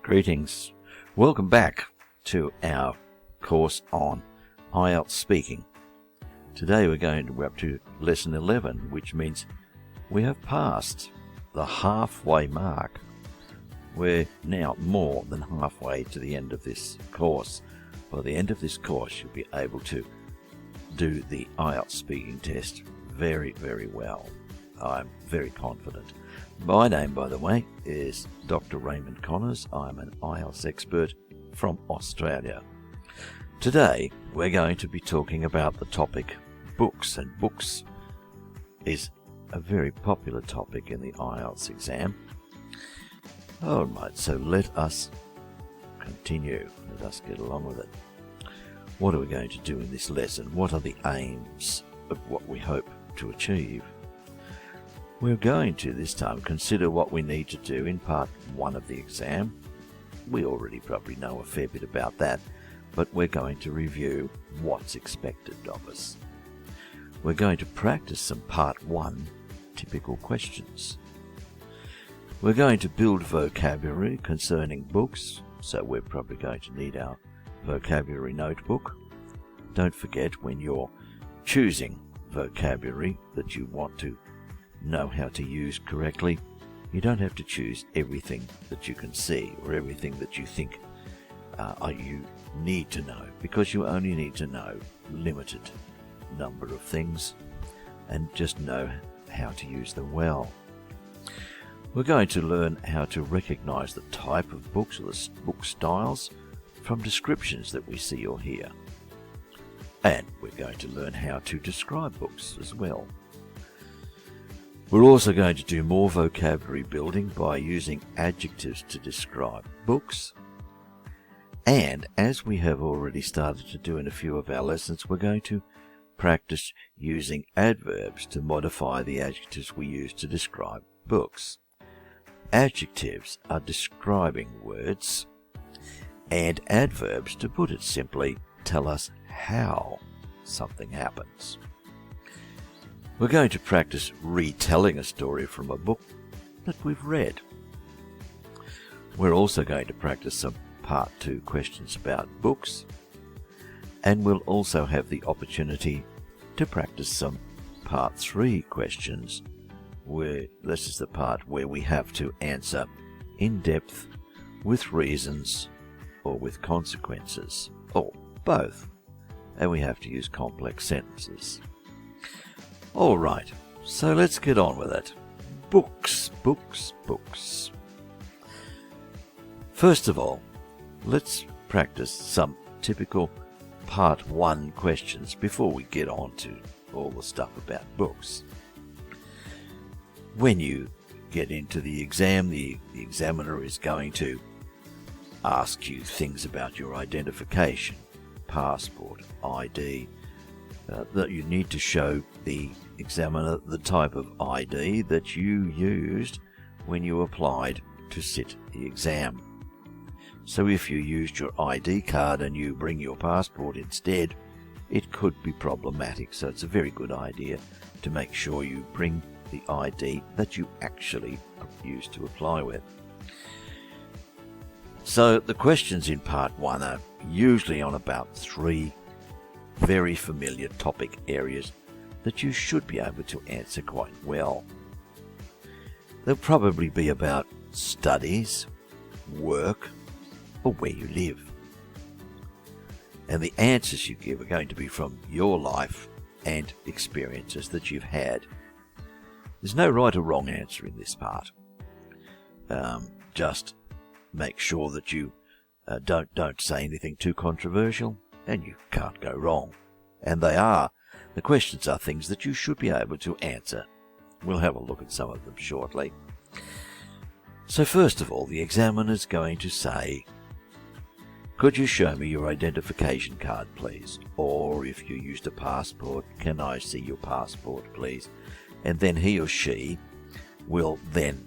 Greetings. Welcome back to our course on IELTS Speaking. Today we're up to lesson 11, which means we have passed the halfway mark. We're now more than halfway to the end of this course. By the end of this course, you'll be able to do the IELTS speaking test very, very well. I'm very confident. My name, by the way, is Dr. Raymond Connors. I'm an IELTS expert from Australia. Today, we're going to be talking about the topic books, and books is a very popular topic in the IELTS exam. Alright, so let us continue. Let us get along with it. What are we going to do in this lesson? What are the aims of what we hope to achieve? We're going to, this time, consider what we need to do in part 1 of the exam. We already probably know a fair bit about that, but we're going to review what's expected of us. We're going to practice some part 1 typical questions. We're going to build vocabulary concerning books, so we're probably going to need our vocabulary notebook. Don't forget, when you're choosing vocabulary that you want to know how to use correctly, you don't have to choose everything that you can see or everything that you think you need to know, because you only need to know limited number of things and just know how to use them well. We're going to learn how to recognize the type of books or the book styles from descriptions that we see or hear. And we're going to learn how to describe books as well. We're also going to do more vocabulary building by using adjectives to describe books. And as we have already started to do in a few of our lessons, we're going to practice using adverbs to modify the adjectives we use to describe books. Adjectives are describing words, and adverbs, to put it simply, tell us how something happens. We're going to practice retelling a story from a book that we've read. We're also going to practice some Part 2 questions about books, and we'll also have the opportunity to practice some Part 3 questions, where this is the part where we have to answer in depth with reasons or with consequences, or both, and we have to use complex sentences. Alright, so let's get on with it. Books, books, books. First of all, let's practice some typical Part 1 questions before we get on to all the stuff about books. When you get into the exam, the examiner is going to ask you things about your identification, passport, ID, that you need to show the examiner the type of ID that you used when you applied to sit the exam. So if you used your ID card and you bring your passport instead, it could be problematic. So it's a very good idea to make sure you bring the ID that you actually used to apply with. So the questions in Part 1 are usually on about 3 very familiar topic areas that you should be able to answer quite well. They'll probably be about studies, work, or where you live. And the answers you give are going to be from your life and experiences that you've had. There's no right or wrong answer in this part. Just make sure that you don't say anything too controversial, and you can't go wrong. And the questions are things that you should be able to answer. We'll have a look at some of them shortly. So first of all, the examiner's going to say, could you show me your identification card, please? Or if you used a passport, can I see your passport, please? And then he or she will then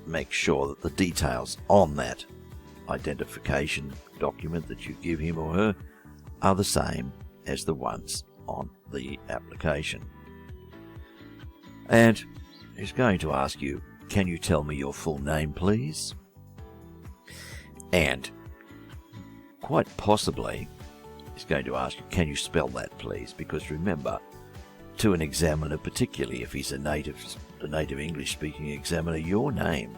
make sure that the details on that identification document that you give him or her are the same as the ones on the application. And he's going to ask you, can you tell me your full name, please? And quite possibly he's going to ask you, can you spell that please? Because remember, to an examiner, particularly if he's a native English speaking examiner, your name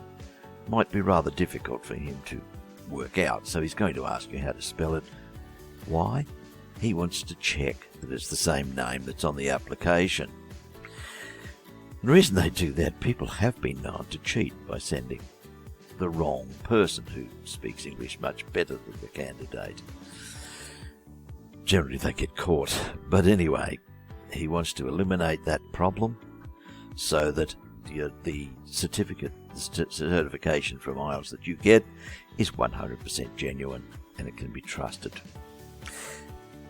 might be rather difficult for him to work out. So he's going to ask you how to spell it. Why? He wants to check that it's the same name that's on the application. The reason they do that, people have been known to cheat by sending the wrong person who speaks English much better than the candidate. Generally they get caught. But anyway, he wants to eliminate that problem so that the certification from IELTS that you get is 100% genuine and it can be trusted.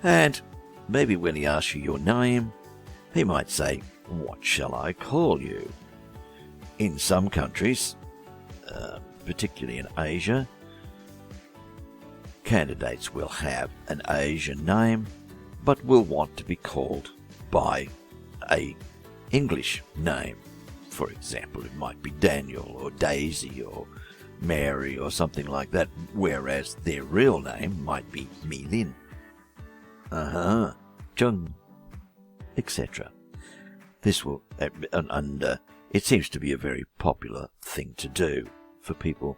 And maybe when he asks you your name, he might say, what shall I call you? In some countries, particularly in Asia, candidates will have an Asian name but will want to be called by a English name. For example, it might be Daniel or Daisy or Mary or something like that, whereas their real name might be Milin, Chung, etc. This will, and it seems to be a very popular thing to do for people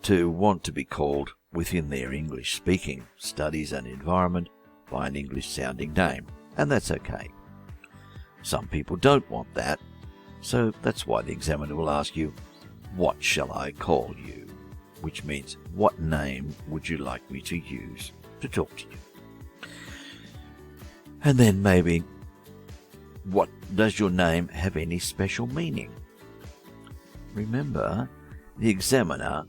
to want to be called within their English-speaking studies and environment by an English-sounding name, and that's okay. Some people don't want that, so that's why the examiner will ask you, what shall I call you? Which means, what name would you like me to use to talk to you? And then maybe, what does your name have any special meaning? Remember, the examiner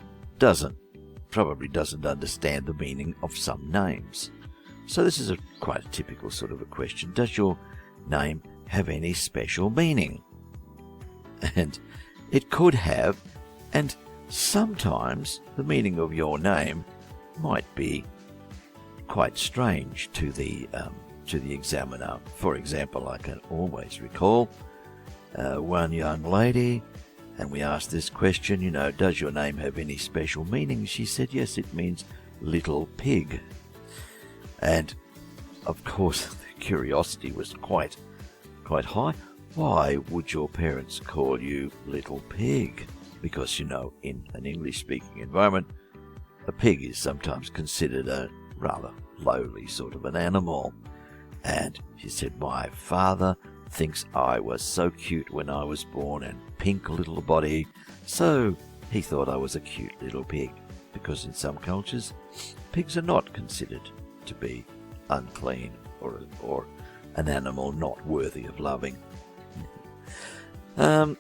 probably doesn't understand the meaning of some names. So this is quite a typical sort of a question. Does your name have any special meaning? And it could have, and sometimes the meaning of your name might be quite strange to the examiner. For example, I can always recall one young lady, and we asked this question, does your name have any special meaning? She said, yes, it means little pig. And of course, the curiosity was quite high. Why would your parents call you little pig? Because, in an English-speaking environment, a pig is sometimes considered a rather lowly sort of an animal. And she said, my father thinks I was so cute when I was born and pink little body, so he thought I was a cute little pig. Because in some cultures, pigs are not considered to be unclean or an animal not worthy of loving.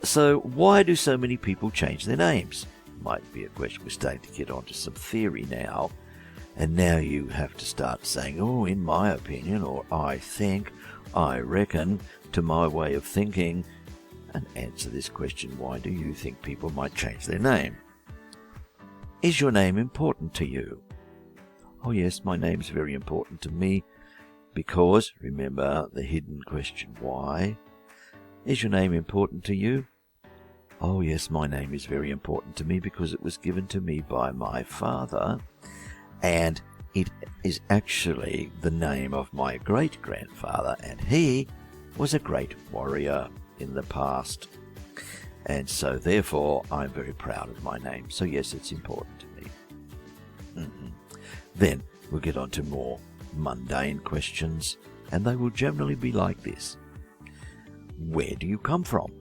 So why do so many people change their names? Might be a question. We're starting to get onto some theory now. And now you have to start saying, oh, in my opinion, or I think, I reckon, to my way of thinking, and answer this question, why do you think people might change their name? Is your name important to you? Oh yes, my name's very important to me because, remember the hidden question, why? Is your name important to you? Oh yes, my name is very important to me because it was given to me by my father, and it is actually the name of my great-grandfather, and he was a great warrior in the past. And so therefore I'm very proud of my name. So yes, it's important to me. Then we'll get on to more mundane questions, and they will generally be like this. Where do you come from?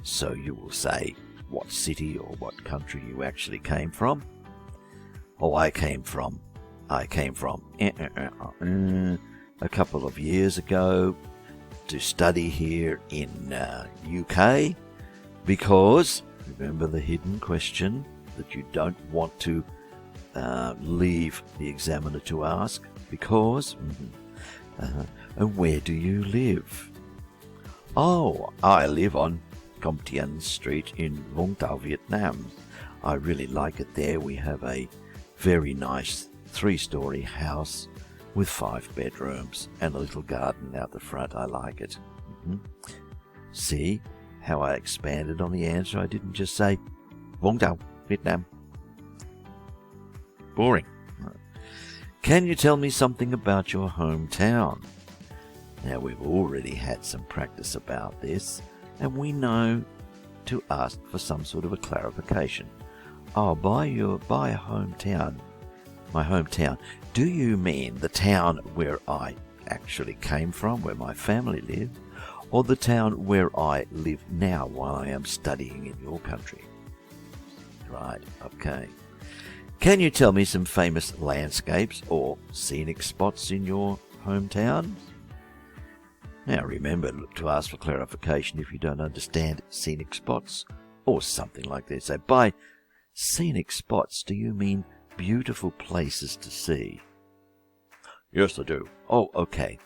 So you will say what city or what country you actually came from. Oh, I came from a couple of years ago to study here in UK, because, remember the hidden question that you don't want to leave the examiner to ask, because, and where do you live? Oh, I live on Com Tien Street in Vung Tau, Vietnam. I really like it there. We have a very nice 3-story house with 5 bedrooms and a little garden out the front. I like it. See how I expanded on the answer? I didn't just say Vung Tau, Vietnam. boring. Can you tell me something about your hometown? Now, we've already had some practice about this, and we know to ask for some sort of a clarification. Oh, by a hometown, my hometown, do you mean the town where I actually came from, where my family lived, or the town where I live now while I am studying in your country? Right, okay. Can you tell me some famous landscapes or scenic spots in your hometown? Now remember to ask for clarification if you don't understand scenic spots or something like this. So by scenic spots, do you mean beautiful places to see? Yes, I do. Oh, okay.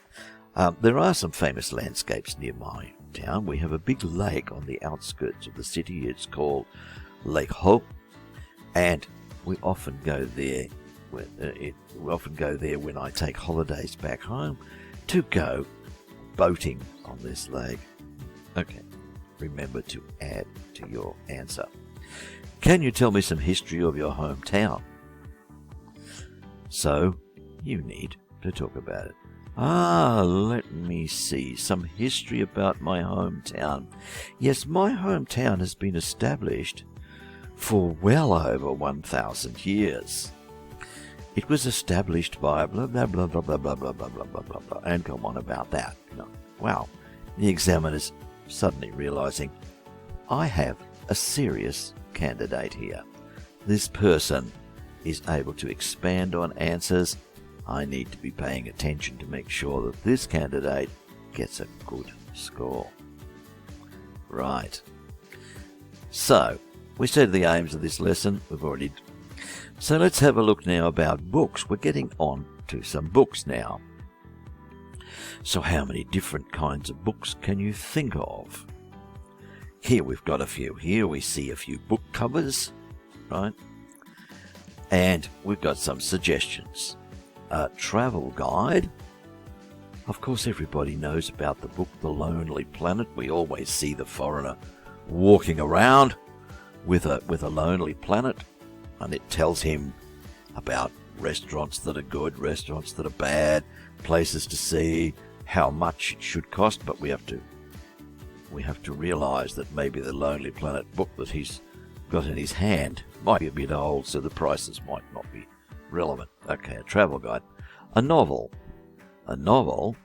There are some famous landscapes near my town. We have a big lake on the outskirts of the city. It's called Lake Hope, and we often go there. We often go there when I take holidays back home to go boating on this lake. Okay, remember to add to your answer. Can you tell me some history of your hometown? So, you need to talk about it. Let me see. Some history about my hometown. Yes, my hometown has been established for well over 1,000 years. It was established by blah, blah, blah, blah, blah, blah, blah, blah, blah, blah, blah, blah, and go on about that. Wow. The examiner's suddenly realizing, I have a serious candidate here. This person is able to expand on answers. I need to be paying attention to make sure that this candidate gets a good score. Right. So, we said the aims of this lesson. So let's have a look now about books. We're getting on to some books now. So how many different kinds of books can you think of? Here we've got a few. Here we see a few book covers, right? And we've got some suggestions. A travel guide. Of course, everybody knows about the book The Lonely Planet. We always see the foreigner walking around with a lonely planet, and it tells him about restaurants that are good, restaurants that are bad, places to see, how much it should cost. But we have to realize that maybe the Lonely Planet book that he's got in his hand might be a bit old, so the prices might not be relevant. Okay, a travel guide. A novel. A novel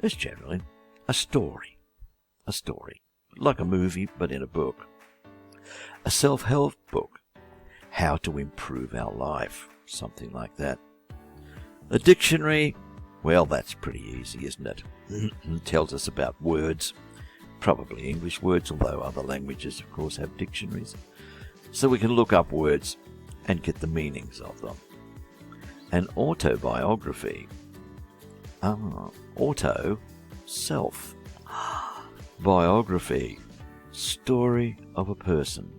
is generally a story. A story. Like a movie, but in a book. A self-help book. How to improve our life. Something like that. A dictionary. Well, that's pretty easy, isn't it? It tells us about words. Probably English words, although other languages, of course, have dictionaries. So we can look up words and get the meanings of them. An autobiography. Auto, self. Biography, story of a person.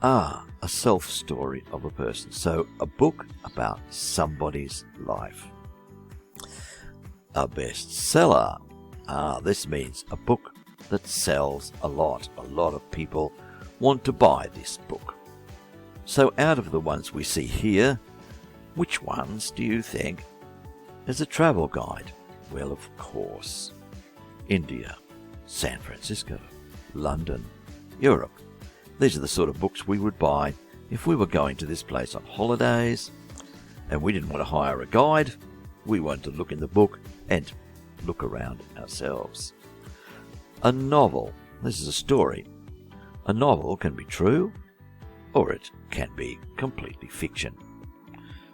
A self-story of a person. So a book about somebody's life. A bestseller. This means a book that sells a lot. A lot of people want to buy this book. So out of the ones we see here, which ones do you think is a travel guide? Well, of course, India, San Francisco, London, Europe. These are the sort of books we would buy if we were going to this place on holidays and we didn't want to hire a guide. We wanted to look in the book and look around ourselves. A novel. This is a story. A novel can be true or it can be completely fiction.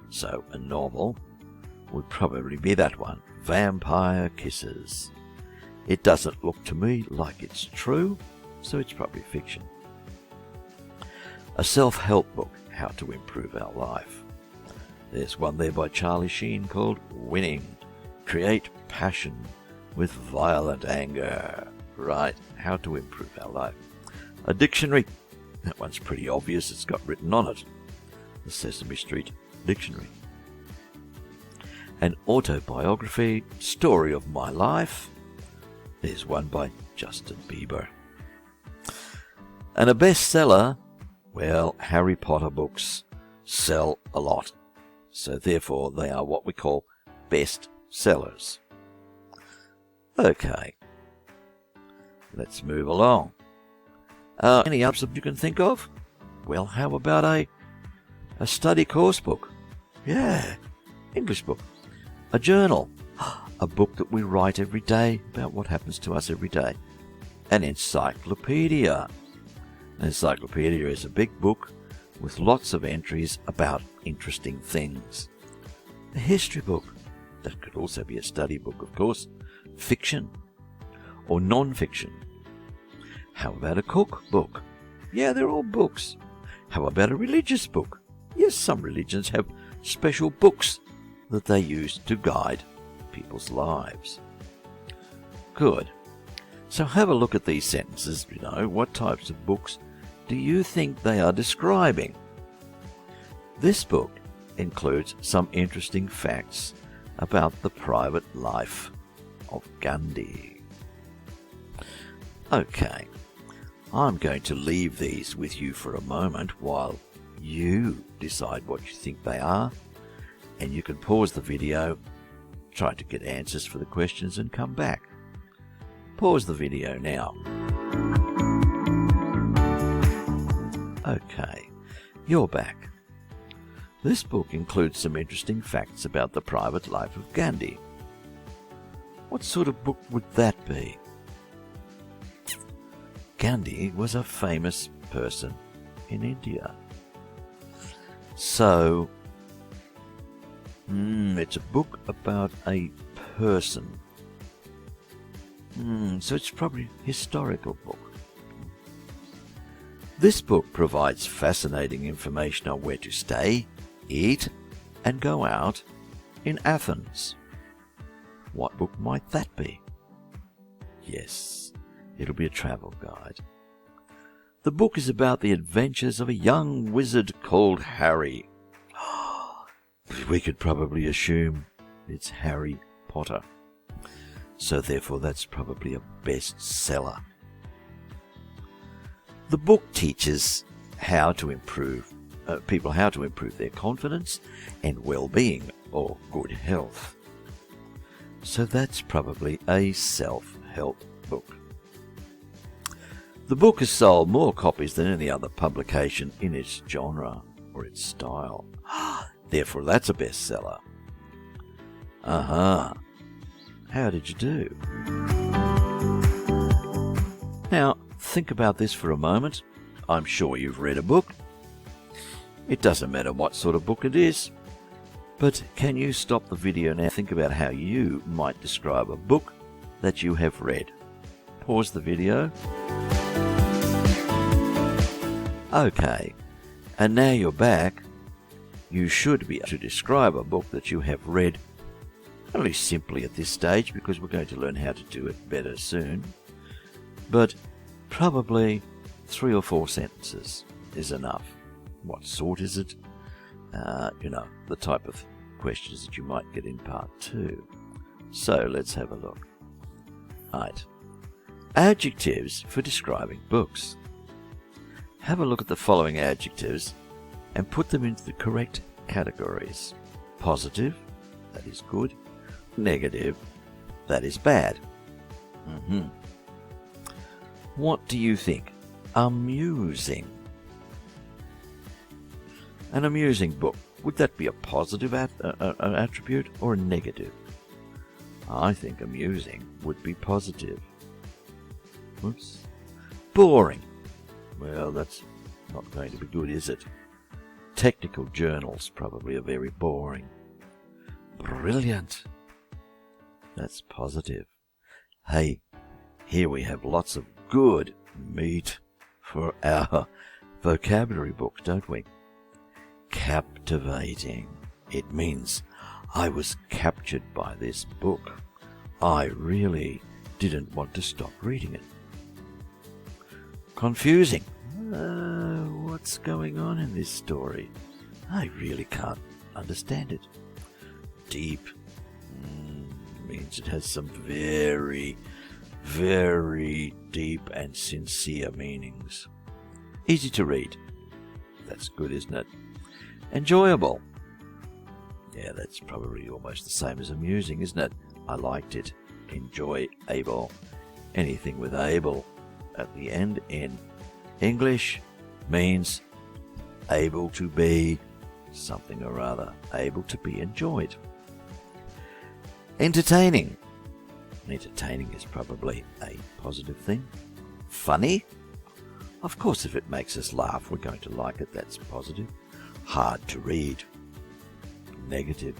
So a novel would probably be that one. Vampire Kisses. It doesn't look to me like it's true, so it's probably fiction. A self-help book, How to Improve Our Life. There's one there by Charlie Sheen called Winning. Create passion with violent anger. Right, How to Improve Our Life. A dictionary. That one's pretty obvious. It's got written on it. The Sesame Street Dictionary. An autobiography, Story of My Life. There's one by Justin Bieber. And a bestseller, well, Harry Potter books, sell a lot. So therefore they are what we call best sellers. Okay, let's move along. Any others that you can think of? Well, how about a study course book? Yeah, English book. A journal. A book that we write every day about what happens to us every day. An encyclopedia. An encyclopedia is a big book with lots of entries about interesting things. A history book. That could also be a study book, of course. Fiction or non-fiction. How about a cookbook? Yeah, they're all books. How about a religious book? Yes, some religions have special books that they use to guide people's lives. Good. So have a look at these sentences. What types of books do you think they are describing? This book includes some interesting facts about the private life of Gandhi. Okay, I'm going to leave these with you for a moment while you decide what you think they are, and you can pause the video, try to get answers for the questions and come back. Pause the video now. Okay, you're back. This book includes some interesting facts about the private life of Gandhi. What sort of book would that be? Gandhi was a famous person in India. So, it's a book about a person. So it's probably a historical book. This book provides fascinating information on where to stay, eat, and go out in Athens. What book might that be? Yes, it'll be a travel guide. The book is about the adventures of a young wizard called Harry. We could probably assume it's Harry Potter. So therefore that's probably a bestseller. The book teaches how to improve people how to improve their confidence and well-being or good health. So that's probably a self-help book. The book has sold more copies than any other publication in its genre or its style. Therefore, that's a bestseller. How did you do? Now, think about this for a moment. I'm sure you've read a book. It doesn't matter what sort of book it is. But can you stop the video now and think about how you might describe a book that you have read? Pause the video. Okay, and now you're back. You should be able to describe a book that you have read, only simply at this stage because we're going to learn how to do it better soon. But probably 3 or 4 sentences is enough. What sort is it? The type of questions that you might get in part 2. So let's have a look. Right. Adjectives for describing books. Have a look at the following adjectives and put them into the correct categories. Positive, that is good. Negative, that is bad. What do you think? Amusing. An amusing book, would that be a positive attribute or a negative? I think amusing would be positive. Whoops. Boring. Well, that's not going to be good, is it? Technical journals probably are very boring. Brilliant. That's positive. Hey, here we have lots of good meat for our vocabulary book, don't we? Captivating. It means I was captured by this book. I really didn't want to stop reading it. Confusing. What's going on in this story? I really can't understand it. Deep. Means it has some very, very deep and sincere meanings. Easy to read. That's good, isn't it? Enjoyable. Yeah, that's probably almost the same as amusing, isn't it? I liked it. Enjoy-able. Anything with able at the end in English means able to be something or other, able to be enjoyed. Entertaining. Entertaining is probably a positive thing. Funny. Of course, if it makes us laugh, we're going to like it. That's positive. Hard to read. Negative.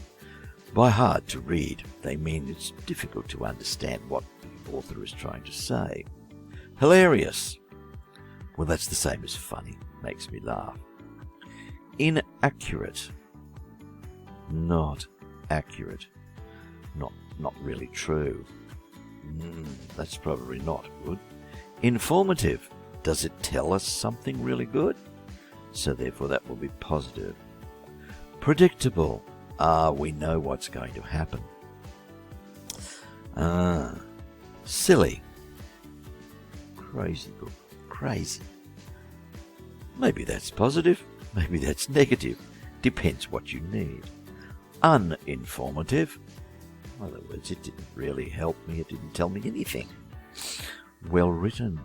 By hard to read, they mean it's difficult to understand what the author is trying to say. Hilarious. Well, that's the same as funny. Makes me laugh. Inaccurate. Not accurate. Not really true. That's probably not good. Informative. Does it tell us something really good? So therefore that will be positive. Predictable. We know what's going to happen. Silly. Crazy book. Crazy. Maybe that's positive. Maybe that's negative. Depends what you need. Uninformative. In other words, it didn't really help me. It didn't tell me anything. Well written.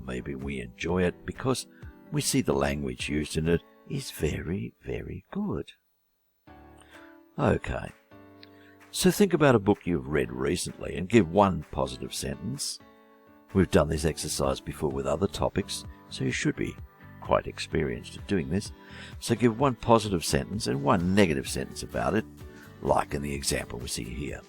Maybe we enjoy it because we see the language used in it is very, very good. Okay. So think about a book you've read recently and give one positive sentence. We've done this exercise before with other topics, so you should be quite experienced at doing this. So give one positive sentence and one negative sentence about it, like in the example we see here.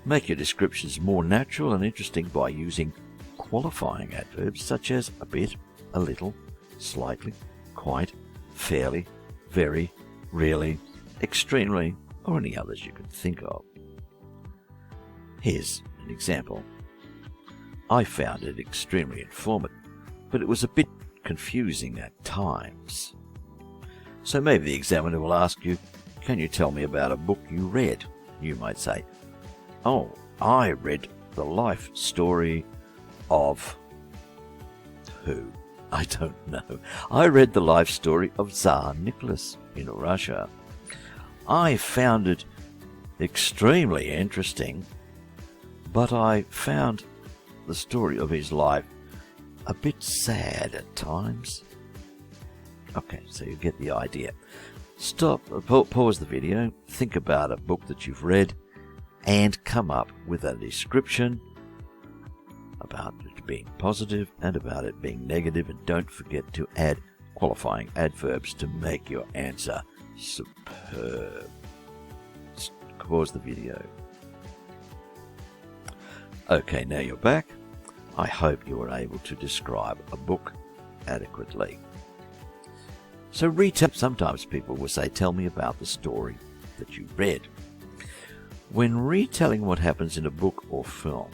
Make your descriptions more natural and interesting by using qualifying adverbs such as a bit, a little, slightly, quite, fairly, very, really, extremely, or any others you can think of. Here's an example. I found it extremely informative, but it was a bit confusing at times. So maybe the examiner will ask you, can you tell me about a book you read? You might say, oh, I read the life story of who? I don't know. I read the life story of Tsar Nicholas in Russia. I found it extremely interesting, but I found the story of his life a bit sad at times. Okay, so you get the idea. Stop, pause the video, think about a book that you've read, and come up with a description about it being positive and about it being negative, and don't forget to add qualifying adverbs to make your answer superb. Pause the video. Okay, now you're back. I hope you were able to describe a book adequately. So retell. Sometimes people will say, tell me about the story that you read. When retelling what happens in a book or film,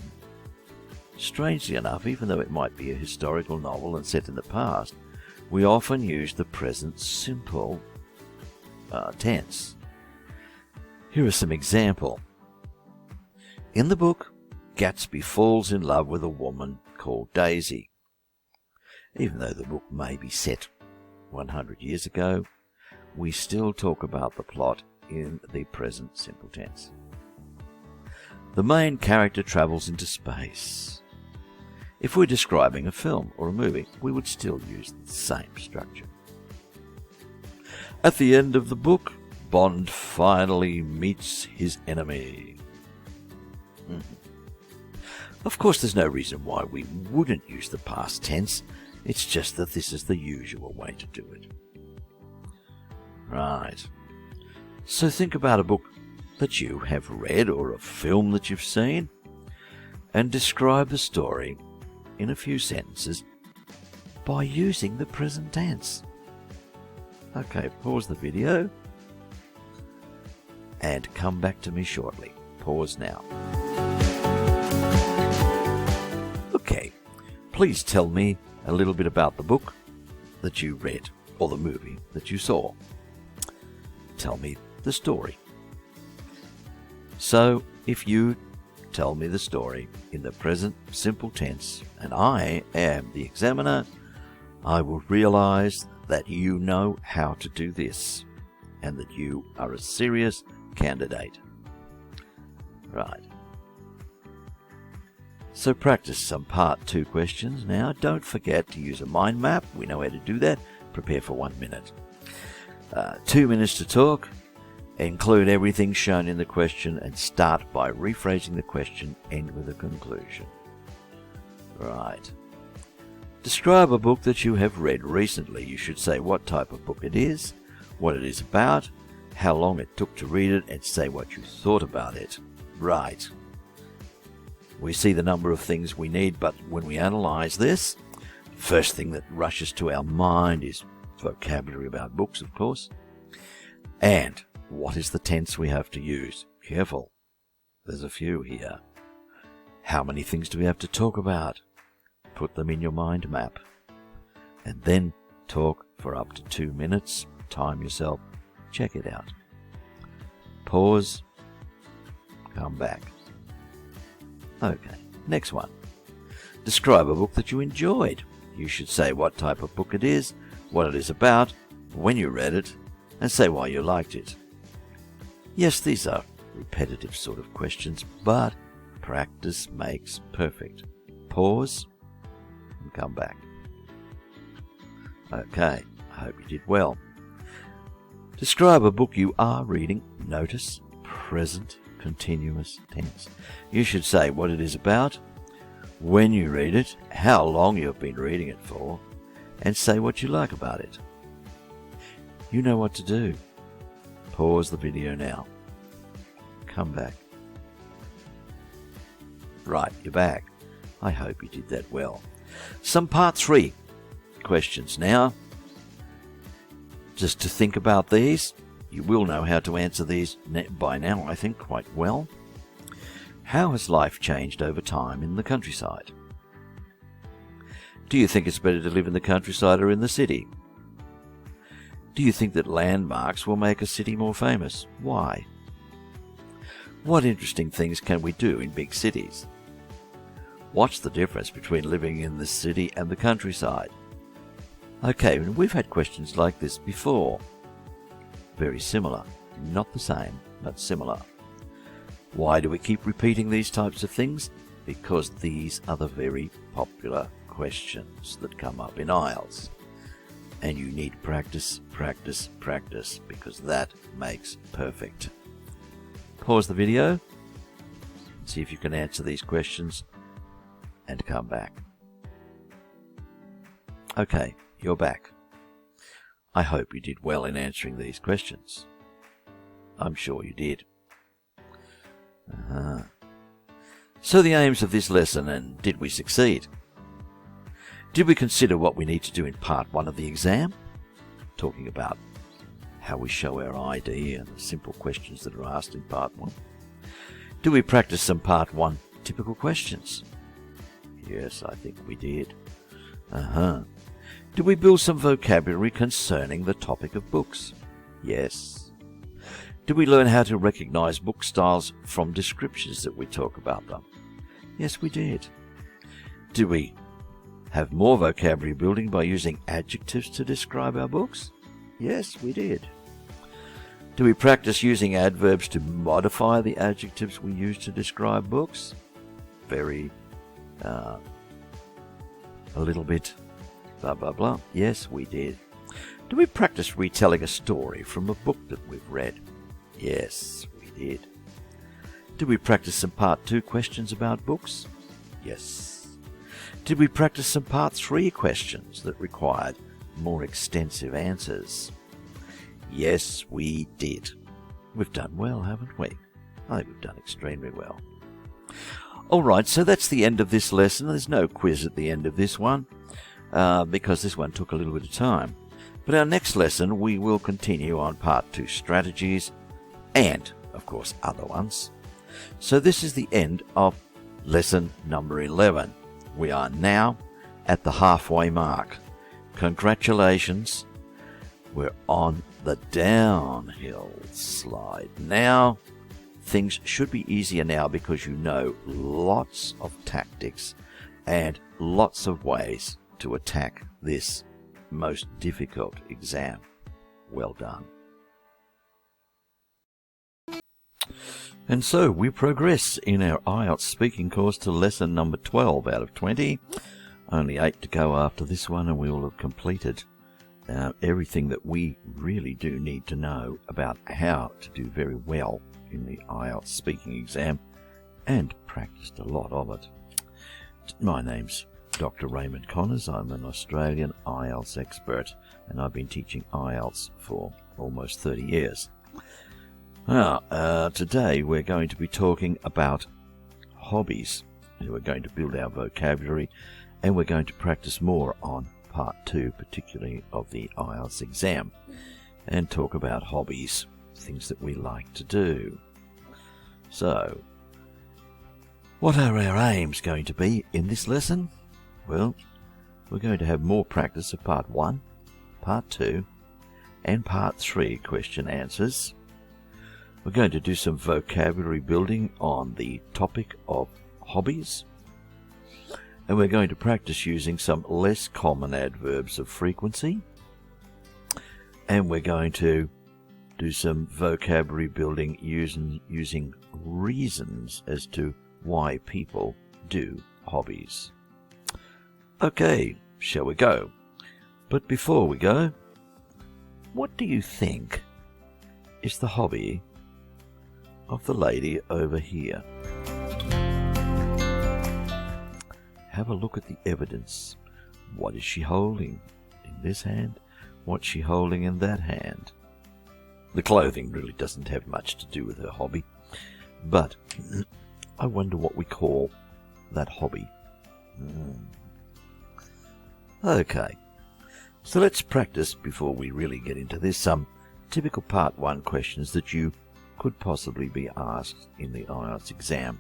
strangely enough, even though it might be a historical novel and set in the past, we often use the present simple tense. Here are some examples. In the book, Gatsby falls in love with a woman called Daisy. Even though the book may be set 100 years ago, we still talk about the plot in the present simple tense. The main character travels into space. If we're describing a film or a movie, we would still use the same structure. At the end of the book, Bond finally meets his enemy. Of course, there's no reason why we wouldn't use the past tense. It's just that this is the usual way to do it. Right. So think about a book that you have read or a film that you've seen and describe the story in a few sentences by using the present tense. Okay, pause the video and come back to me shortly. Pause now. Okay, please tell me a little bit about the book that you read or the movie that you saw. Tell me the story. So, if you tell me the story in the present simple tense and I am the examiner, I will realize that you know how to do this and that you are a serious candidate. Right. So practice some part 2 questions now. Don't forget to use a mind map. We know how to do that. Prepare for 1 minute. 2 minutes to talk. Include everything shown in the question and start by rephrasing the question, end with a conclusion. Right. Describe a book that you have read recently. You should say what type of book it is, what it is about, how long it took to read it, and say what you thought about it. Right. We see the number of things we need, but when we analyze this, first thing that rushes to our mind is vocabulary about books, of course. And what is the tense we have to use? Careful. There's a few here. How many things do we have to talk about? Put them in your mind map. And then talk for up to 2 minutes. Time yourself. Check it out. Pause. Come back. Okay, next one. Describe a book that you enjoyed. You should say what type of book it is, what it is about, when you read it, and say why you liked it. Yes, these are repetitive sort of questions, but practice makes perfect. Pause and come back. Okay, I hope you did well. Describe a book you are reading. Notice present continuous tense. You should say what it is about, when you read it, how long you've been reading it for, and say what you like about it. You know what to do. Pause the video now. Come back. Right, you're back. I hope you did that well. Some part 3 questions now. Just to think about these. You will know how to answer these by now, I think, quite well. How has life changed over time in the countryside? Do you think it's better to live in the countryside or in the city? Do you think that landmarks will make a city more famous? Why? What interesting things can we do in big cities? What's the difference between living in the city and the countryside? Okay, we've had questions like this before. Very similar. Not the same, but similar. Why do we keep repeating these types of things? Because these are the very popular questions that come up in IELTS. And you need practice, practice, practice, because that makes perfect. Pause the video, see if you can answer these questions, and come back. Okay, you're back. I hope you did well in answering these questions. I'm sure you did. So the aims of this lesson, and did we succeed? Did we consider what we need to do in part 1 of the exam? Talking about how we show our ID and the simple questions that are asked in part 1. Do we practice some part 1 typical questions? Yes, I think we did. Did we build some vocabulary concerning the topic of books? Yes. Did we learn how to recognize book styles from descriptions that we talk about them? Yes, we did. Did we have more vocabulary building by using adjectives to describe our books? Yes, we did. Do we practice using adverbs to modify the adjectives we use to describe books? A little bit. Blah, blah, blah. Yes, we did. Do we practice retelling a story from a book that we've read? Yes, we did. Did we practice some part 2 questions about books? Yes. Did we practice some part 3 questions that required more extensive answers? Yes, we did. We've done well, haven't we? I think we've done extremely well. Alright, so that's the end of this lesson. There's no quiz at the end of this one, because this one took a little bit of time. But our next lesson, we will continue on part 2 strategies and, of course, other ones. So this is the end of lesson number 11. We are now at the halfway mark. Congratulations. We're on the downhill slide. Now, things should be easier now because you know lots of tactics and lots of ways to attack this most difficult exam? Well done. And so we progress in our IELTS speaking course to lesson number 12 out of 20. Only 8 to go after this one, and we will have completed everything that we really do need to know about how to do very well in the IELTS speaking exam, and practiced a lot of it. My name's Dr. Raymond Connors. I'm an Australian IELTS expert, and I've been teaching IELTS for almost 30 years. Now, today we're going to be talking about hobbies. We're going to build our vocabulary, and we're going to practice more on part 2, particularly of the IELTS exam, and talk about hobbies, things that we like to do. So, what are our aims going to be in this lesson? Well, we're going to have more practice of part 1, part 2, and part 3 question answers. We're going to do some vocabulary building on the topic of hobbies. And we're going to practice using some less common adverbs of frequency. And we're going to do some vocabulary building using reasons as to why people do hobbies. Okay, shall we go? But before we go, what do you think is the hobby of the lady over here? Have a look at the evidence. What is she holding in this hand? What's she holding in that hand? The clothing really doesn't have much to do with her hobby, but I wonder what we call that hobby. Okay, so let's practice before we really get into this some typical part 1 questions that you could possibly be asked in the IELTS exam.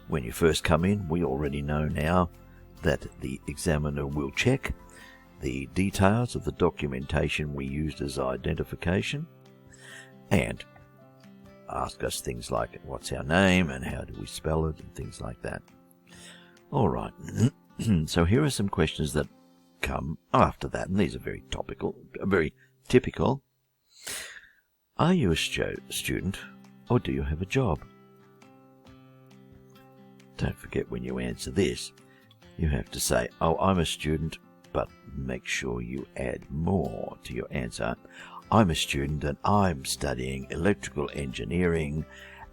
When you first come in, we already know now that the examiner will check the details of the documentation we used as identification and ask us things like what's our name and how do we spell it and things like that. Alright, so here are some questions that come after that, and these are very typical. Are you a student, or do you have a job? Don't forget, when you answer this, you have to say, oh, I'm a student, but make sure you add more to your answer. I'm a student and I'm studying electrical engineering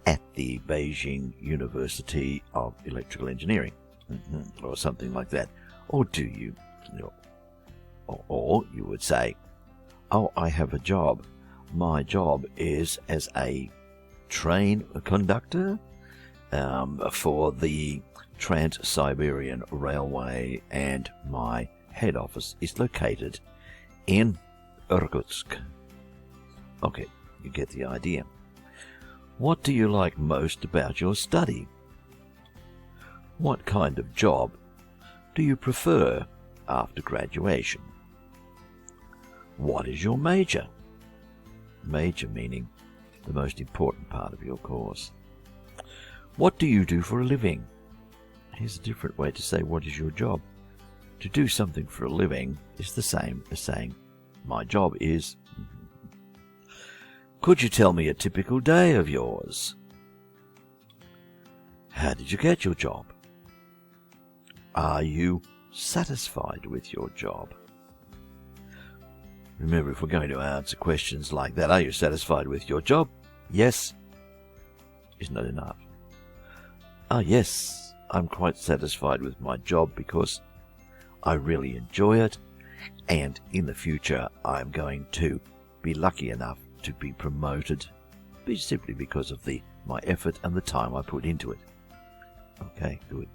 at the Beijing University of Electrical Engineering, or something like that. Or do you? Or you would say, oh, I have a job. My job is as a train conductor for the Trans-Siberian Railway, and my head office is located in Irkutsk. Okay, you get the idea. What do you like most about your study? What kind of job do you prefer after graduation? What is your major? Major meaning the most important part of your course. What do you do for a living? Here's a different way to say what is your job. To do something for a living is the same as saying my job is. Could you tell me a typical day of yours? How did you get your job? Are you satisfied with your job? Remember, if we're going to answer questions like that, are you satisfied with your job? Yes is not enough. Yes, I'm quite satisfied with my job because I really enjoy it, and in the future I'm going to be lucky enough to be promoted simply because of my effort and the time I put into it. Okay, good.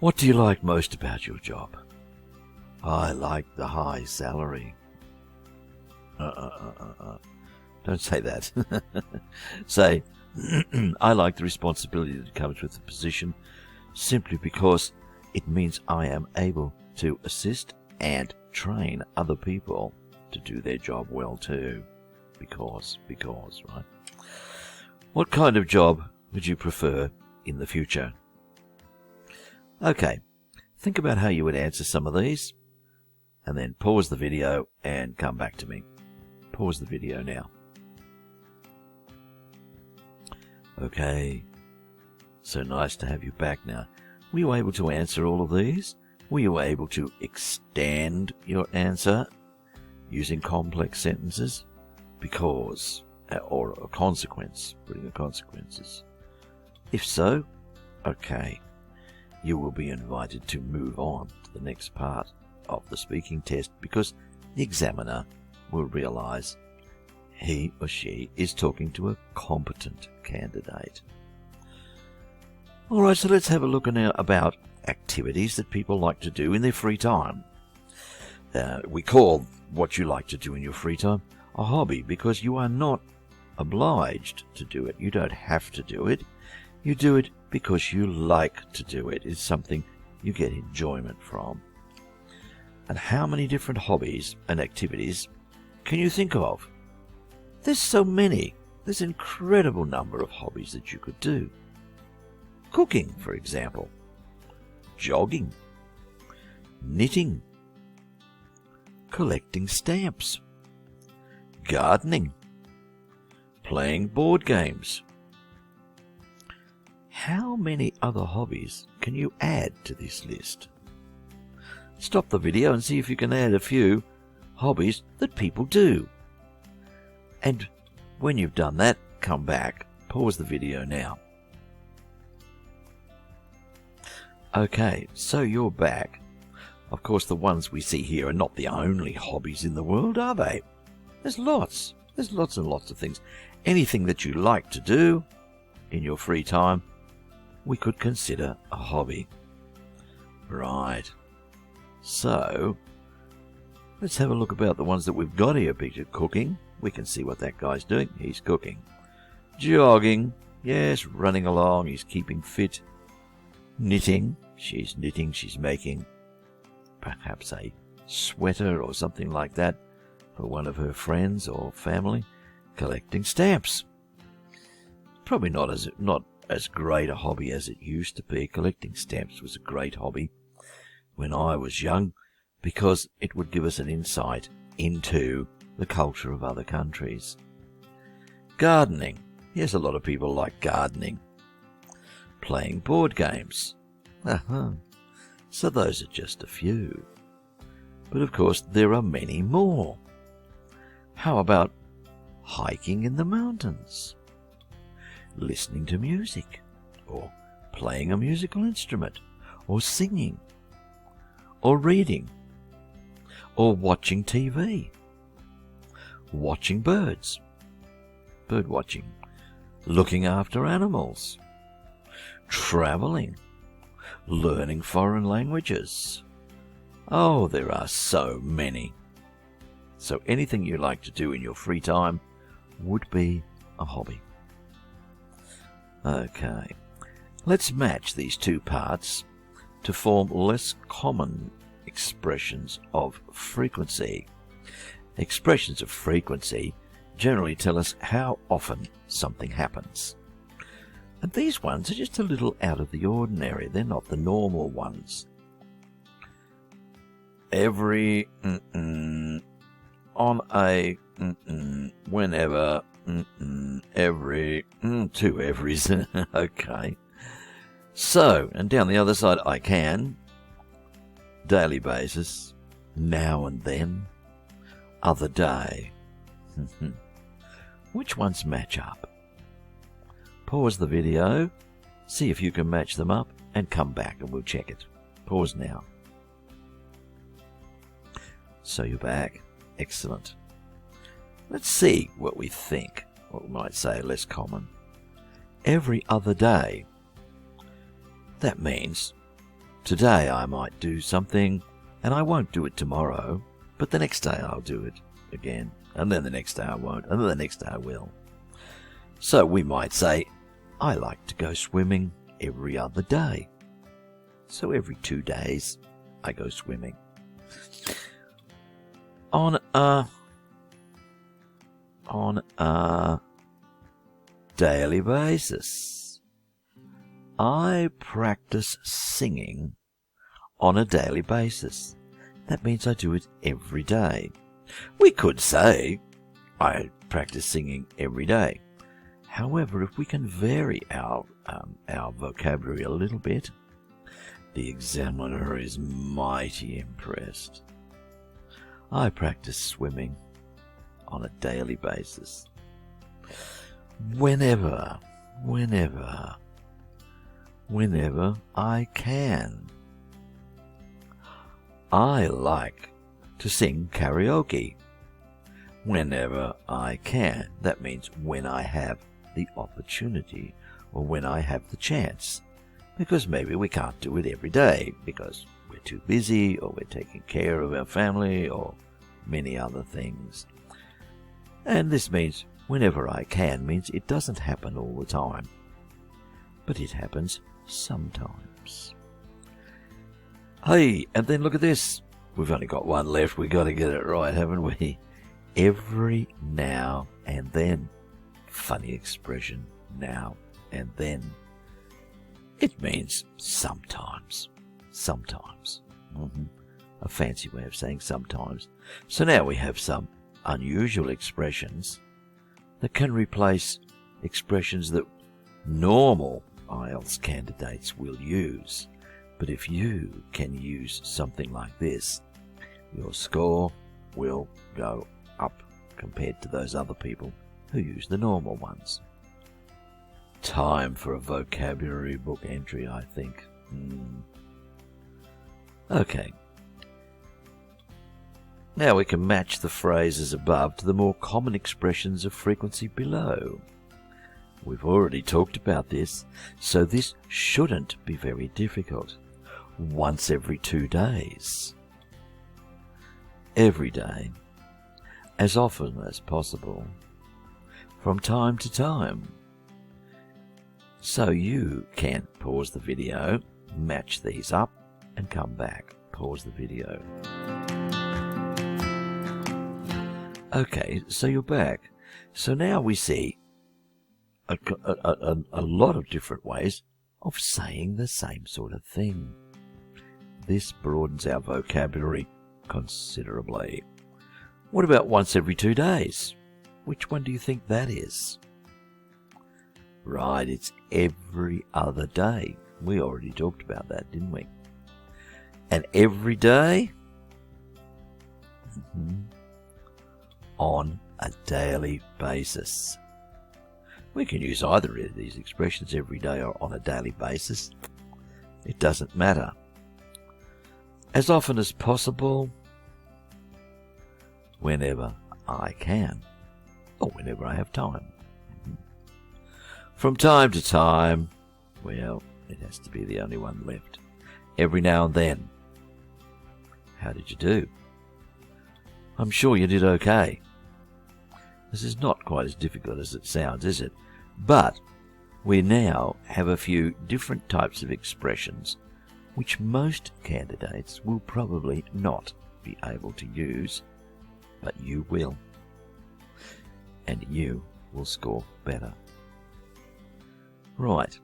What do you like most about your job? I like the high salary. Don't say that. Say, I like the responsibility that comes with the position simply because it means I am able to assist and train other people to do their job well too. Because, right? What kind of job would you prefer in the future? Okay, think about how you would answer some of these. and then pause the video and come back to me. Pause the video now. Okay, so nice to have you back now. Were you able to answer all of these? Were you able to extend your answer using complex sentences? Because, or a consequence, putting the consequences. If so, okay, you will be invited to move on to the next part of the speaking test, because the examiner will realize he or she is talking to a competent candidate. Alright, so let's have a look now about activities that people like to do in their free time. We call what you like to do in your free time a hobby, because you are not obliged to do it. You don't have to do it. You do it because you like to do it. It's something you get enjoyment from. And how many different hobbies and activities can you think of? There's so many. There's an incredible number of hobbies that you could do. Cooking, for example. Jogging. Knitting. Collecting stamps. Gardening. Playing board games. How many other hobbies can you add to this list? Stop the video and see if you can add a few hobbies that people do. And when you've done that, come back, pause the video now. Okay, so you're back. Of course, the ones we see here are not the only hobbies in the world, are they? There's lots. There's lots and lots of things. Anything that you like to do in your free time, we could consider a hobby. Right. So, let's have a look about the ones that we've got here pictured. Cooking. We can see what that guy's doing. He's cooking. Jogging. Yes, running along. He's keeping fit. Knitting. She's knitting. She's making perhaps a sweater or something like that for one of her friends or family. Collecting stamps. Probably not as great a hobby as it used to be. Collecting stamps was a great hobby when I was young, because it would give us an insight into the culture of other countries. Gardening. Yes, a lot of people like gardening. Playing board games. So those are just a few. But of course, there are many more. How about hiking in the mountains? Listening to music, or playing a musical instrument, or singing, or reading, or watching TV, watching birds, bird watching, looking after animals, traveling, learning foreign languages. Oh, there are so many. So anything you like to do in your free time would be a hobby. Okay, let's match these two parts to form less common expressions of frequency. Expressions of frequency generally tell us how often something happens. And these ones are just a little out of the ordinary. They're not the normal ones. Every, on a, whenever, every, two everys. Okay. So, and down the other side, I can, daily basis, now and then, other day. Which ones match up? Pause the video, see if you can match them up, and come back and we'll check it. Pause now. So you're back. Excellent. Let's see what we think, what we might say less common. Every other day. That means today I might do something and I won't do it tomorrow, but the next day I'll do it again, and then the next day I won't, and then the next day I will. So we might say, I like to go swimming every other day. So every 2 days I go swimming. On a daily basis, I practice singing on a daily basis. that means I do it every day. We could say, I practice singing every day. However, if we can vary our vocabulary a little bit, the examiner is mighty impressed. I practice swimming on a daily basis. Whenever I can. I like to sing karaoke whenever I can. That means when I have the opportunity or when I have the chance. Because maybe we can't do it every day because we're too busy or we're taking care of our family or many other things. And this means whenever I can means it doesn't happen all the time, but it happens sometimes. Hey, and then look at this. We've only got one left. We've got to get it right, haven't we? Every now and then. Funny expression, now and then. It means sometimes. Sometimes. A fancy way of saying sometimes. So now we have some unusual expressions that can replace expressions that normal IELTS candidates will use. But if you can use something like this, your score will go up compared to those other people who use the normal ones. Time for a vocabulary book entry, I think. Okay. Now we can match the phrases above to the more common expressions of frequency below. We've already talked about this, so this shouldn't be very difficult. Once every 2 days. Every day. As often as possible. From time to time. So you can pause the video, match these up, and come back. Pause the video. Okay, so you're back. So now we see a lot of different ways of saying the same sort of thing. This broadens our vocabulary considerably. What about once every 2 days? Which one do you think that is? Right, it's every other day. We already talked about that, didn't we? And every day? On a daily basis. We can use either of these expressions every day or on a daily basis. It doesn't matter. As often as possible, whenever I can, or whenever I have time. From time to time, well, it has to be the only one left. Every now and then. How did you do? I'm sure you did okay. This is not quite as difficult as it sounds, is it? But we now have a few different types of expressions which most candidates will probably not be able to use, but you will. And you will score better. Right,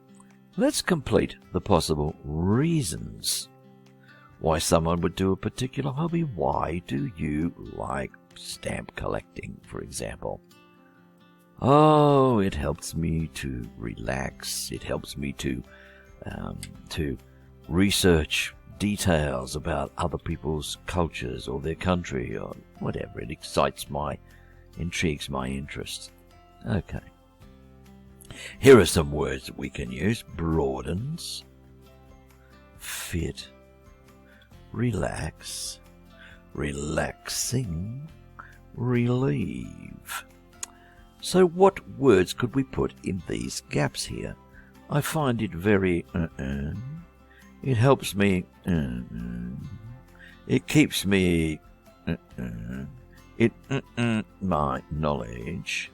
let's complete the possible reasons why someone would do a particular hobby. Why do you like stamp collecting, for example? Oh, it helps me to relax. It helps me to research details about other people's cultures or their country or whatever. It intrigues my interest. Okay. Here are some words that we can use. Broadens, fit, relax, relaxing, relieve. So what words could we put in these gaps here? I find it very It helps me It keeps me It my knowledge.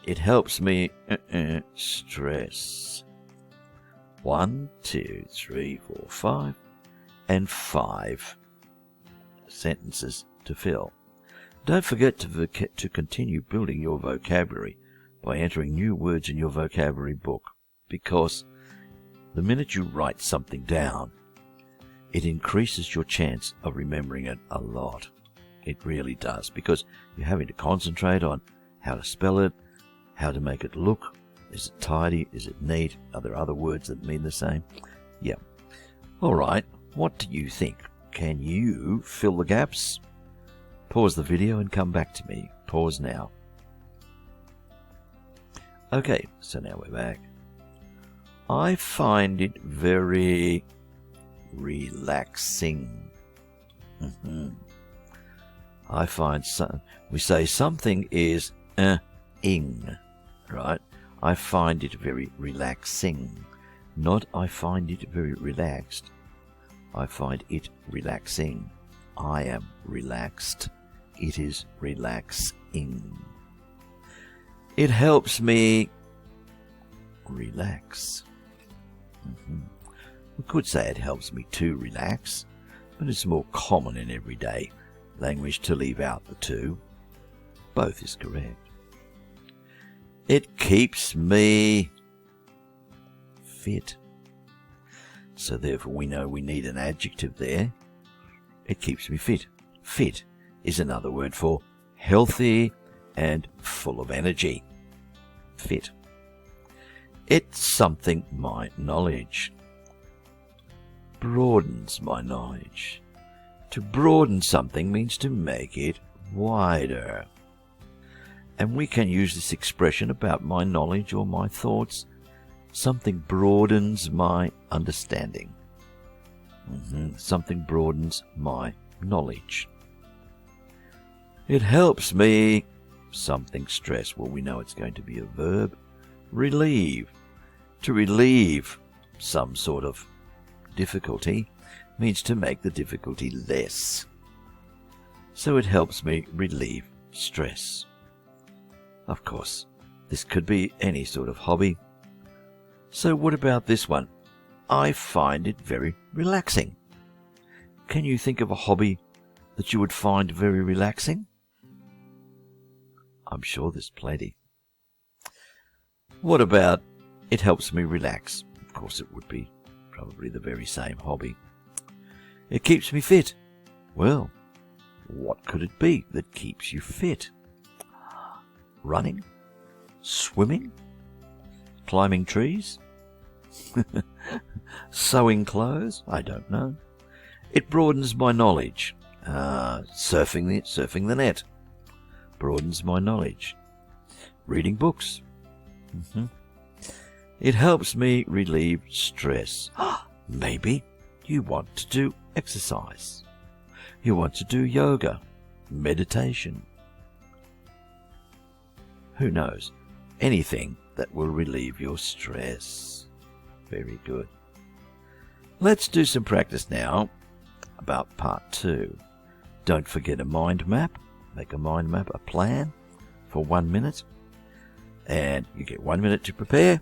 It helps me stress. 1, 2, 3, 4, 5, and 5 sentences to fill. Don't forget to continue building your vocabulary by entering new words in your vocabulary book, because the minute you write something down, it increases your chance of remembering it a lot. It really does, because you're having to concentrate on how to spell it, how to make it look. Is it tidy? Is it neat? Are there other words that mean the same? Yeah. All right. What do you think? Can you fill the gaps? Pause the video and come back to me. Pause now. Okay, so now we're back. I find it very relaxing. I find we say something is ing, right? I find it very relaxing. Not I find it very relaxed. I find it relaxing. I am relaxed. It is relaxing. It helps me relax. We could say it helps me to relax, but it's more common in everyday language to leave out the to. Both is correct. It keeps me fit. So therefore we know we need an adjective there. It keeps me fit. Fit is another word for healthy and full of energy. Fit. It's something my knowledge. Broadens my knowledge. To broaden something means to make it wider. And we can use this expression about my knowledge or my thoughts. Something broadens my understanding. Something broadens my knowledge. It helps me something stress. Well, we know it's going to be a verb. Relieve. To relieve some sort of difficulty means to make the difficulty less. So it helps me relieve stress. Of course, this could be any sort of hobby. So what about this one? I find it very relaxing. Can you think of a hobby that you would find very relaxing? I'm sure there's plenty. What about it helps me relax? Of course, it would be probably the very same hobby. It keeps me fit. Well, what could it be that keeps you fit? Running? Swimming? Climbing trees? Sewing clothes? I don't know. It broadens my knowledge. Surfing the net. Broadens my knowledge. Reading books. It helps me relieve stress. Maybe you want to do exercise. You want to do yoga, meditation. Who knows? Anything that will relieve your stress. Very good. Let's do some practice now about part 2. Don't forget a mind map. Make a mind map, a plan for 1 minute. And you get 1 minute to prepare.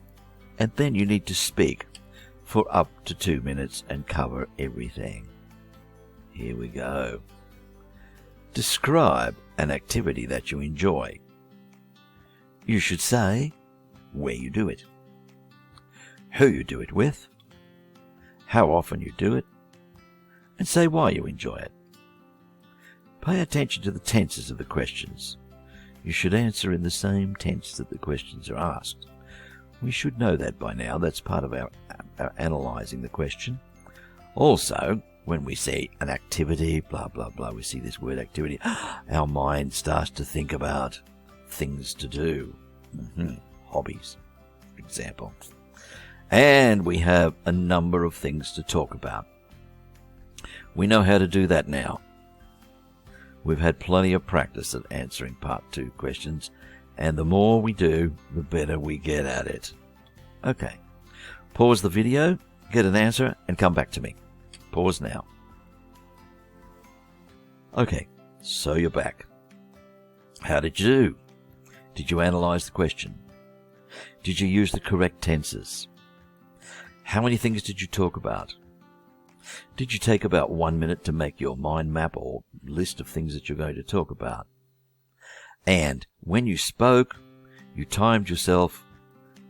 And then you need to speak for up to 2 minutes and cover everything. Here we go. Describe an activity that you enjoy. You should say where you do it, who you do it with, how often you do it, and say why you enjoy it. Pay attention to the tenses of the questions. You should answer in the same tense that the questions are asked. We should know that by now. That's part of our analysing the question. Also, when we see an activity, blah, blah, blah, we see this word activity, our mind starts to think about things to do. Hobbies, for example. And we have a number of things to talk about. We know how to do that now. We've had plenty of practice at answering part 2 questions, and the more we do, the better we get at it. Okay. Pause the video, get an answer, and come back to me. Pause now. Okay, so you're back. How did you do? Did you analyse the question? Did you use the correct tenses? How many things did you talk about? Did you take about 1 minute to make your mind map or list of things that you're going to talk about? And when you spoke, you timed yourself.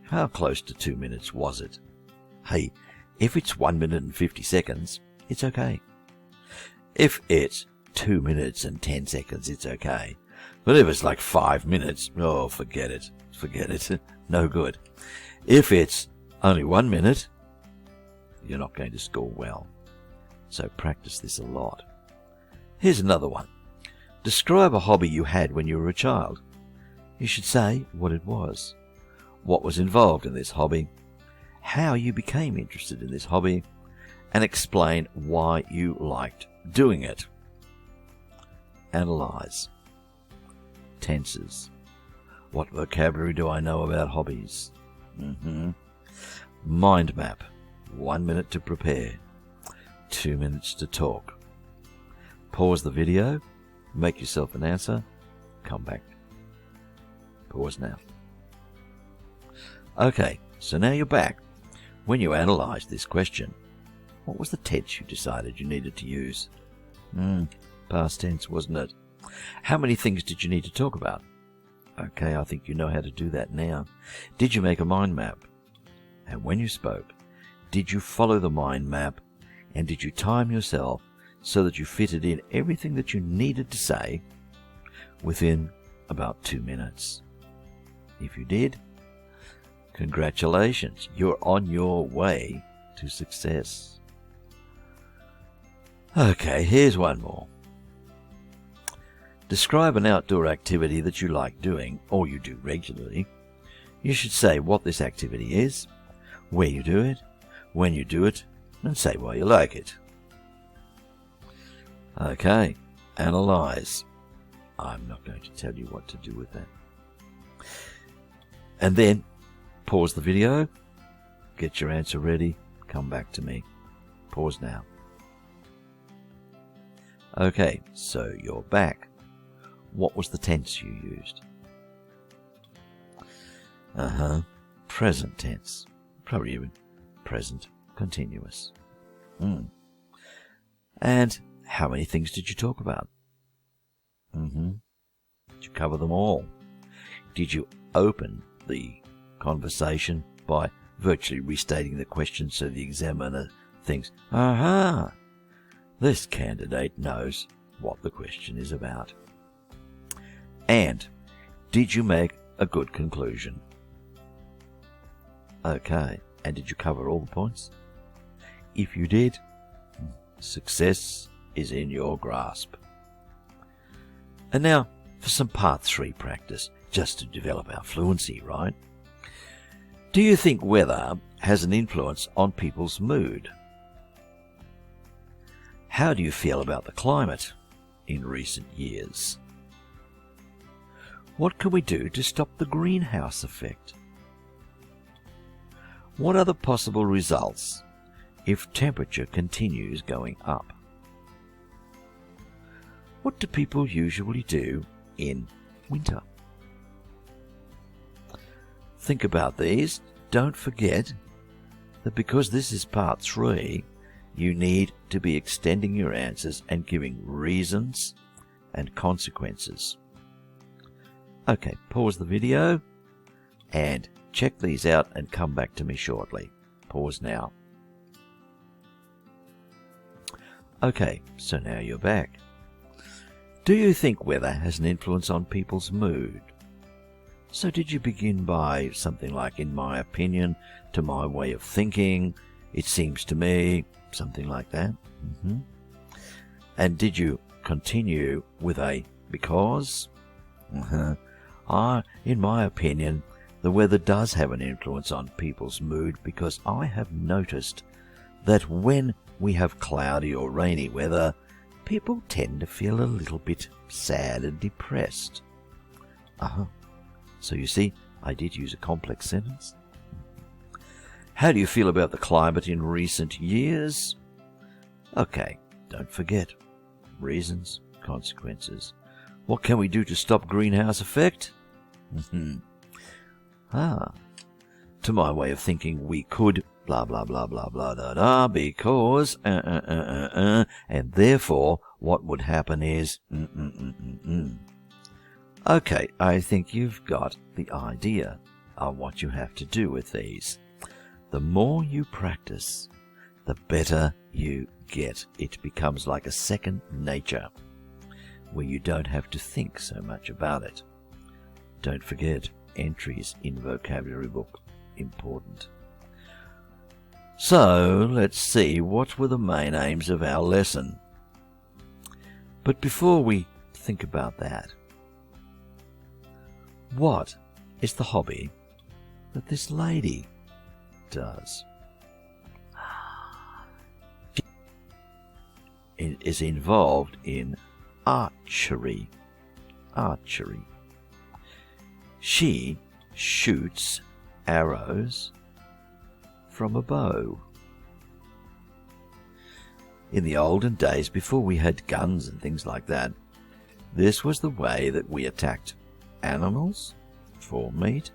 How close to 2 minutes was it? Hey, if it's 1 minute and 50 seconds, it's okay. If it's 2 minutes and 10 seconds, it's okay. But if it's like 5 minutes, oh, forget it. Forget it. No good. If it's only 1 minute, you're not going to score well. So practice this a lot. Here's another one. Describe a hobby you had when you were a child. You should say what it was, what was involved in this hobby, how you became interested in this hobby, and explain why you liked doing it. Analyze. Tenses. What vocabulary do I know about hobbies? Mind map. 1 minute to prepare. 2 minutes to talk. Pause the video. Make yourself an answer. Come back. Pause now. Okay, so now you're back. When you analysed this question, what was the tense you decided you needed to use? Past tense, wasn't it? How many things did you need to talk about? Okay, I think you know how to do that now. Did you make a mind map? And when you spoke, did you follow the mind map? And did you time yourself so that you fitted in everything that you needed to say within about 2 minutes? If you did, congratulations, you're on your way to success. Okay, here's one more. Describe an outdoor activity that you like doing or you do regularly. You should say what this activity is, where you do it, when you do it, and say why you like it. Okay, analyze. I'm not going to tell you what to do with that. And then pause the video, get your answer ready, come back to me. Pause now. Okay, so you're back. What was the tense you used? Present tense. Probably even present continuous. And how many things did you talk about? Did you cover them all? Did you open the conversation by virtually restating the question so the examiner thinks, this candidate knows what the question is about? And did you make a good conclusion? Okay, and did you cover all the points? If you did, success is in your grasp. And now for some part 3 practice, just to develop our fluency, right? Do you think weather has an influence on people's mood? How do you feel about the climate in recent years? What can we do to stop the greenhouse effect? What are the possible results if temperature continues going up? What do people usually do in winter? Think about these. Don't forget that because this is part 3, you need to be extending your answers and giving reasons and consequences. Okay, pause the video and check these out and come back to me shortly. Pause now. Okay, so now you're back. Do you think weather has an influence on people's mood? So did you begin by something like, in my opinion, to my way of thinking, it seems to me, something like that? And did you continue with a because? In my opinion, the weather does have an influence on people's mood because I have noticed that when we have cloudy or rainy weather, people tend to feel a little bit sad and depressed. So you see, I did use a complex sentence. How do you feel about the climate in recent years? Okay, don't forget. Reasons, consequences. What can we do to stop greenhouse effect? To my way of thinking, we could blah blah blah blah blah da da because and therefore what would happen is Okay, I think you've got the idea of what you have to do with these. The more you practice, the better you get, it becomes like a second nature, where you don't have to think so much about it. Don't forget, entries in vocabulary book, important. So, let's see, what were the main aims of our lesson? But before we think about that, what is the hobby that this lady does? She is involved in archery. Archery. She shoots arrows from a bow. In the olden days, before we had guns and things like that, this was the way that we attacked animals for meat,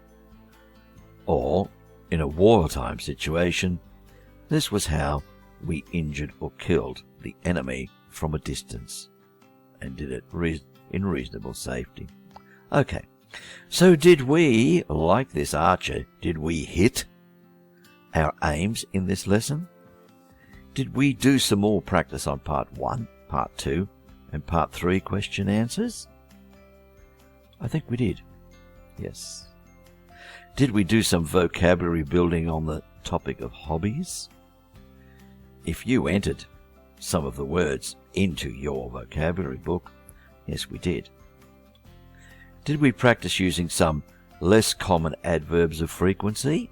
or in a wartime situation, this was how we injured or killed the enemy from a distance, and did it in reasonable safety. Okay, so did we, like this archer, did we hit our aims in this lesson? Did we do some more practice on part 1, part 2, and part 3 question answers? I think we did. Yes. Did we do some vocabulary building on the topic of hobbies? If you entered some of the words into your vocabulary book, yes, we did. Did we practice using some less common adverbs of frequency?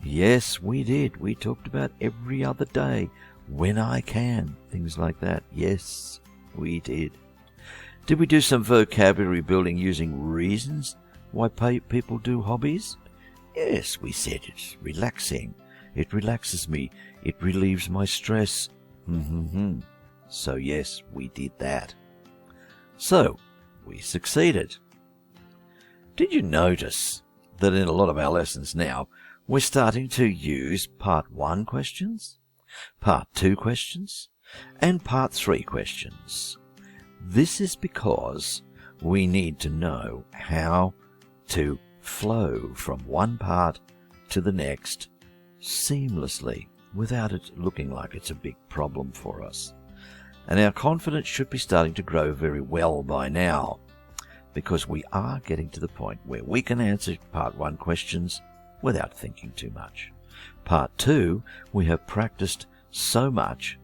Yes, we did. We talked about every other day, when I can, things like that. Yes, we did. Did we do some vocabulary building using reasons why people do hobbies? Yes, we said it's relaxing. It relaxes me. It relieves my stress. So yes, we did that. So, we succeeded. Did you notice that in a lot of our lessons now, we're starting to use part 1 questions, part 2 questions, and part 3 questions? This is because we need to know how to flow from one part to the next seamlessly without it looking like it's a big problem for us. And our confidence should be starting to grow very well by now, because we are getting to the point where we can answer part 1 questions without thinking too much. Part 2, we have practiced so much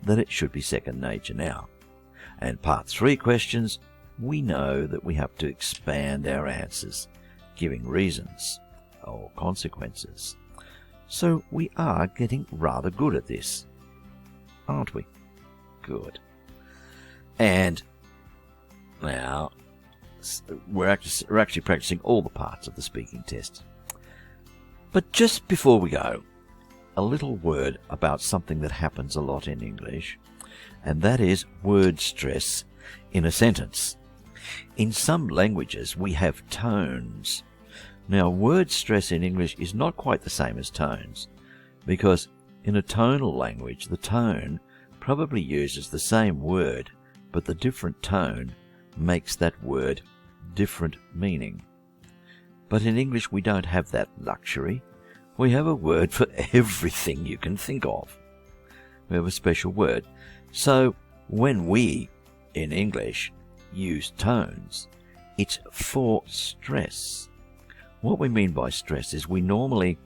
that it should be second nature now. And part 3 questions, we know that we have to expand our answers, giving reasons or consequences. So we are getting rather good at this, aren't we? Good. And now we're actually practicing all the parts of the speaking test. But just before we go, a little word about something that happens a lot in English, and that is word stress in a sentence. In some languages, we have tones. Now, word stress in English is not quite the same as tones, because in a tonal language, the tone probably uses the same word, but the different tone makes that word different meaning. But in English, we don't have that luxury. We have a word for everything you can think of. We have a special word. So when we, in English, use tones, it's for stress. What we mean by stress is we normally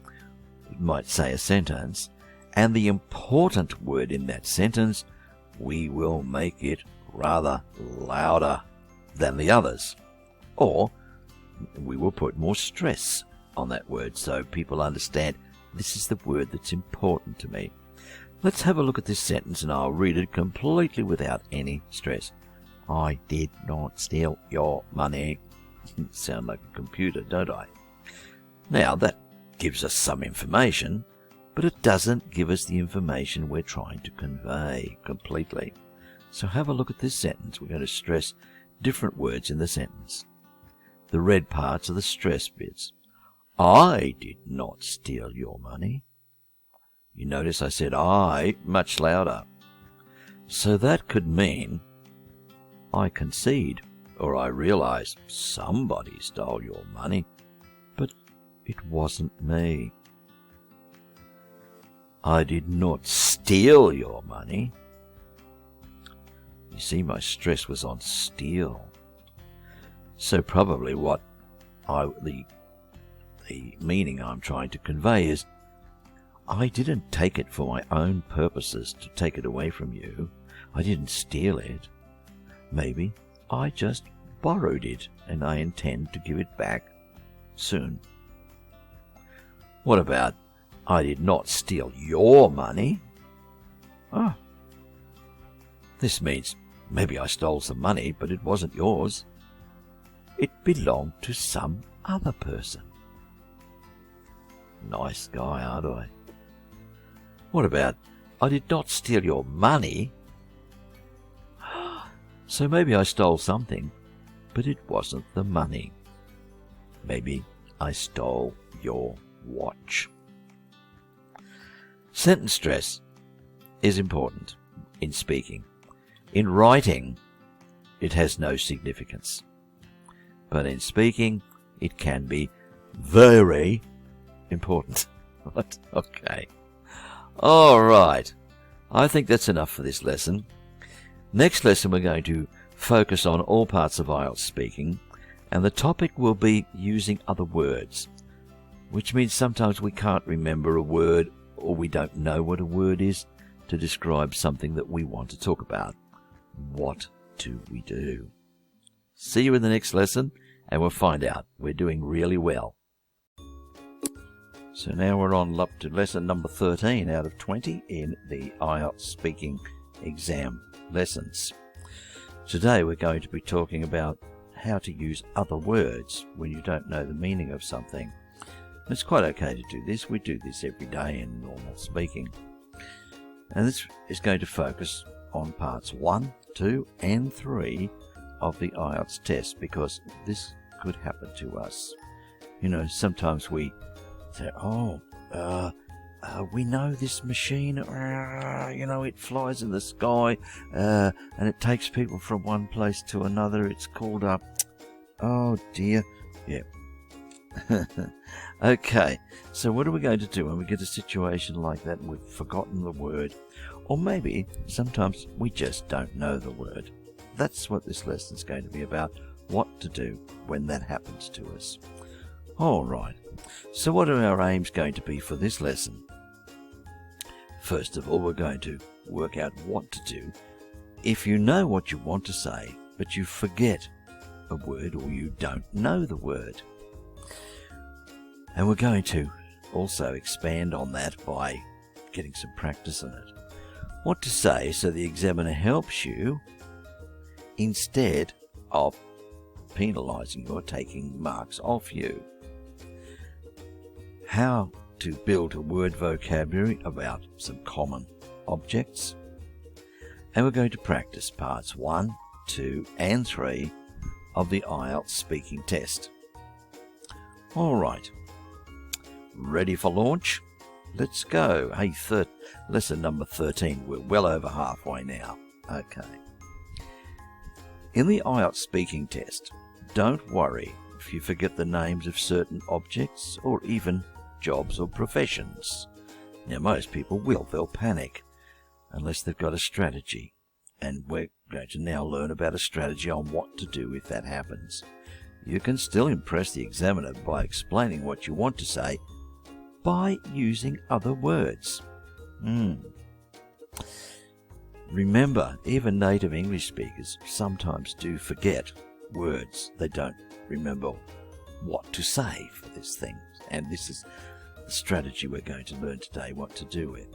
might say a sentence, and the important word in that sentence, we will make it rather louder than the others. Or we will put more stress on that word so people understand this is the word that's important to me. Let's have a look at this sentence and I'll read it completely without any stress. I did not steal your money. Sound like a computer, don't I? Now that gives us some information, but it doesn't give us the information we're trying to convey completely. So have a look at this sentence. We're going to stress different words in the sentence. The red parts are the stress bits. I did not steal your money. You notice I said I much louder. So that could mean I concede, or I realize somebody stole your money, but it wasn't me. I did not steal steal your money. You see, my stress was on steal. So probably the meaning I'm trying to convey is, I didn't take it for my own purposes to take it away from you. I didn't steal it. Maybe I just borrowed it and I intend to give it back soon. What about, I did not steal your money? Oh, this means maybe I stole some money, but it wasn't yours. It belonged to some other person. Nice guy, aren't I? What about, I did not steal your money? So maybe I stole something, but it wasn't the money. Maybe I stole your watch. Sentence stress is important in speaking. In writing, it has no significance. But in speaking, it can be very important. Right? Okay. All right. I think that's enough for this lesson. Next lesson, we're going to focus on all parts of IELTS speaking, and the topic will be using other words, which means sometimes we can't remember a word or we don't know what a word is to describe something that we want to talk about. What do we do? See you in the next lesson, and we'll find out. We're doing really well. So now we're on up to lesson number 13 out of 20 in the IELTS speaking exam lessons. Today we're going to be talking about how to use other words when you don't know the meaning of something. It's quite okay to do this. We do this every day in normal speaking. And this is going to focus on parts 1, 2 and 3 of the IELTS test, because this could happen to us. You know, sometimes we say, we know this machine, it flies in the sky, and it takes people from one place to another. It's called up. Oh dear. Yeah. Okay, so what are we going to do when we get a situation like that and we've forgotten the word? Or maybe sometimes we just don't know the word. That's what this lesson is going to be about, what to do when that happens to us. All right, so what are our aims going to be for this lesson? First of all, we're going to work out what to do if you know what you want to say, but you forget a word or you don't know the word. And we're going to also expand on that by getting some practice in it. What to say so the examiner helps you instead of penalising you or taking marks off you. How to build a word vocabulary about some common objects. And we're going to practice parts 1, 2 and 3 of the IELTS speaking test. All right. Ready for launch? Let's go. Hey, lesson number 13. We're well over halfway now. Okay. In the IELTS speaking test, don't worry if you forget the names of certain objects or even jobs or professions. Now, most people will. They'll panic unless they've got a strategy. And we're going to now learn about a strategy on what to do if that happens. You can still impress the examiner by explaining what you want to say by using other words. Remember, even native English speakers sometimes do forget words. They don't remember what to say for this thing. And this is the strategy we're going to learn today, what to do with.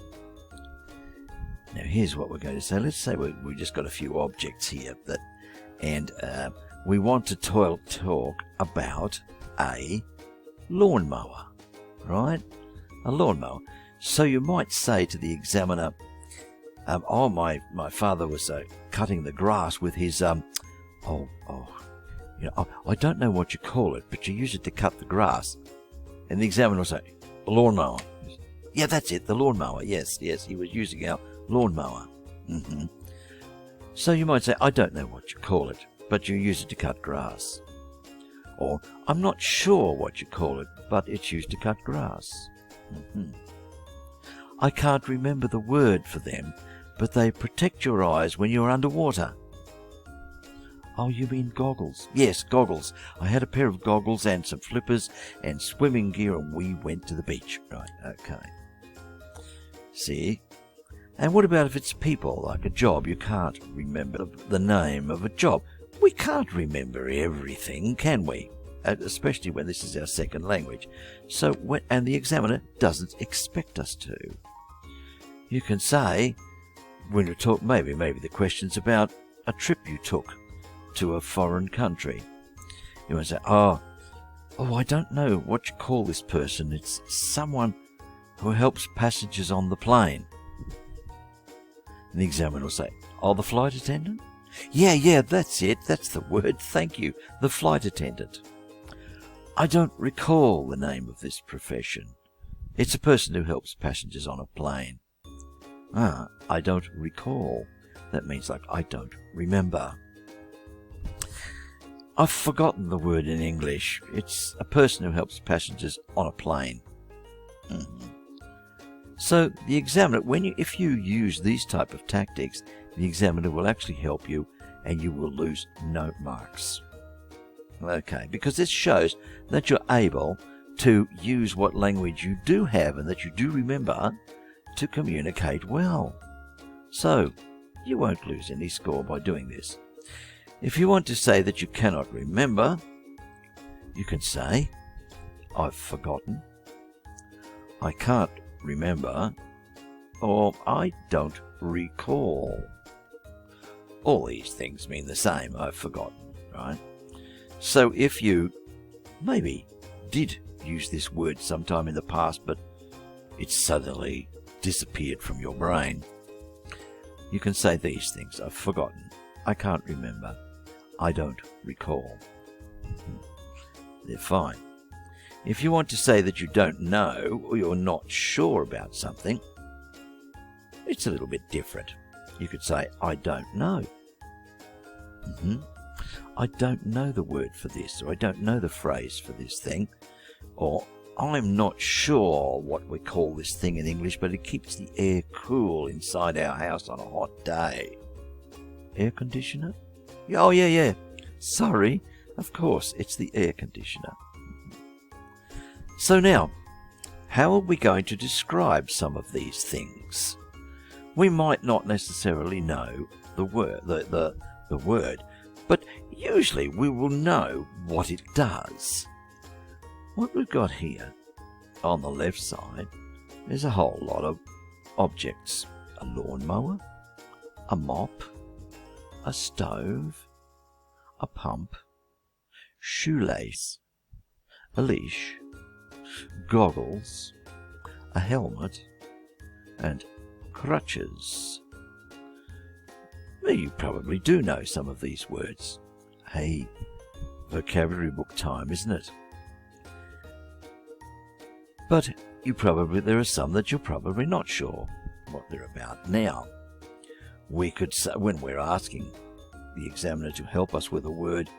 Now here's what we're going to say. Let's say we just got a few objects here, and we want to talk about a lawnmower, right? A lawnmower. So you might say to the examiner, my father was cutting the grass with his, I don't know what you call it, but you use it to cut the grass. And the examiner will say, a lawnmower. Yeah, that's it, the lawnmower. Yes, he was using our lawnmower. So you might say, I don't know what you call it, but you use it to cut grass. Or, I'm not sure what you call it, but it's used to cut grass. I can't remember the word for them, but they protect your eyes when you're underwater. Oh, you mean goggles? Yes, goggles. I had a pair of goggles and some flippers and swimming gear and we went to the beach. Right, okay. See? And what about if it's people, like a job? You can't remember the name of a job. We can't remember everything, can we? Especially when this is our second language. And the examiner doesn't expect us to. You can say, when you talk, maybe the question's about a trip you took to a foreign country. You might say, oh, I don't know what you call this person. It's someone who helps passengers on the plane. And the examiner will say, oh, the flight attendant? Yeah, that's it. That's the word. Thank you. The flight attendant. I don't recall the name of this profession. It's a person who helps passengers on a plane. I don't recall. That means like I don't remember. I've forgotten the word in English. It's a person who helps passengers on a plane. So the examiner, if you use these type of tactics, the examiner will actually help you and you will lose no marks. Okay, because this shows that you're able to use what language you do have and that you do remember to communicate well. So you won't lose any score by doing this. If you want to say that you cannot remember, you can say, I've forgotten, I can't remember, or I don't recall. All these things mean the same, I've forgotten, right? So if you maybe did use this word sometime in the past, but it suddenly disappeared from your brain, you can say these things. I've forgotten, I can't remember, I don't recall. They're fine. If you want to say that you don't know or you're not sure about something, it's a little bit different. You could say, I don't know. I don't know the word for this, or I don't know the phrase for this thing, or I'm not sure what we call this thing in English, but it keeps the air cool inside our house on a hot day. Air conditioner? Oh, yeah. Sorry, of course, it's the air conditioner. So now, how are we going to describe some of these things? We might not necessarily know the word, but usually we will know what it does. What we've got here on the left side is a whole lot of objects. A lawnmower, a mop, a stove, a pump, shoelace, a leash, goggles, a helmet, and crutches. Well, you probably do know some of these words. Hey, vocabulary book time, isn't it? But there are some that you're probably not sure what they're about. Now, we could say, when we're asking the examiner to help us with a word,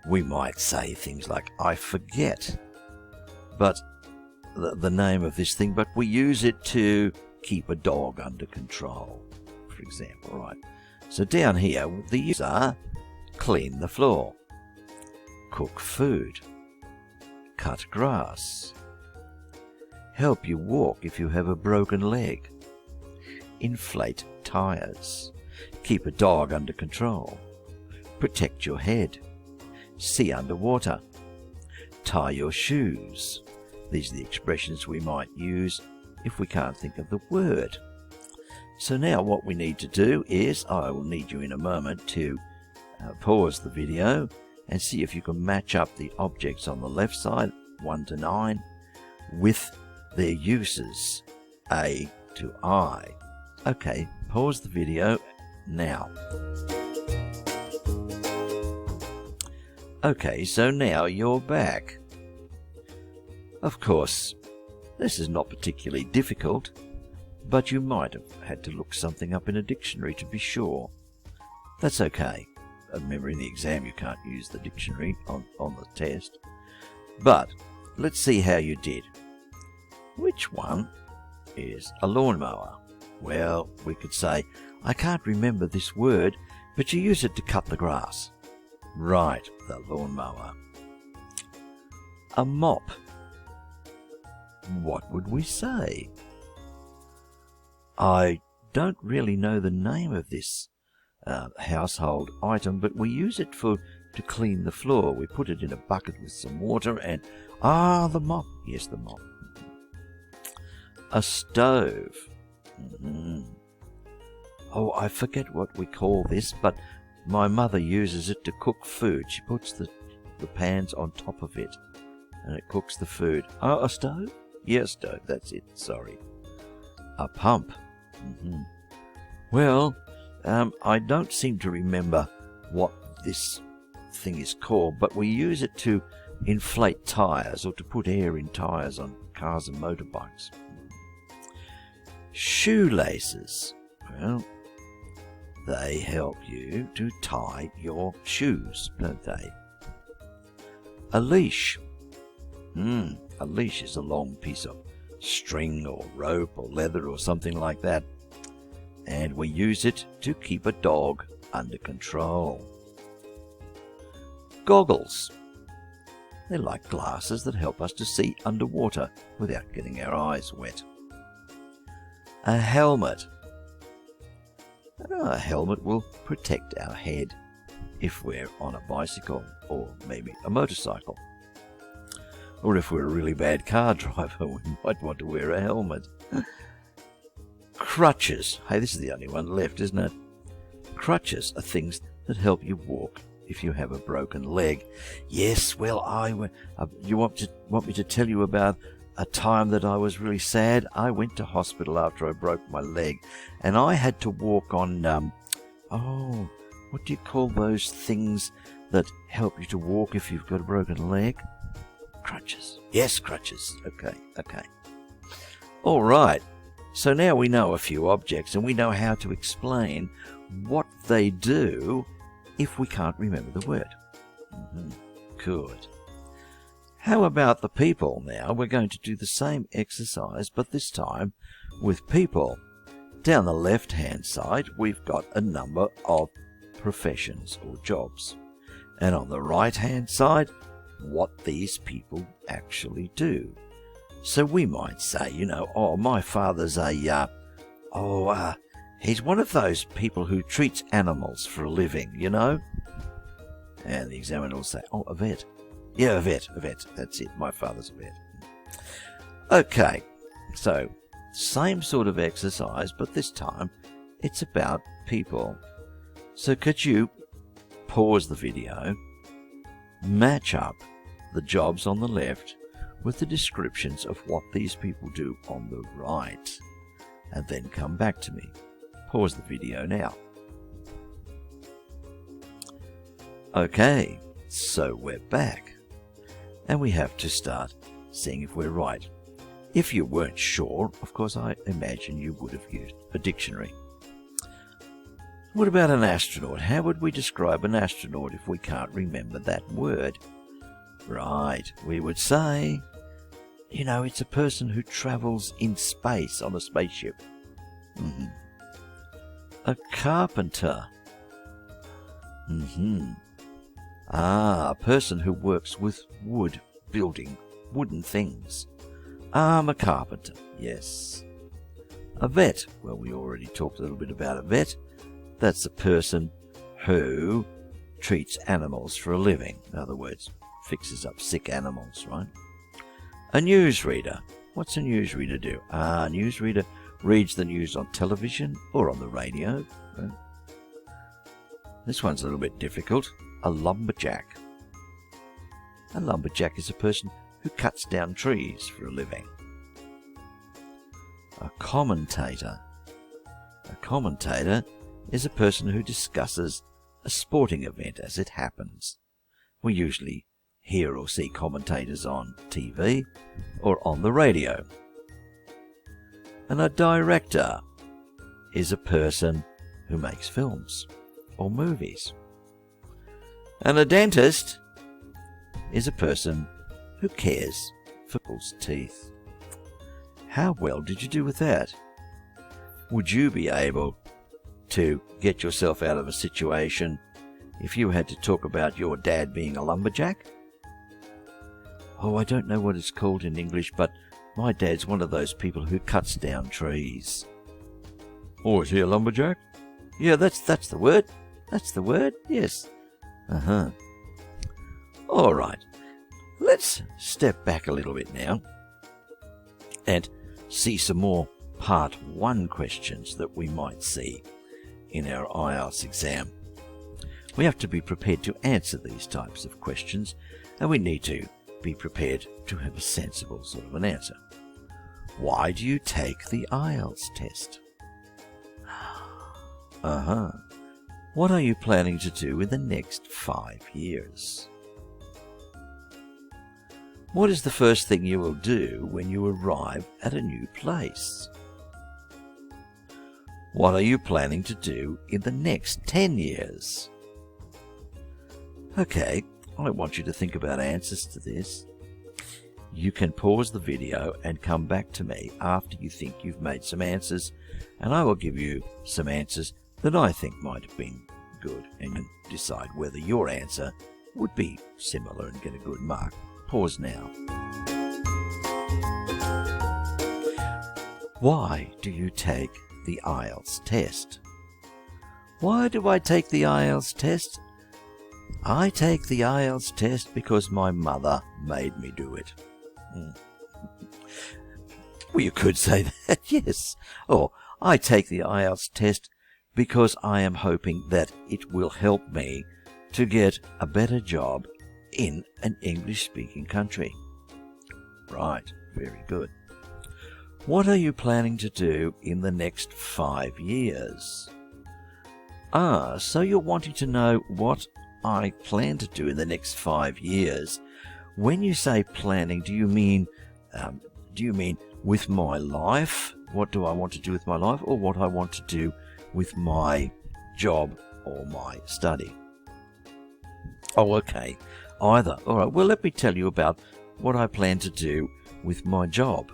we might say things like, I forget the name of this thing, but we use it to keep a dog under control, for example, right? So down here, the uses are clean the floor, cook food, cut grass, help you walk if you have a broken leg, inflate tires, keep a dog under control, protect your head, see underwater, tie your shoes. These are the expressions we might use if we can't think of the word. So now what we need to do is, I will need you in a moment to pause the video and see if you can match up the objects on the left side, 1 to 9, with their uses, A to I. Okay, pause the video now. Okay, so now you're back. Of course, this is not particularly difficult, but you might have had to look something up in a dictionary to be sure. That's okay. Remember, in the exam you can't use the dictionary on the test. But let's see how you did. Which one is a lawnmower. Well, we could say, I can't remember this word, but you use it to cut the grass. Right, the lawnmower. A mop. What would we say? I don't really know the name of this household item, but we use it to clean the floor. We put it in a bucket with some water and... the mop. Yes, the mop. A stove. Oh, I forget what we call this, but my mother uses it to cook food. She puts the pans on top of it, and it cooks the food. Oh, a stove? Yes, stove. That's it. Sorry. A pump. Well, I don't seem to remember what this thing is called, but we use it to inflate tyres or to put air in tyres on cars and motorbikes. Shoelaces. Well, they help you to tie your shoes, don't they? A leash. A leash is a long piece of string or rope or leather or something like that, and we use it to keep a dog under control. Goggles. They're like glasses that help us to see underwater without getting our eyes wet. A helmet. A helmet will protect our head if we're on a bicycle or maybe a motorcycle. Or if we're a really bad car driver, we might want to wear a helmet. Crutches. Hey, this is the only one left, isn't it? Crutches are things that help you walk if you have a broken leg. Yes, well, you want me to tell you about a time that I was really sad? I went to hospital after I broke my leg, and I had to walk on, what do you call those things that help you to walk if you've got a broken leg? Crutches. Yes, crutches. Okay. All right. So now we know a few objects, and we know how to explain what they do if we can't remember the word. Good. How about the people now? We're going to do the same exercise, but this time with people. Down the left-hand side, we've got a number of professions or jobs. And on the right-hand side, what these people actually do. So we might say, my father's he's one of those people who treats animals for a living, And the examiner will say, a vet. Yeah, a vet. That's it. My father's a vet. Okay, so same sort of exercise, but this time it's about people. So could you pause the video, match up the jobs on the left with the descriptions of what these people do on the right, and then come back to me. Pause the video now. Okay, so we're back, and we have to start seeing if we're right. If you weren't sure, of course, I imagine you would have used a dictionary. What about an astronaut? How would we describe an astronaut if we can't remember that word? Right, we would say, it's a person who travels in space on a spaceship. A carpenter. A person who works with wood, building wooden things. I'm a carpenter, yes. A vet. Well, we already talked a little bit about a vet. That's a person who treats animals for a living. In other words, fixes up sick animals, right? A newsreader. What's a newsreader do? A newsreader reads the news on television or on the radio. Right? This one's a little bit difficult. A lumberjack. A lumberjack is a person who cuts down trees for a living. A commentator. A commentator is a person who discusses a sporting event as it happens. We usually hear or see commentators on TV or on the radio. And a director is a person who makes films or movies. And a dentist is a person who cares for people's teeth. How well did you do with that? Would you be able to get yourself out of a situation if you had to talk about your dad being a lumberjack? Oh, I don't know what it's called in English, but my dad's one of those people who cuts down trees. Oh, is he a lumberjack? Yeah, that's the word. That's the word, yes. All right. Let's step back a little bit now and see some more Part 1 questions that we might see in our IELTS exam. We have to be prepared to answer these types of questions, and we need to be prepared to have a sensible sort of an answer. Why do you take the IELTS test? What are you planning to do in the next 5 years? What is the first thing you will do when you arrive at a new place? What are you planning to do in the next 10 years? Okay, I want you to think about answers to this. You can pause the video and come back to me after you think you've made some answers, and I will give you some answers that I think might have been good, and decide whether your answer would be similar and get a good mark. Pause now. Why do you take the IELTS test? Why do I take the IELTS test? I take the IELTS test because my mother made me do it. Well, you could say that, yes. Or I take the IELTS test because I am hoping that it will help me to get a better job in an English-speaking country. Right, very good. What are you planning to do in the next 5 years? So you're wanting to know what I plan to do in the next 5 years. When you say planning, do you mean with my life? What do I want to do with my life, or what I want to do with my job or my study? Oh, okay. Either. All right. Well, let me tell you about what I plan to do with my job.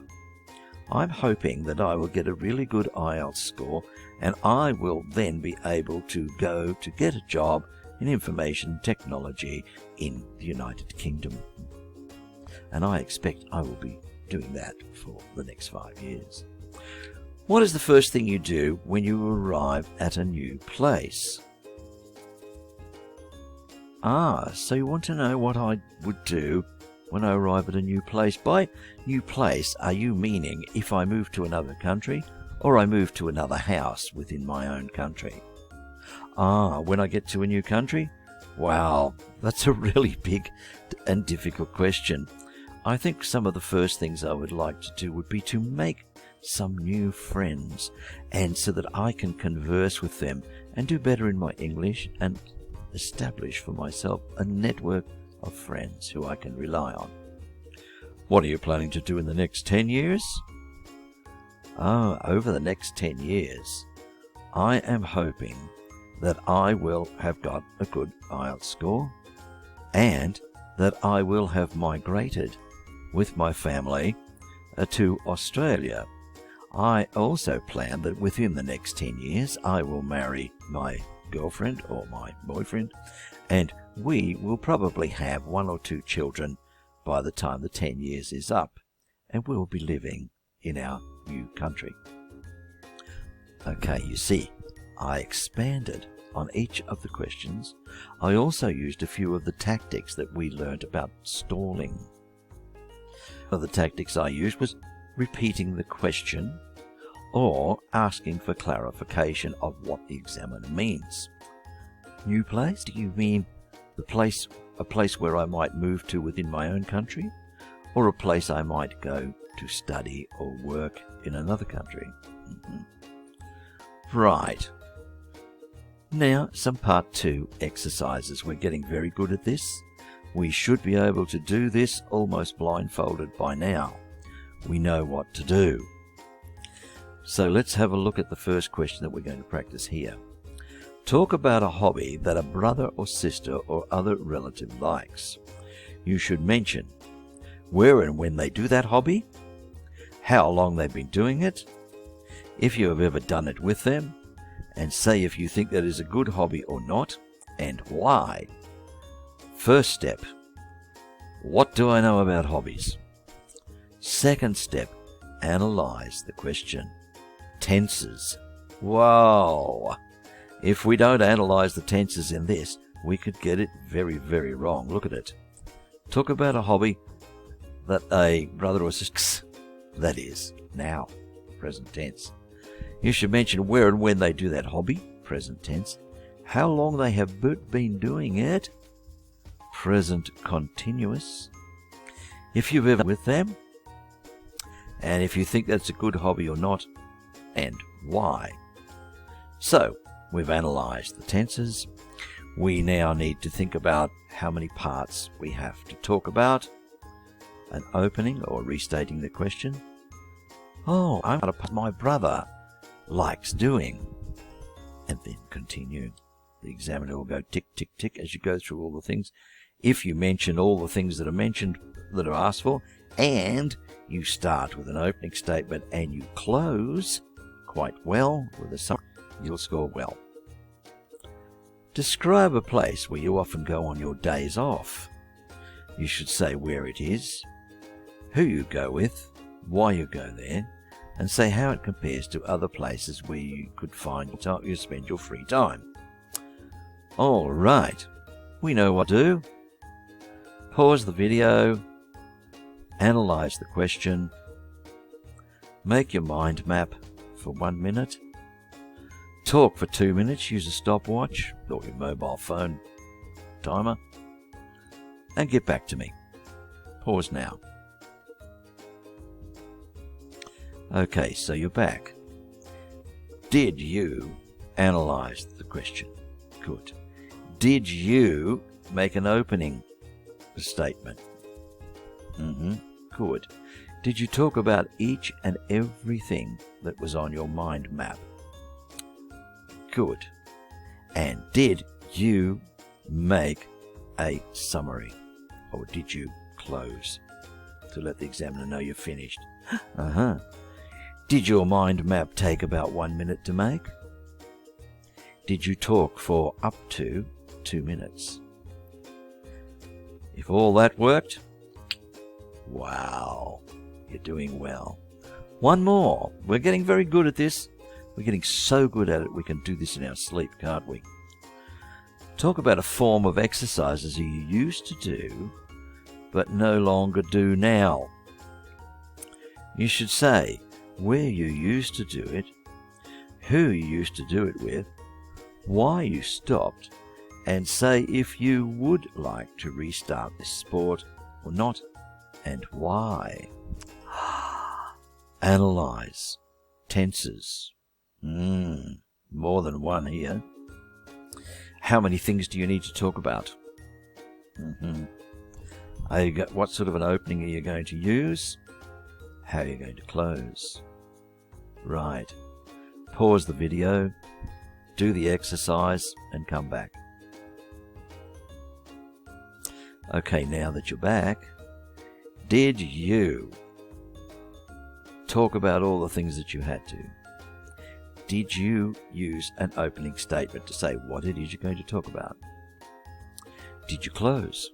I'm hoping that I will get a really good IELTS score, and I will then be able to go to get a job in information technology in the United Kingdom. And I expect I will be doing that for the next 5 years. What is the first thing you do when you arrive at a new place? So you want to know what I would do when I arrive at a new place. By new place, are you meaning if I move to another country, or I move to another house within my own country? When I get to a new country? Wow, that's a really big and difficult question. I think some of the first things I would like to do would be to make some new friends, and so that I can converse with them and do better in my English and establish for myself a network of friends who I can rely on. What are you planning to do in the next 10 years? Over the next 10 years, I am hoping that I will have got a good IELTS score, and that I will have migrated with my family to Australia. I also plan that within the next 10 years I will marry my girlfriend or my boyfriend, and we will probably have 1 or 2 children by the time the 10 years is up, and we'll be living in our new country. Okay, you see, I expanded on each of the questions. I also used a few of the tactics that we learned about stalling. One of the tactics I used was repeating the question or asking for clarification of what the examiner means. New place? Do you mean a place where I might move to within my own country, or a place I might go to study or work in another country? Right. Now, some Part 2 exercises. We're getting very good at this. We should be able to do this almost blindfolded by now. We know what to do. So let's have a look at the first question that we're going to practice here. Talk about a hobby that a brother or sister or other relative likes. You should mention where and when they do that hobby, how long they've been doing it, if you have ever done it with them, and say if you think that is a good hobby or not, and why. First step, what do I know about hobbies? Second step, analyze the question. Tenses. Whoa! If we don't analyze the tenses in this, we could get it very, very wrong. Look at it. Talk about a hobby that a brother or sister, that is, now, present tense. You should mention where and when they do that hobby, present tense. How long they have been doing it, present continuous. If you've ever with them, and if you think that's a good hobby or not, and why. So, we've analysed the tenses. We now need to think about how many parts we have to talk about. An opening or restating the question. Oh, I'm going to put my brother likes doing. And then continue. The examiner will go tick, tick, tick as you go through all the things. If you mention all the things that are mentioned, that are asked for, and you start with an opening statement and you close quite well with a summary, you'll score well. Describe a place where you often go on your days off. You should say where it is, who you go with, why you go there, and say how it compares to other places where you could find you spend your free time. All right, we know what to do. Pause the video, analyze the question, make your mind map for 1 minute, talk for 2 minutes, use a stopwatch or your mobile phone timer, and get back to me. Pause now. Okay, so you're back. Did you analyze the question? Good. Did you make an opening statement? Good. Did you talk about each and everything that was on your mind map? Good. And did you make a summary? Or did you close to let the examiner know you're finished? Did your mind map take about 1 minute to make? Did you talk for up to 2 minutes? If all that worked, wow, you're doing well. One more. We're getting very good at this. We're getting so good at it we can do this in our sleep, can't we? Talk about a form of exercises you used to do but no longer do now. You should say where you used to do it, who you used to do it with, why you stopped, and say if you would like to restart this sport or not, and why. Analyze. Tenses. More than one here. How many things do you need to talk about? What sort of an opening are you going to use? How are you going to close? Right. Pause the video, do the exercise, and come back. Okay, now that you're back, did you talk about all the things that you had to? Did you use an opening statement to say what it is you're going to talk about? Did you close?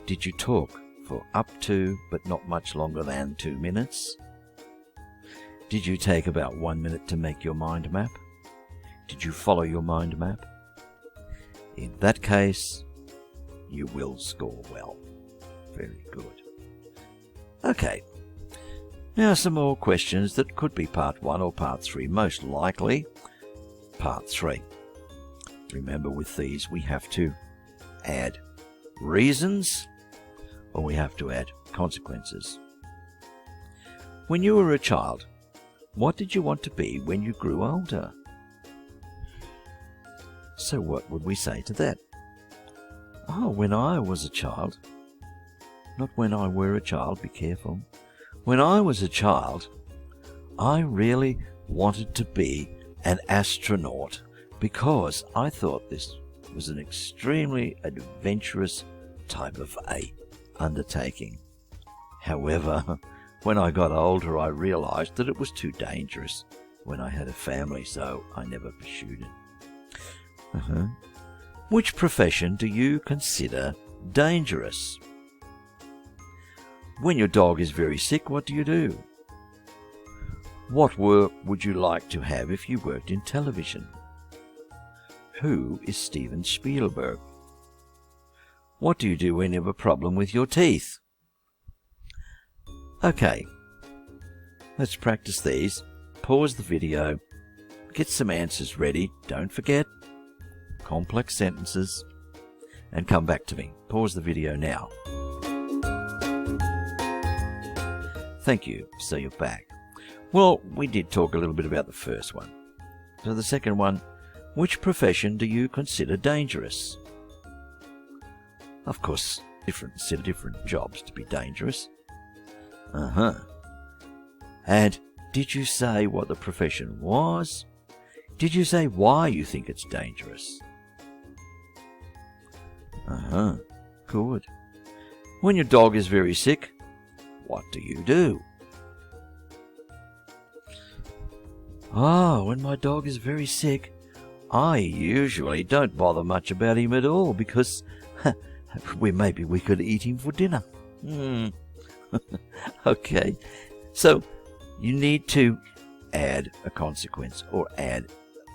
Did you talk for up to, but not much longer than 2 minutes? Did you take about 1 minute to make your mind map? Did you follow your mind map? In that case, you will score well. Very good. Okay. Now some more questions that could be part 1 or part 3. Most likely, part 3. Remember, with these, we have to add reasons or we have to add consequences. When you were a child, what did you want to be when you grew older? So what would we say to that? Oh, when I was a child. Not when I were a child, be careful. When I was a child, I really wanted to be an astronaut because I thought this was an extremely adventurous type of undertaking. However, When I got older, I realized that it was too dangerous when I had a family, so I never pursued it. Which profession do you consider dangerous? When your dog is very sick, what do you do? What work would you like to have if you worked in television? Who is Steven Spielberg? What do you do when you have a problem with your teeth? Okay, let's practice these. Pause the video, get some answers ready. Don't forget complex sentences, and come back to me. Pause the video now. Thank you. So you're back. Well, we did talk a little bit about the first one. So the second one, which profession do you consider dangerous? Of course, different jobs to be dangerous. And did you say what the profession was? Did you say why you think it's dangerous? Good. When your dog is very sick, what do you do? When my dog is very sick, I usually don't bother much about him at all because maybe we could eat him for dinner. Okay, so you need to add a consequence or add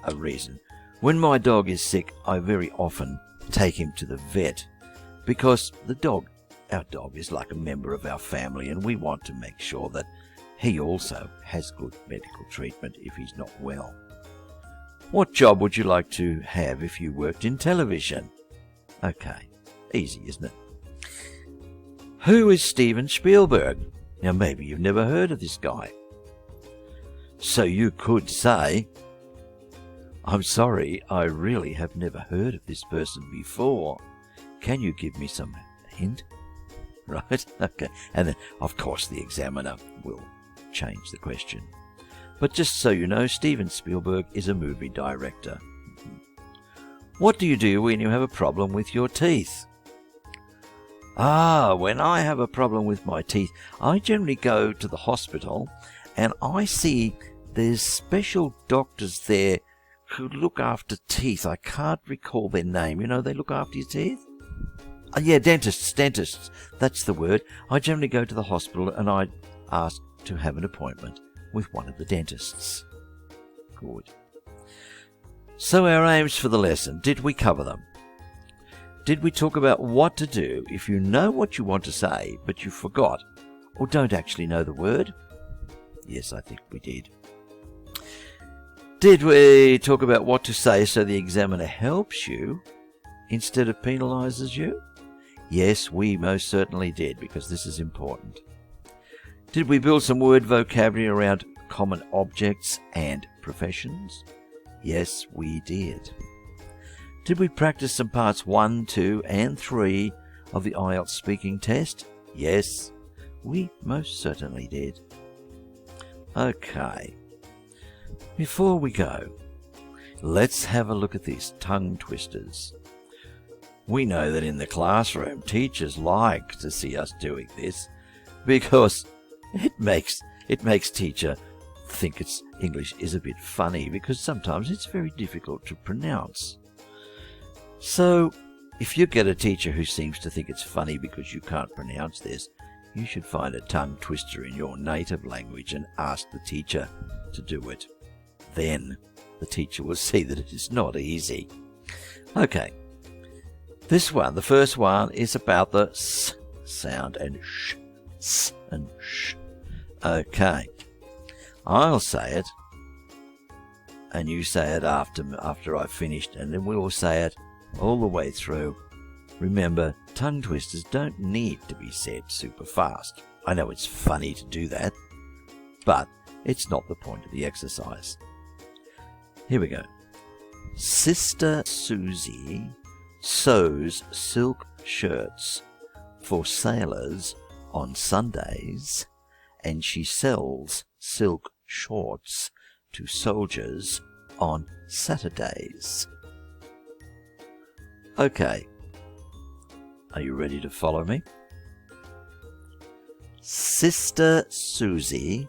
a reason. When my dog is sick, I very often take him to the vet because our dog is like a member of our family, and we want to make sure that he also has good medical treatment if he's not well. What job would you like to have if you worked in television? Okay, easy, isn't it? Who is Steven Spielberg? Now, maybe you've never heard of this guy. So you could say, I'm sorry, I really have never heard of this person before. Can you give me some hint? Right? Okay. And then, of course, the examiner will change the question. But just so you know, Steven Spielberg is a movie director. What do you do when you have a problem with your teeth? When I have a problem with my teeth, I generally go to the hospital and I see there's special doctors there who look after teeth. I can't recall their name. You know, they look after your teeth? Yeah, dentists. That's the word. I generally go to the hospital and I ask to have an appointment with one of the dentists. Good. So our aims for the lesson, did we cover them? Did we talk about what to do if you know what you want to say, but you forgot or don't actually know the word? Yes, I think we did. Did we talk about what to say so the examiner helps you instead of penalises you? Yes, we most certainly did, because this is important. Did we build some word vocabulary around common objects and professions? Yes, we did. Did we practice some parts 1, 2 and 3 of the IELTS speaking test? Yes, we most certainly did. Okay, before we go, let's have a look at these tongue twisters. We know that in the classroom, teachers like to see us doing this because it makes teacher think English is a bit funny, because sometimes it's very difficult to pronounce. So, if you get a teacher who seems to think it's funny because you can't pronounce this, you should find a tongue twister in your native language and ask the teacher to do it. Then the teacher will see that it is not easy. Okay, this one, the first one, is about the s sound and sh, s and sh. Okay, I'll say it and you say it after I've finished, and then we'll say it all the way through. Remember, tongue twisters don't need to be said super fast. I know it's funny to do that, but it's not the point of the exercise. Here we go. Sister Susie sews silk shirts for sailors on Sundays, and she sells silk shorts to soldiers on Saturdays. Okay, are you ready to follow me? Sister Susie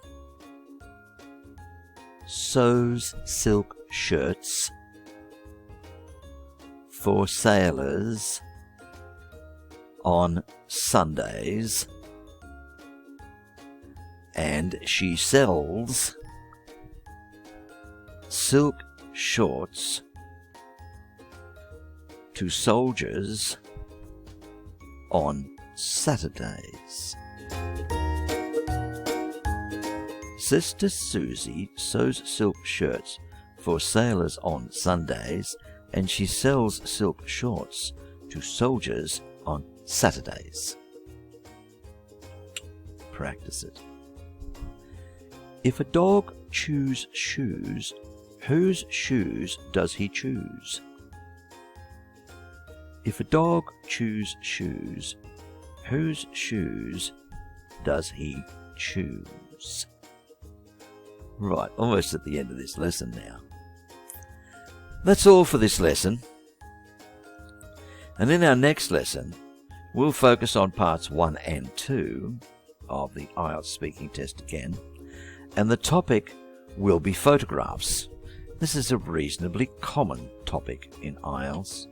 sews silk shirts for sailors on Sundays, and she sells silk shorts to soldiers on Saturdays. Sister Susie sews silk shirts for sailors on Sundays, and she sells silk shorts to soldiers on Saturdays. Practice it. If a dog chews shoes, whose shoes does he choose? If a dog chews shoes, whose shoes does he choose? Right, almost at the end of this lesson now. That's all for this lesson. And in our next lesson, we'll focus on parts 1 and 2 of the IELTS speaking test again. And the topic will be photographs. This is a reasonably common topic in IELTS,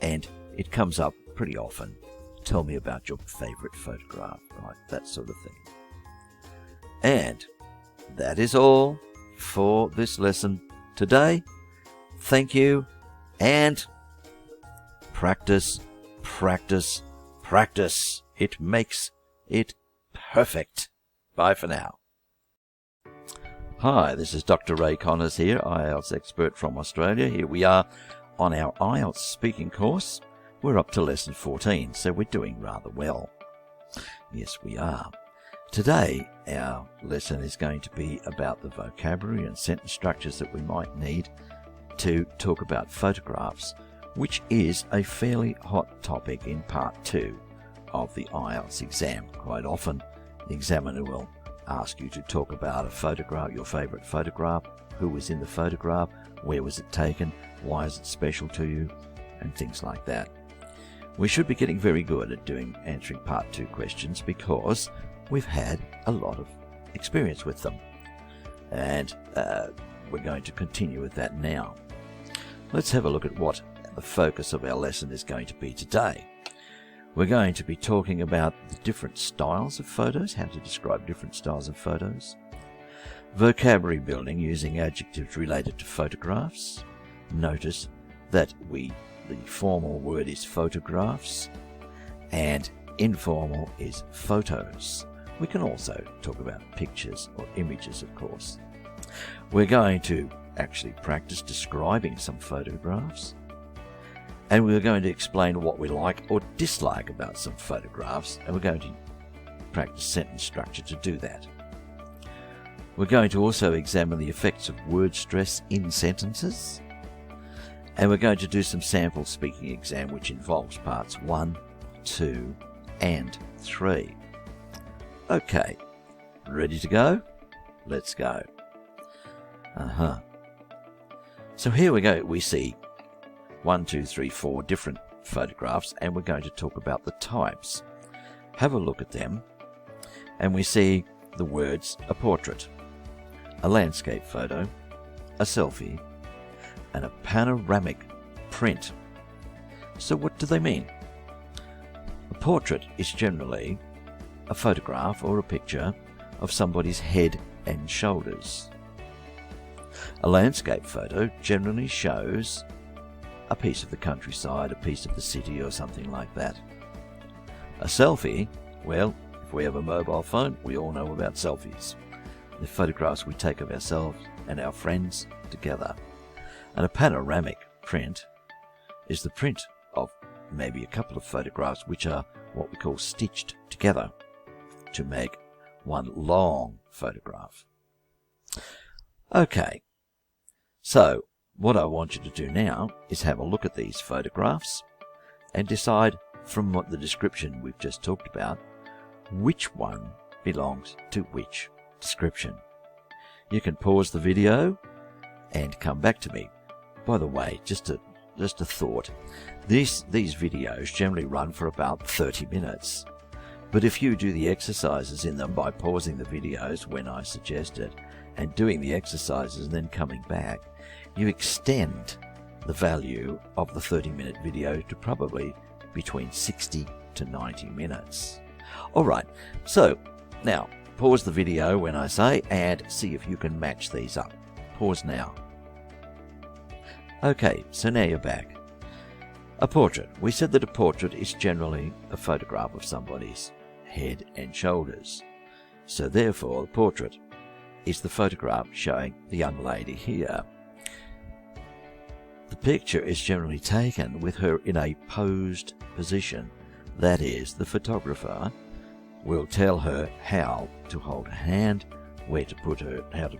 and it comes up pretty often. Tell me about your favourite photograph, right? That sort of thing. And that is all for this lesson today. Thank you, and practice, practice, practice. It makes it perfect. Bye for now. Hi, this is Dr. Ray Connors here, IELTS expert from Australia. Here we are on our IELTS speaking course. We're up to lesson 14, so we're doing rather well. Yes, we are. Today, our lesson is going to be about the vocabulary and sentence structures that we might need to talk about photographs, which is a fairly hot topic in part 2 of the IELTS exam. Quite often, the examiner will ask you to talk about a photograph, your favourite photograph, who was in the photograph, where was it taken, why is it special to you, and things like that. We should be getting very good at answering part 2 questions because we've had a lot of experience with them. And we're going to continue with that now. Let's have a look at what the focus of our lesson is going to be today. We're going to be talking about the different styles of photos, how to describe different styles of photos, vocabulary building using adjectives related to photographs. Notice that the formal word is photographs and informal is photos. We can also talk about pictures or images, of course. We're going to actually practice describing some photographs, and we're going to explain what we like or dislike about some photographs, and we're going to practice sentence structure to do that. We're going to also examine the effects of word stress in sentences, and we're going to do some sample speaking exam, which involves parts 1, 2, and 3. Okay, ready to go? Let's go. So here we go. We see 1, 2, 3, 4 different photographs, and we're going to talk about the types. Have a look at them, and we see the words a portrait, a landscape photo, a selfie, and a panoramic print. So what do they mean? A portrait is generally a photograph or a picture of somebody's head and shoulders. A landscape photo generally shows a piece of the countryside, a piece of the city, or something like that. A selfie, well, if we have a mobile phone, we all know about selfies. The photographs we take of ourselves and our friends together. And a panoramic print is the print of maybe a couple of photographs which are what we call stitched together to make one long photograph. Okay, so what I want you to do now is have a look at these photographs and decide from what the description we've just talked about, which one belongs to which description. You can pause the video and come back to me. By the way, just a thought, these videos generally run for about 30 minutes. But if you do the exercises in them by pausing the videos when I suggest it and doing the exercises and then coming back, you extend the value of the 30-minute video to probably between 60 to 90 minutes. Alright, so now pause the video when I say and see if you can match these up. Pause now. Okay, so now you're back. A portrait. We said that a portrait is generally a photograph of somebody's head and shoulders. So therefore, the portrait is the photograph showing the young lady here. The picture is generally taken with her in a posed position. That is, the photographer will tell her how to hold her hand, where to put her, how to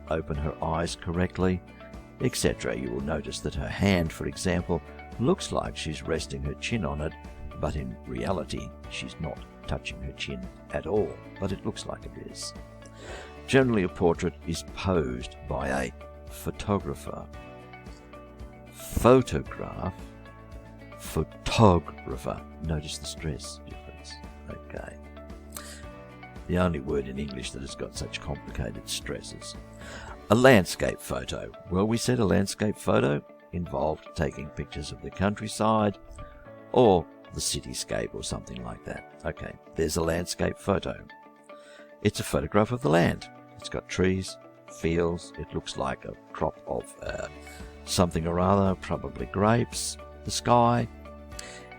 open her eyes correctly, etc. You will notice that her hand, for example, looks like she's resting her chin on it, but in reality she's not touching her chin at all, but it looks like it is. Generally, a portrait is posed by a photographer. Photograph, photographer. Notice the stress difference. Okay. The only word in English that has got such complicated stresses. A landscape photo. Well, we said a landscape photo involved taking pictures of the countryside or the cityscape or something like that. Okay, there's a landscape photo. It's a photograph of the land. It's got trees, fields. It looks like a crop of something or other, probably grapes, the sky.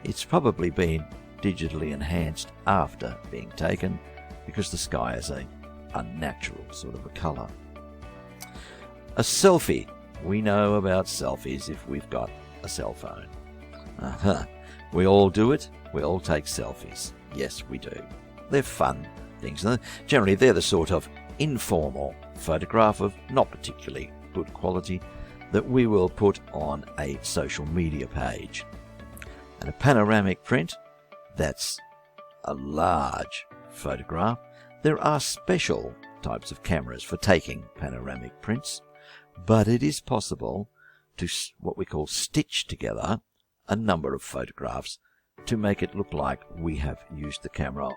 It's probably been digitally enhanced after being taken because the sky is a unnatural sort of a colour. A selfie. We know about selfies if we've got a cell phone. We all do it. We all take selfies. Yes, we do. They're fun things. Generally, they're the sort of informal photograph of not particularly good quality that we will put on a social media page. And a panoramic print, that's a large photograph. There are special types of cameras for taking panoramic prints, but it is possible to what we call stitch together a number of photographs to make it look like we have used the camera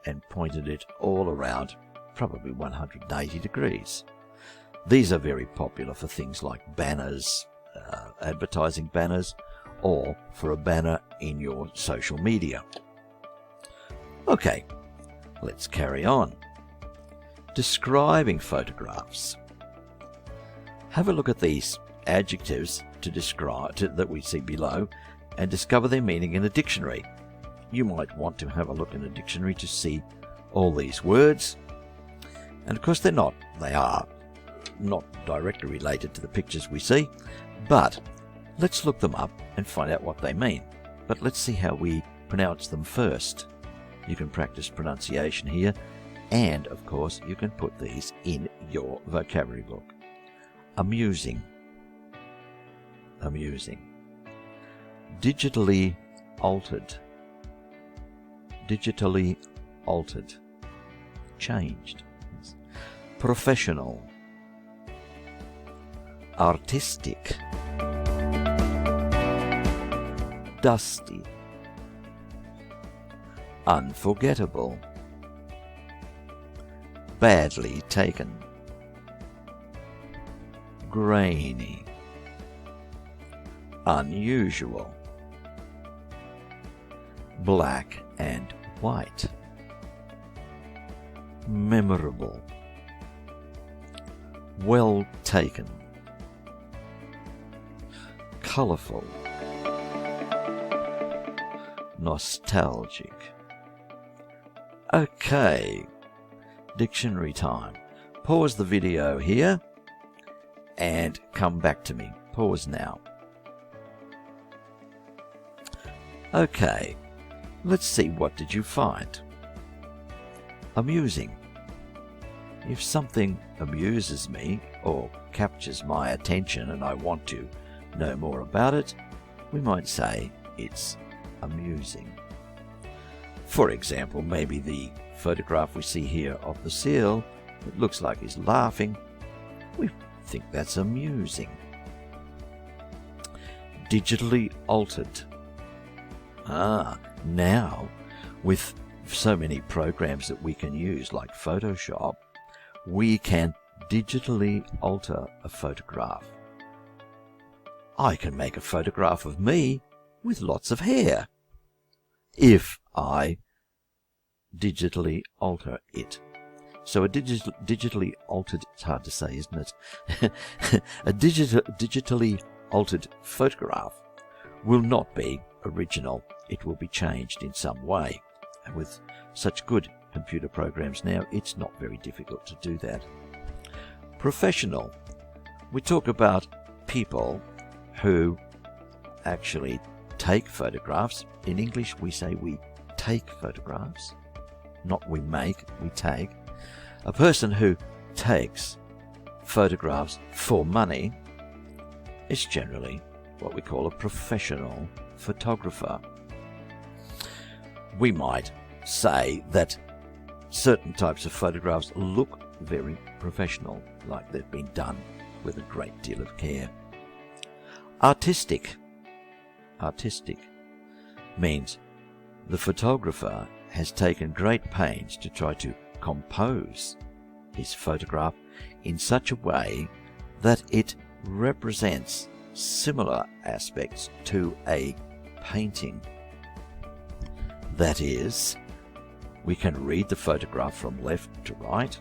and pointed it all around, probably 180 degrees. These are very popular for things like banners, advertising banners, or for a banner in your social media. Okay, let's carry on. Describing photographs. Have a look at these adjectives to describe that we see below and discover their meaning in a dictionary. You might want to have a look in a dictionary to see all these words. And of course they are not directly related to the pictures we see, but let's look them up and find out what they mean. But let's see how we pronounce them first. You can practice pronunciation here, and of course you can put these in your vocabulary book. Amusing. Amusing. Digitally altered. Digitally altered. Changed. Professional. Artistic. Dusty. Unforgettable. Badly taken. Grainy. Unusual. Black and white. Memorable. Well taken. Colourful. Nostalgic. Okay, dictionary time. Pause the video here and come back to me. Pause now. Okay, let's see, what did you find? Amusing. If something amuses me or captures my attention and I want to know more about it, we might say it's amusing. For example, maybe the photograph we see here of the seal, it looks like he's laughing. We think that's amusing. Digitally altered. Now, with so many programs that we can use, like Photoshop, we can digitally alter a photograph. I can make a photograph of me with lots of hair if I digitally alter it. So a digitally altered, it's hard to say, isn't it? A digitally altered photograph will not be original. It will be changed in some way. And with such good computer programs now, it's not very difficult to do that. Professional. We talk about people who actually take photographs. In English, we say we take photographs. Not we make, we take. A person who takes photographs for money is generally what we call a professional photographer. We might say that certain types of photographs look very professional, like they've been done with a great deal of care. Artistic. Artistic means the photographer has taken great pains to try to compose his photograph in such a way that it represents similar aspects to a painting. That is, we can read the photograph from left to right,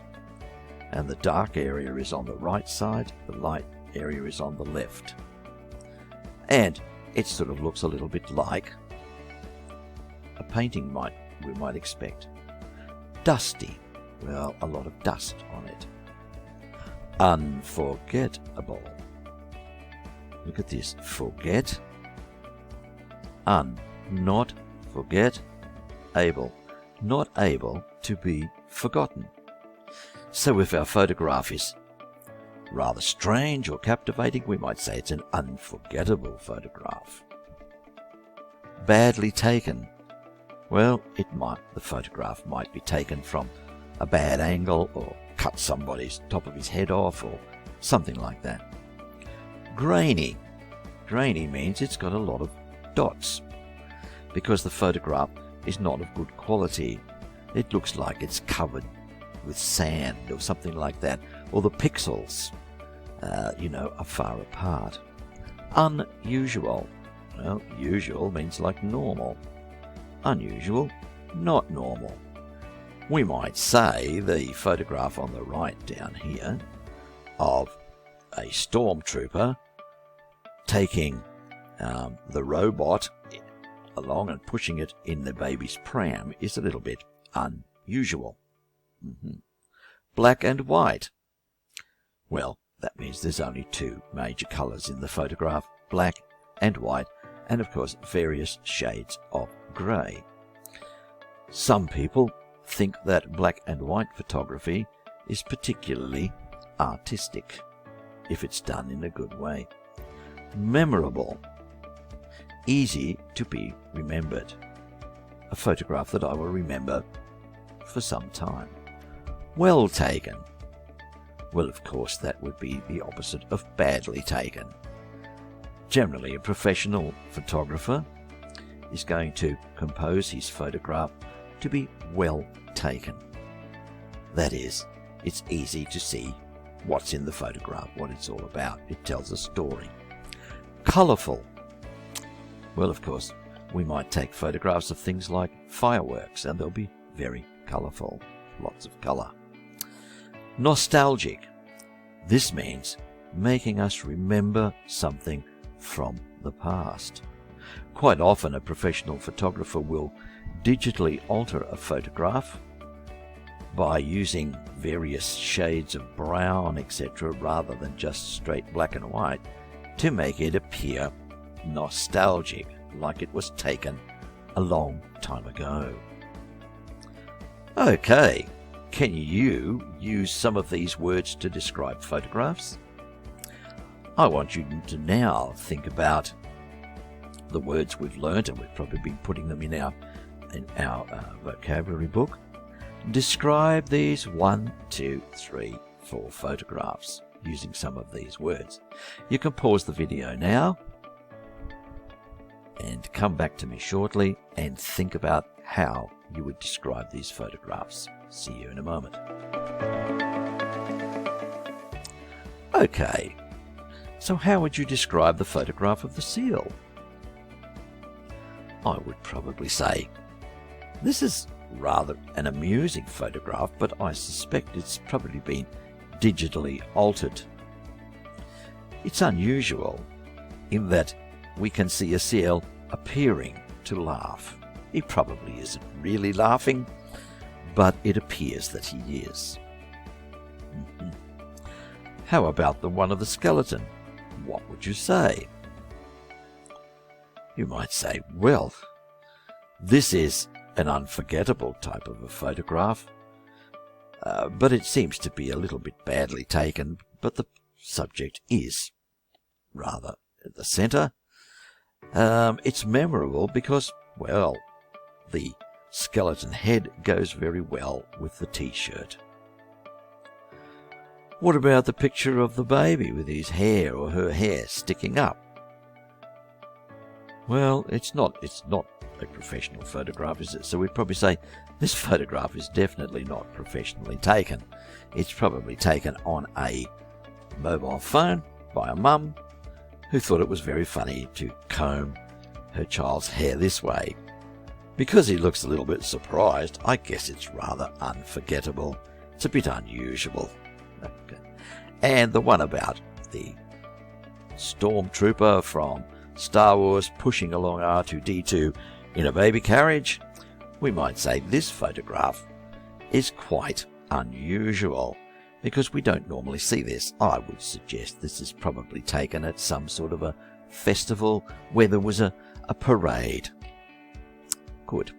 and the dark area is on the right side, the light area is on the left. And it sort of looks a little bit like a painting we might expect. Dusty. Well, a lot of dust on it. Unforgettable. Look at this. Forget. Not forget. Able. Not able to be forgotten. So if our photograph is rather strange or captivating, we might say it's an unforgettable photograph. Badly taken. Well, the photograph might be taken from a bad angle or cut somebody's top of his head off or something like that. Grainy. Grainy means it's got a lot of dots because the photograph is not of good quality. It looks like it's covered with sand or something like that, or the pixels, are far apart. Unusual. Well, usual means like normal. Unusual, not normal. We might say the photograph on the right down here of a stormtrooper taking the robot along and pushing it in the baby's pram is a little bit unusual. Black and white. Well, that means there's only two major colours in the photograph, black and white, and of course various shades of grey. Some people think that black and white photography is particularly artistic if it's done in a good way. Memorable. Easy to be remembered. A photograph that I will remember for some time. Well taken. Well, of course, that would be the opposite of badly taken. Generally, a professional photographer is going to compose his photograph to be well taken. That is, it's easy to see what's in the photograph, what it's all about. It tells a story. Colourful. Well, of course, we might take photographs of things like fireworks, and they'll be very colourful, lots of colour. Nostalgic. This means making us remember something from the past. Quite often a professional photographer will digitally alter a photograph by using various shades of brown, etc., rather than just straight black and white, to make it appear nostalgic, like it was taken a long time ago. Okay, can you use some of these words to describe photographs? I want you to now think about the words we've learnt, and we've probably been putting them in our vocabulary book. Describe these 1, 2, 3, 4 photographs using some of these words. You can pause the video now and come back to me shortly and think about how you would describe these photographs. See you in a moment. Okay, so how would you describe the photograph of the seal? I would probably say, this is rather an amusing photograph, but I suspect it's probably been digitally altered. It's unusual in that we can see a seal appearing to laugh. He probably isn't really laughing, but it appears that he is. How about the one of the skeleton? What would you say? You might say, well, this is an unforgettable type of a photograph, but it seems to be a little bit badly taken, but the subject is rather at the centre. It's memorable because, well, the skeleton head goes very well with the t-shirt. What about the picture of the baby with his hair or her hair sticking up? Well, it's not a professional photograph, is it? So we'd probably say this photograph is definitely not professionally taken. It's probably taken on a mobile phone by a mum who thought it was very funny to comb her child's hair this way. Because he looks a little bit surprised, I guess it's rather unforgettable. It's a bit unusual. Okay. And the one about the stormtrooper from Star Wars pushing along R2-D2 in a baby carriage, we might say this photograph is quite unusual because we don't normally see this. I would suggest this is probably taken at some sort of a festival where there was a parade. Good.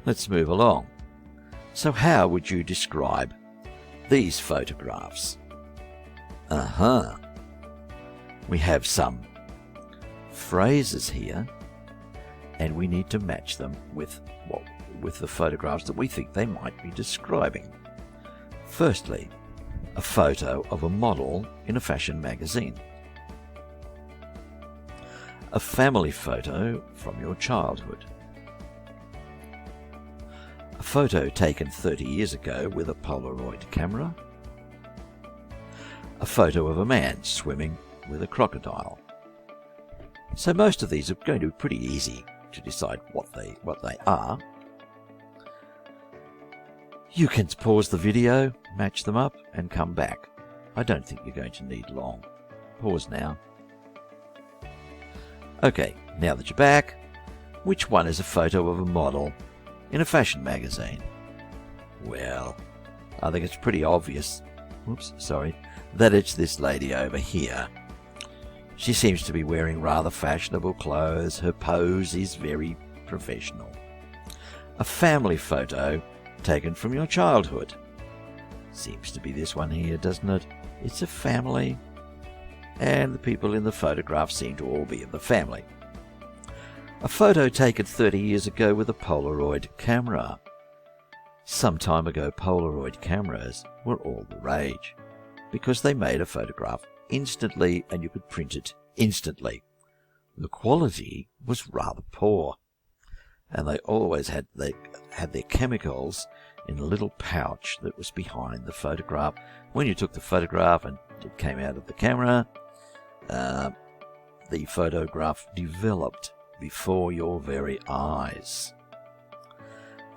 Let's move along. So how would you describe these photographs? We have some phrases here, and we need to match them with the photographs that we think they might be describing. Firstly, a photo of a model in a fashion magazine. A family photo from your childhood. A photo taken 30 years ago with a Polaroid camera. A photo of a man swimming with a crocodile. So most of these are going to be pretty easy to decide what they are. You can pause the video, match them up, and come back. I don't think you're going to need long. Pause now. Okay, now that you're back, which one is a photo of a model in a fashion magazine? Well, I think it's pretty obvious, that it's this lady over here. She seems to be wearing rather fashionable clothes. Her pose is very professional. A family photo taken from your childhood. Seems to be this one here, doesn't it? It's a family, and the people in the photograph seem to all be in the family. A photo taken 30 years ago with a Polaroid camera. Some time ago, Polaroid cameras were all the rage because they made a photograph instantly and you could print it instantly. The quality was rather poor, and they always had their chemicals in a little pouch that was behind the photograph. When you took the photograph and it came out of the camera, the photograph developed before your very eyes.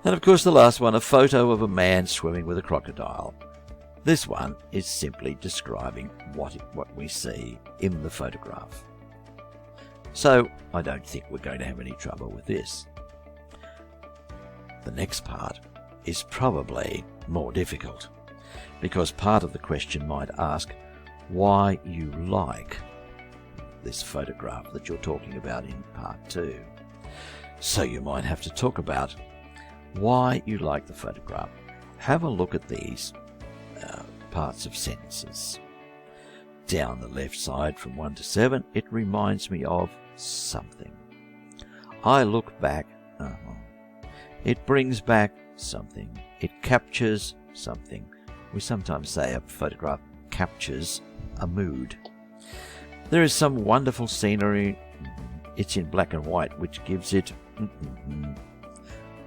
And of course the last one, a photo of a man swimming with a crocodile. This one is simply describing what we see in the photograph. So I don't think we're going to have any trouble with this. The next part is probably more difficult, because part of the question might ask why you like this photograph that you're talking about in part 2. So you might have to talk about why you like the photograph. Have a look at these parts of sentences. Down the left side from 1 to 7, it reminds me of something. I look back. It brings back something. It captures something. We sometimes say a photograph captures a mood. There is some wonderful scenery. It's in black and white, which gives it.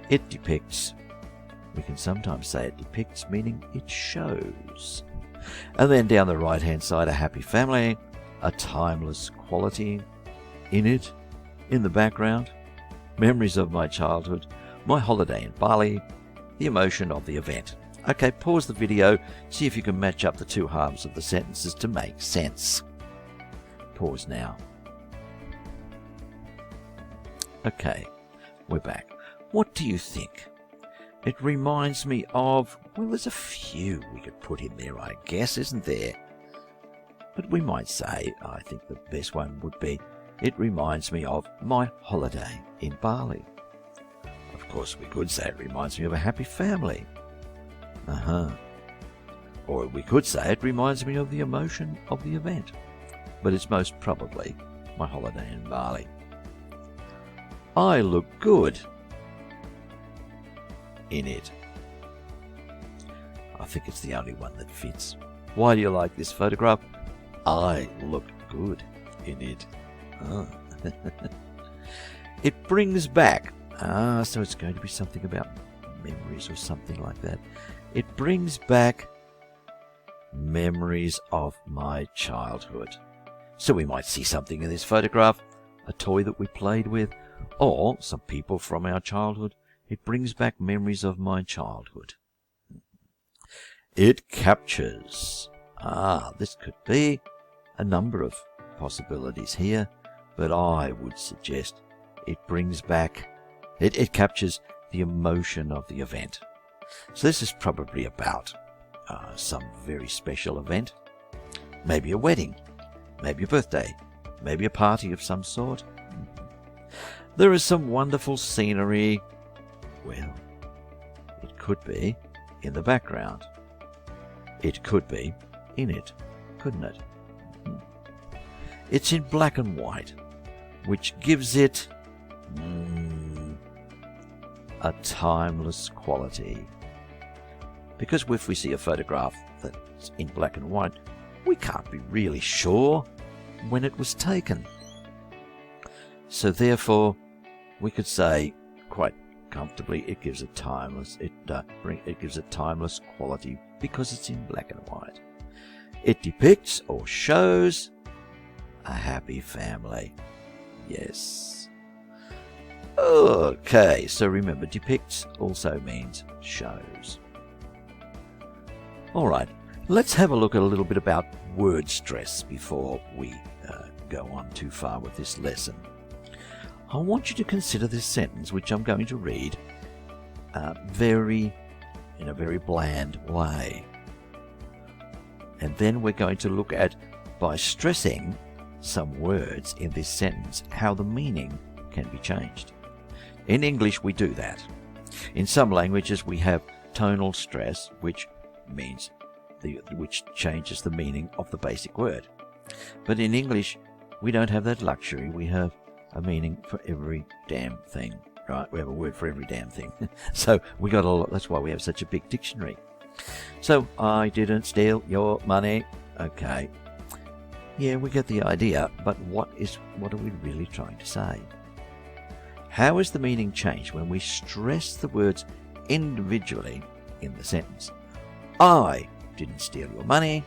It depicts. We can sometimes say it depicts, meaning it shows. And then down the right-hand side, a happy family, a timeless quality. In it, in the background, memories of my childhood, my holiday in Bali, the emotion of the event. Okay, pause the video, see if you can match up the two halves of the sentences to make sense. Pause now. Okay, we're back. What do you think? It reminds me of, well, there's a few we could put in there, I guess, isn't there? But we might say, I think the best one would be, it reminds me of my holiday in Bali. Of course, we could say it reminds me of a happy family. Or we could say it reminds me of the emotion of the event. But it's most probably my holiday in Bali. I look good in it. I think it's the only one that fits. Why do you like this photograph? I look good in it. It brings back. So it's going to be something about memories or something like that. It brings back memories of my childhood. So we might see something in this photograph, a toy that we played with, or some people from our childhood. It brings back memories of my childhood. It captures. This could be a number of possibilities here, but I would suggest it brings back, it captures the emotion of the event. So this is probably about some very special event. Maybe a wedding, maybe a birthday, maybe a party of some sort. There is some wonderful scenery. Well, it could be in the background. It could be in it, couldn't it? It's in black and white, which gives it a timeless quality. Because if we see a photograph that's in black and white, we can't be really sure when it was taken. So therefore, we could say quite comfortably, it gives a timeless quality because it's in black and white. It depicts or shows a happy family. Yes. Okay, so remember, depicts also means shows. Alright, let's have a look at a little bit about word stress before we go on too far with this lesson. I want you to consider this sentence, which I'm going to read in a very bland way. And then we're going to look at, by stressing some words in this sentence, how the meaning can be changed. In English, we do that. In some languages, we have tonal stress, which means which changes the meaning of the basic word. But in English, we don't have that luxury. We have a meaning for every damn thing, right? We have a word for every damn thing. So we got a lot. That's why we have such a big dictionary. So, I didn't steal your money. Okay. Yeah, we get the idea, but what are we really trying to say? How is the meaning changed when we stress the words individually in the sentence? I didn't steal your money.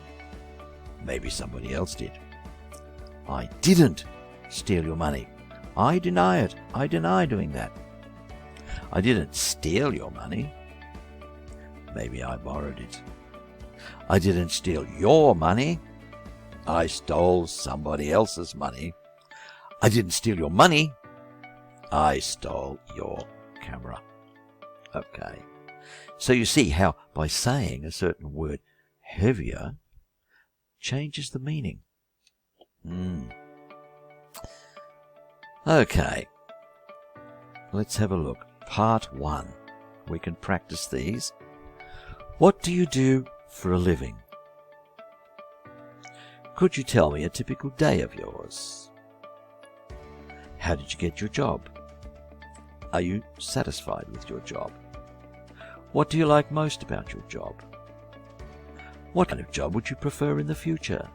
Maybe somebody else did. I didn't steal your money. I deny it. I deny doing that. I didn't steal your money. Maybe I borrowed it. I didn't steal your money. I stole somebody else's money. I didn't steal your money. I stole your camera. Okay. So you see how by saying a certain word heavier changes the meaning. Okay. Let's have a look. Part 1. We can practice these. What do you do for a living? Could you tell me a typical day of yours? How did you get your job? Are you satisfied with your job? What do you like most about your job? What kind of job would you prefer in the future?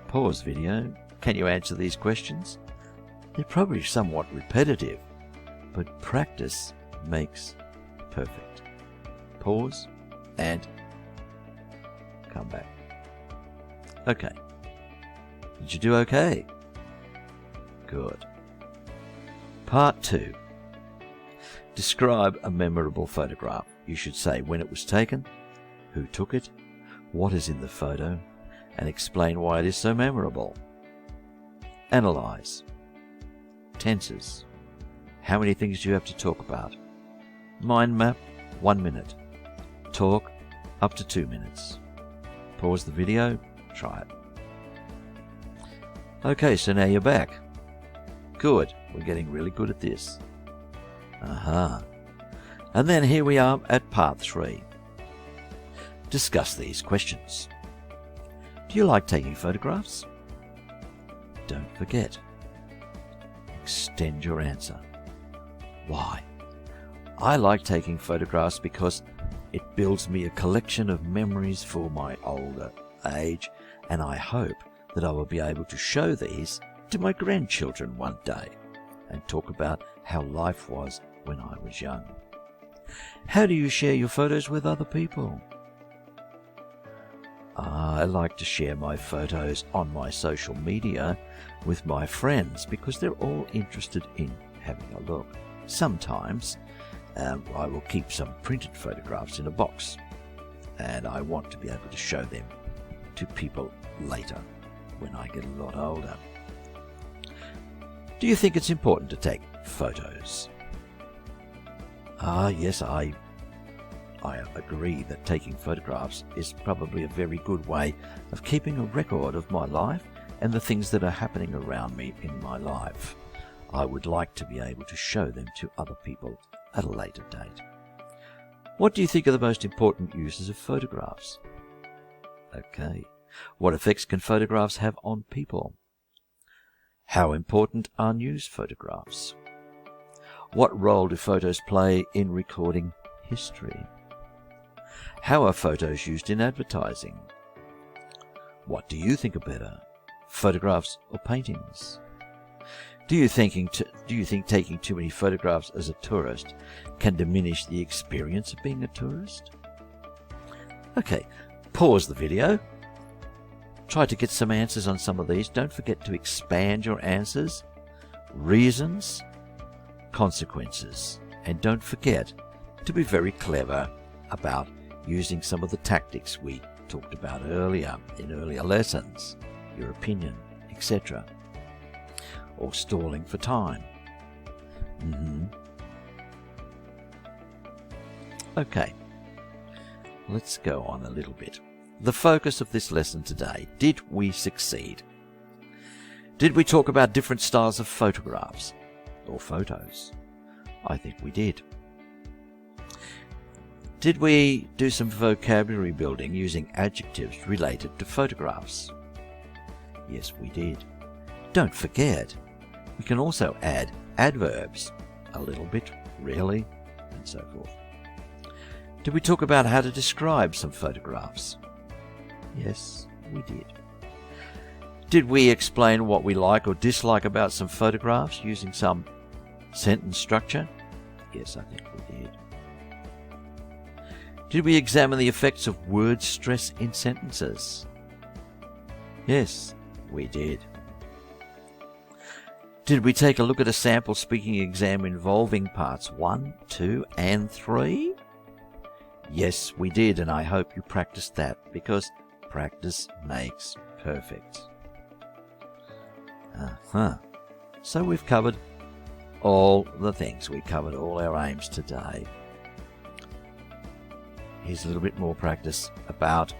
Pause video. Can you answer these questions? They're probably somewhat repetitive, but practice makes perfect. Pause and come back. Okay. Did you do okay? Good. Part 2. Describe a memorable photograph. You should say when it was taken, who took it, what is in the photo, and explain why it is so memorable. Analyze. Tenses. How many things do you have to talk about? Mind map, 1 minute. Talk, up to 2 minutes. Pause the video, try it. Okay, so now you're back. Good, we're getting really good at this. And then here we are at part 3. Discuss these questions. Do you like taking photographs? Don't forget. Extend your answer. Why? I like taking photographs because it builds me a collection of memories for my older age, and I hope that I will be able to show these to my grandchildren one day and talk about how life was when I was young. How do you share your photos with other people? I like to share my photos on my social media with my friends because they're all interested in having a look. Sometimes I will keep some printed photographs in a box, and I want to be able to show them to people later when I get a lot older. Do you think it's important to take photos? Yes, I agree that taking photographs is probably a very good way of keeping a record of my life and the things that are happening around me in my life. I would like to be able to show them to other people at a later date. What do you think are the most important uses of photographs? Okay. What effects can photographs have on people? How important are news photographs? What role do photos play in recording history? How are photos used in advertising? What do you think are better, photographs or paintings? Do you think taking too many photographs as a tourist can diminish the experience of being a tourist? Okay, pause the video. Try to get some answers on some of these. Don't forget to expand your answers, reasons, consequences, and don't forget to be very clever about using some of the tactics we talked about earlier in earlier lessons, your opinion, etc., or stalling for time. Okay, let's go on a little bit. The focus of this lesson today, did we succeed? Did we talk about different styles of photographs or photos? I think we did. Did we do some vocabulary building using adjectives related to photographs? Yes, we did. Don't forget, we can also add adverbs, a little bit, really, and so forth. Did we talk about how to describe some photographs? Yes, we did. Did we explain what we like or dislike about some photographs using some sentence structure? Yes, I think we did. Did we examine the effects of word stress in sentences? Yes, we did. Did we take a look at a sample speaking exam involving parts 1, 2, and 3? Yes, we did, and I hope you practiced that, because practice makes perfect. So we've covered all the things. We covered all our aims today. Here's a little bit more practice about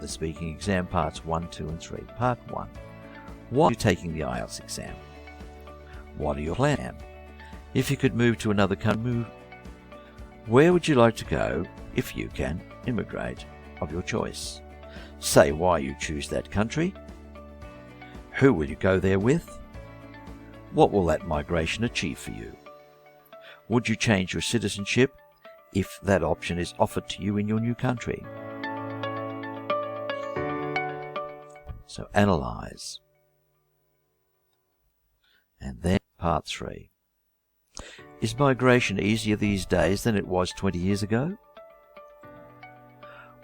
the speaking exam parts 1, 2, and 3. Part 1. Why are you taking the IELTS exam? What are your plans? If you could move to another country, where would you like to go if you can immigrate of your choice? Say why you choose that country. Who will you go there with? What will that migration achieve for you? Would you change your citizenship if that option is offered to you in your new country? So analyze. And then part 3. Is migration easier these days than it was 20 years ago?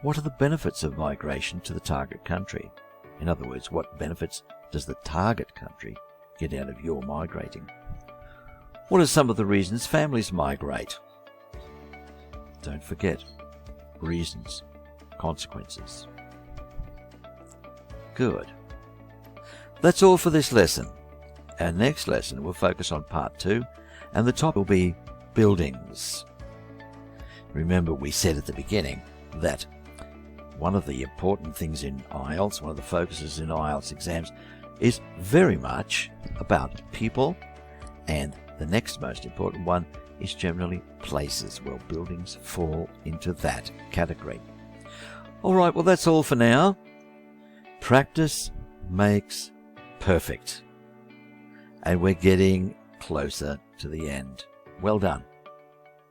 What are the benefits of migration to the target country? In other words, what benefits does the target country get out of your migrating? What are some of the reasons families migrate? Don't forget, reasons, consequences. Good. That's all for this lesson. Our next lesson will focus on part 2, and the topic will be buildings. Remember, we said at the beginning that one of the important things in IELTS, one of the focuses in IELTS exams, is very much about people, and the next most important one is generally places. Well, buildings fall into that category. All right, well, that's all for now. Practice makes perfect. And we're getting closer to the end. Well done.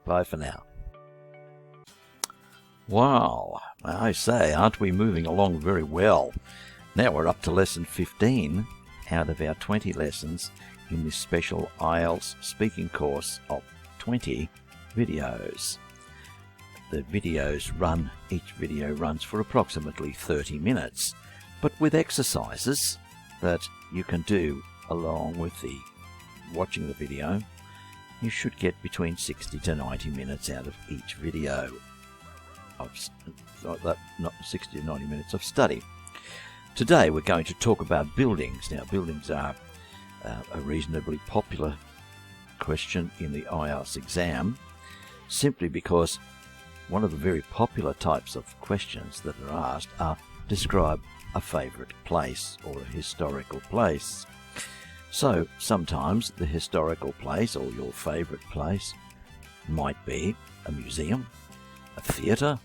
Bye for now. Wow, I say, aren't we moving along very well? Now we're up to lesson 15 out of our 20 lessons in this special IELTS speaking course of 20 videos. The videos run, each video runs for approximately 30 minutes, but with exercises that you can do along with the watching the video, you should get between 60 to 90 minutes out of each video. Not 60 to 90 minutes of study. Today we're going to talk about buildings. Now, buildings are a reasonably popular question in the IELTS exam, simply because one of the very popular types of questions that are asked are describe a favourite place or a historical place. So sometimes the historical place or your favourite place might be a museum, a theatre,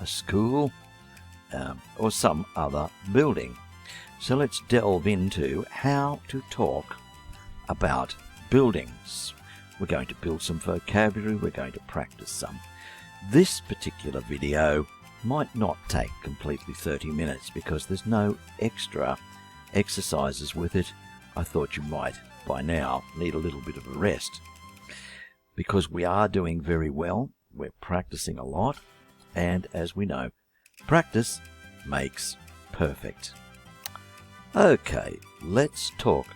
a school, or some other building. So let's delve into how to talk about buildings. We're going to build some vocabulary, we're going to practice some. This particular video might not take completely 30 minutes because there's no extra exercises with it. I thought you might, by now, need a little bit of a rest. Because we are doing very well, we're practicing a lot, and as we know, practice makes perfect. Okay, let's talk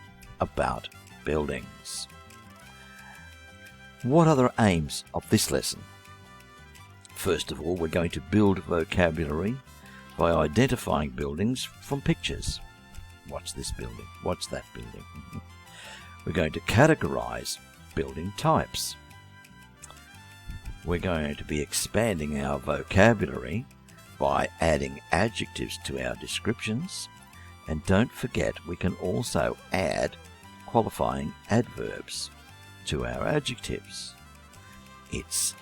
about buildings. What are the aims of this lesson? First of all, we're going to build vocabulary by identifying buildings from pictures. What's this building? What's that building? We're going to categorize building types. We're going to be expanding our vocabulary by adding adjectives to our descriptions. And don't forget, we can also add qualifying adverbs to our adjectives. It's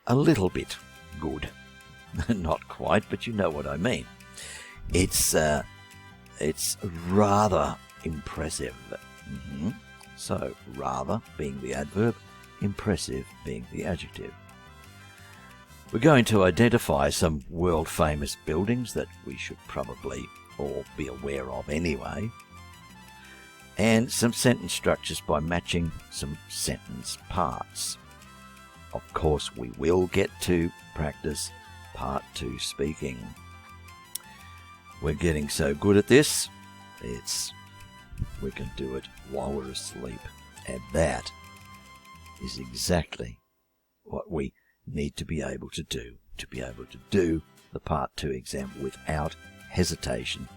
a little bit good. Not quite, but you know what I mean. It's rather impressive. So, rather being the adverb, impressive being the adjective. We're going to identify some world-famous buildings that we should probably all be aware of anyway, and some sentence structures by matching some sentence parts. Of course, we will get to practice part 2 speaking. We're getting so good at this, we can do it while we're asleep, and that is exactly what we need to be able to do the part 2 exam without hesitation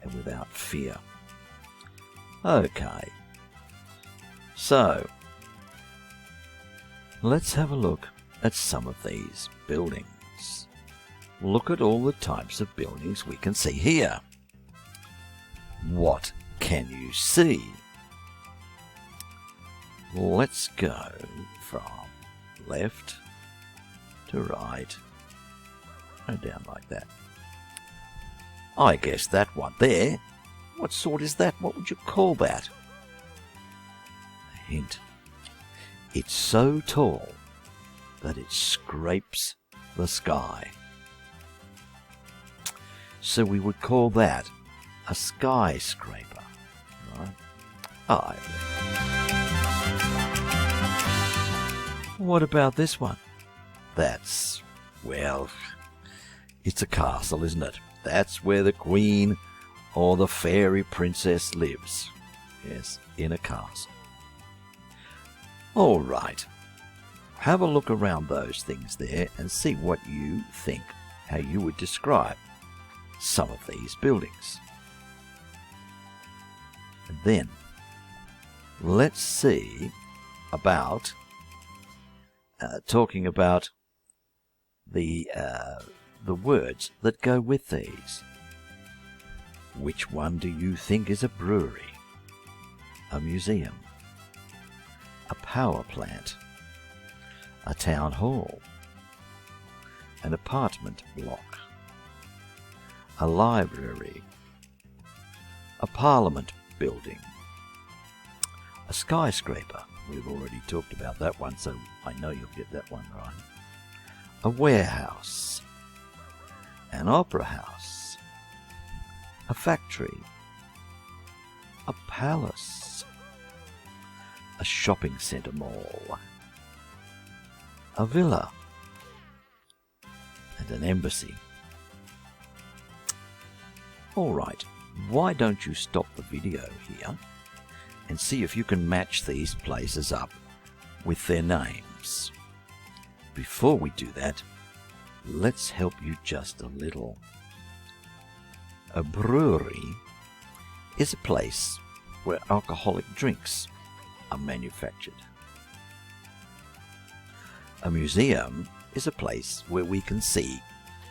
and without fear. Okay, so let's have a look at some of these buildings. Look at all the types of buildings we can see here. What can you see? Let's go from left to right and down like that. I guess that one there. What sort is that? What would you call that? A hint. It's so tall that it scrapes the sky. So we would call that a skyscraper, right? I. What about this one? That's, well, it's a castle, isn't it? That's where the queen or the fairy princess lives. Yes, in a castle. All right. Have a look around those things there and see what you think, how you would describe some of these buildings. And then, let's see about talking about the words that go with these. Which one do you think is a brewery, a museum, a power plant, a town hall, an apartment block, a library, a parliament building, a skyscraper? We've already talked about that one, so I know you'll get that one right. A warehouse, an opera house, a factory, a palace, a shopping centre mall, a villa, and an embassy. All right, why don't you stop the video here and see if you can match these places up with their names. Before we do that, let's help you just a little. A brewery is a place where alcoholic drinks are manufactured. A museum is a place where we can see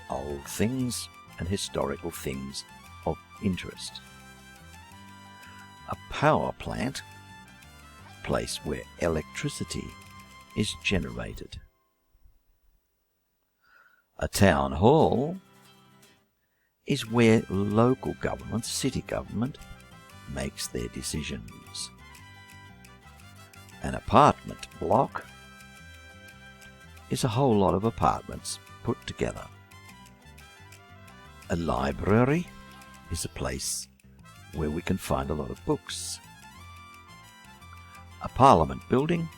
old things and historical things of interest. A power plant, a place where electricity is generated. A town hall is where local government, city government, makes their decisions. An apartment block is a whole lot of apartments put together. A library is a place where we can find a lot of books. A parliament building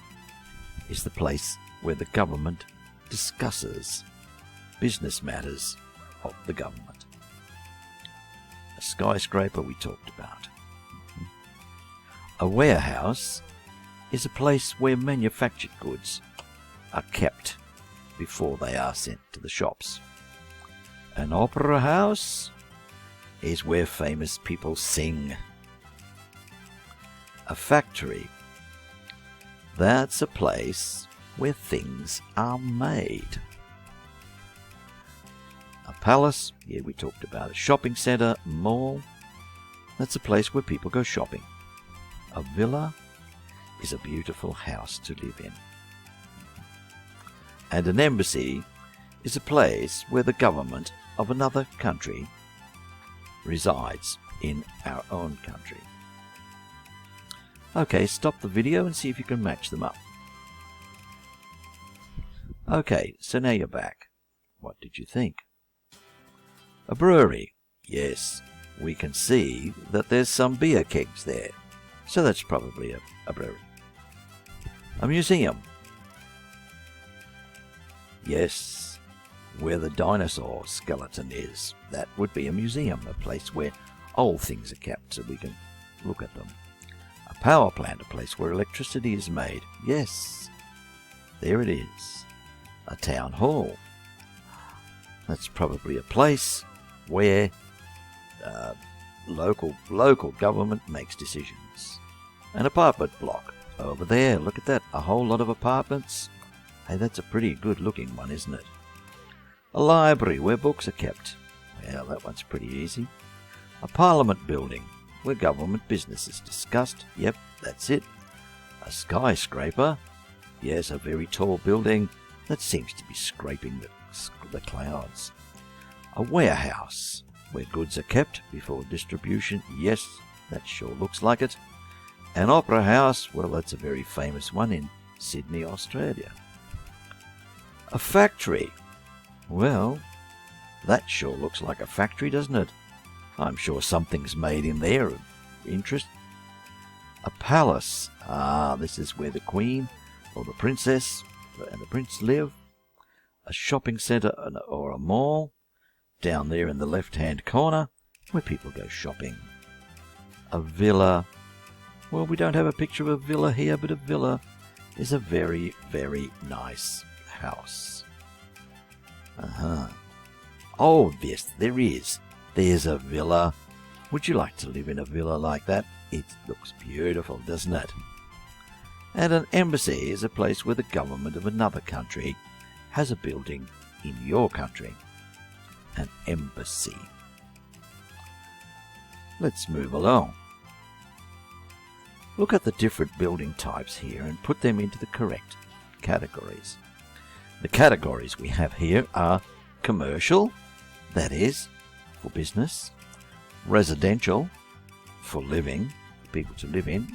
is the place where the government discusses business matters of the government. A skyscraper we talked about. A warehouse is a place where manufactured goods are kept before they are sent to the shops. An opera house is where famous people sing. A factory, that's a place where things are made. A palace, yeah, we talked about. A shopping centre, mall, that's a place where people go shopping. A villa is a beautiful house to live in. And an embassy is a place where the government of another country resides in our own country. Okay, stop the video and see if you can match them up. Okay, so now you're back. What did you think? A brewery. Yes, we can see that there's some beer kegs there, so that's probably a brewery. A museum. Yes, where the dinosaur skeleton is. That would be a museum, a place where old things are kept so we can look at them. A power plant, a place where electricity is made. Yes, there it is. A town hall. That's probably a place where local government makes decisions. An apartment block. Over there, look at that, a whole lot of apartments. Hey, that's a pretty good looking one, isn't it? A library where books are kept. Well, that one's pretty easy. A parliament building where government business is discussed. Yep, that's it. A skyscraper. Yes, a very tall building that seems to be scraping the clouds. A warehouse where goods are kept before distribution. Yes, that sure looks like it. An opera house. Well, that's a very famous one in Sydney, Australia. A factory. Well, that sure looks like a factory, doesn't it? I'm sure something's made in there of interest. A palace. This is where the queen or the princess and the prince live. A shopping centre or a mall. Down there in the left-hand corner, where people go shopping. A villa. Well, we don't have a picture of a villa here, but a villa is a very, very nice house. Oh, yes, there is. There's a villa. Would you like to live in a villa like that? It looks beautiful, doesn't it? And an embassy is a place where the government of another country has a building in your country. An embassy. Let's move along. Look at the different building types here and put them into the correct categories. The categories we have here are commercial, that is, for business, residential, for living, for people to live in,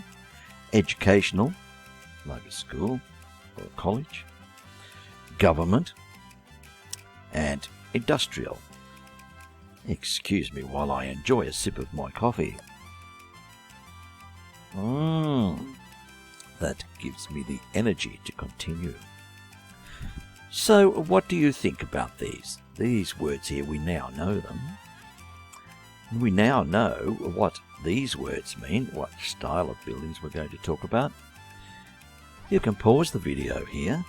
educational, like a school or a college, government, and industrial. Excuse me while I enjoy a sip of my coffee. That gives me the energy to continue. So, what do you think about these? These words here, we now know them. We now know what these words mean, what style of buildings we're going to talk about. You can pause the video here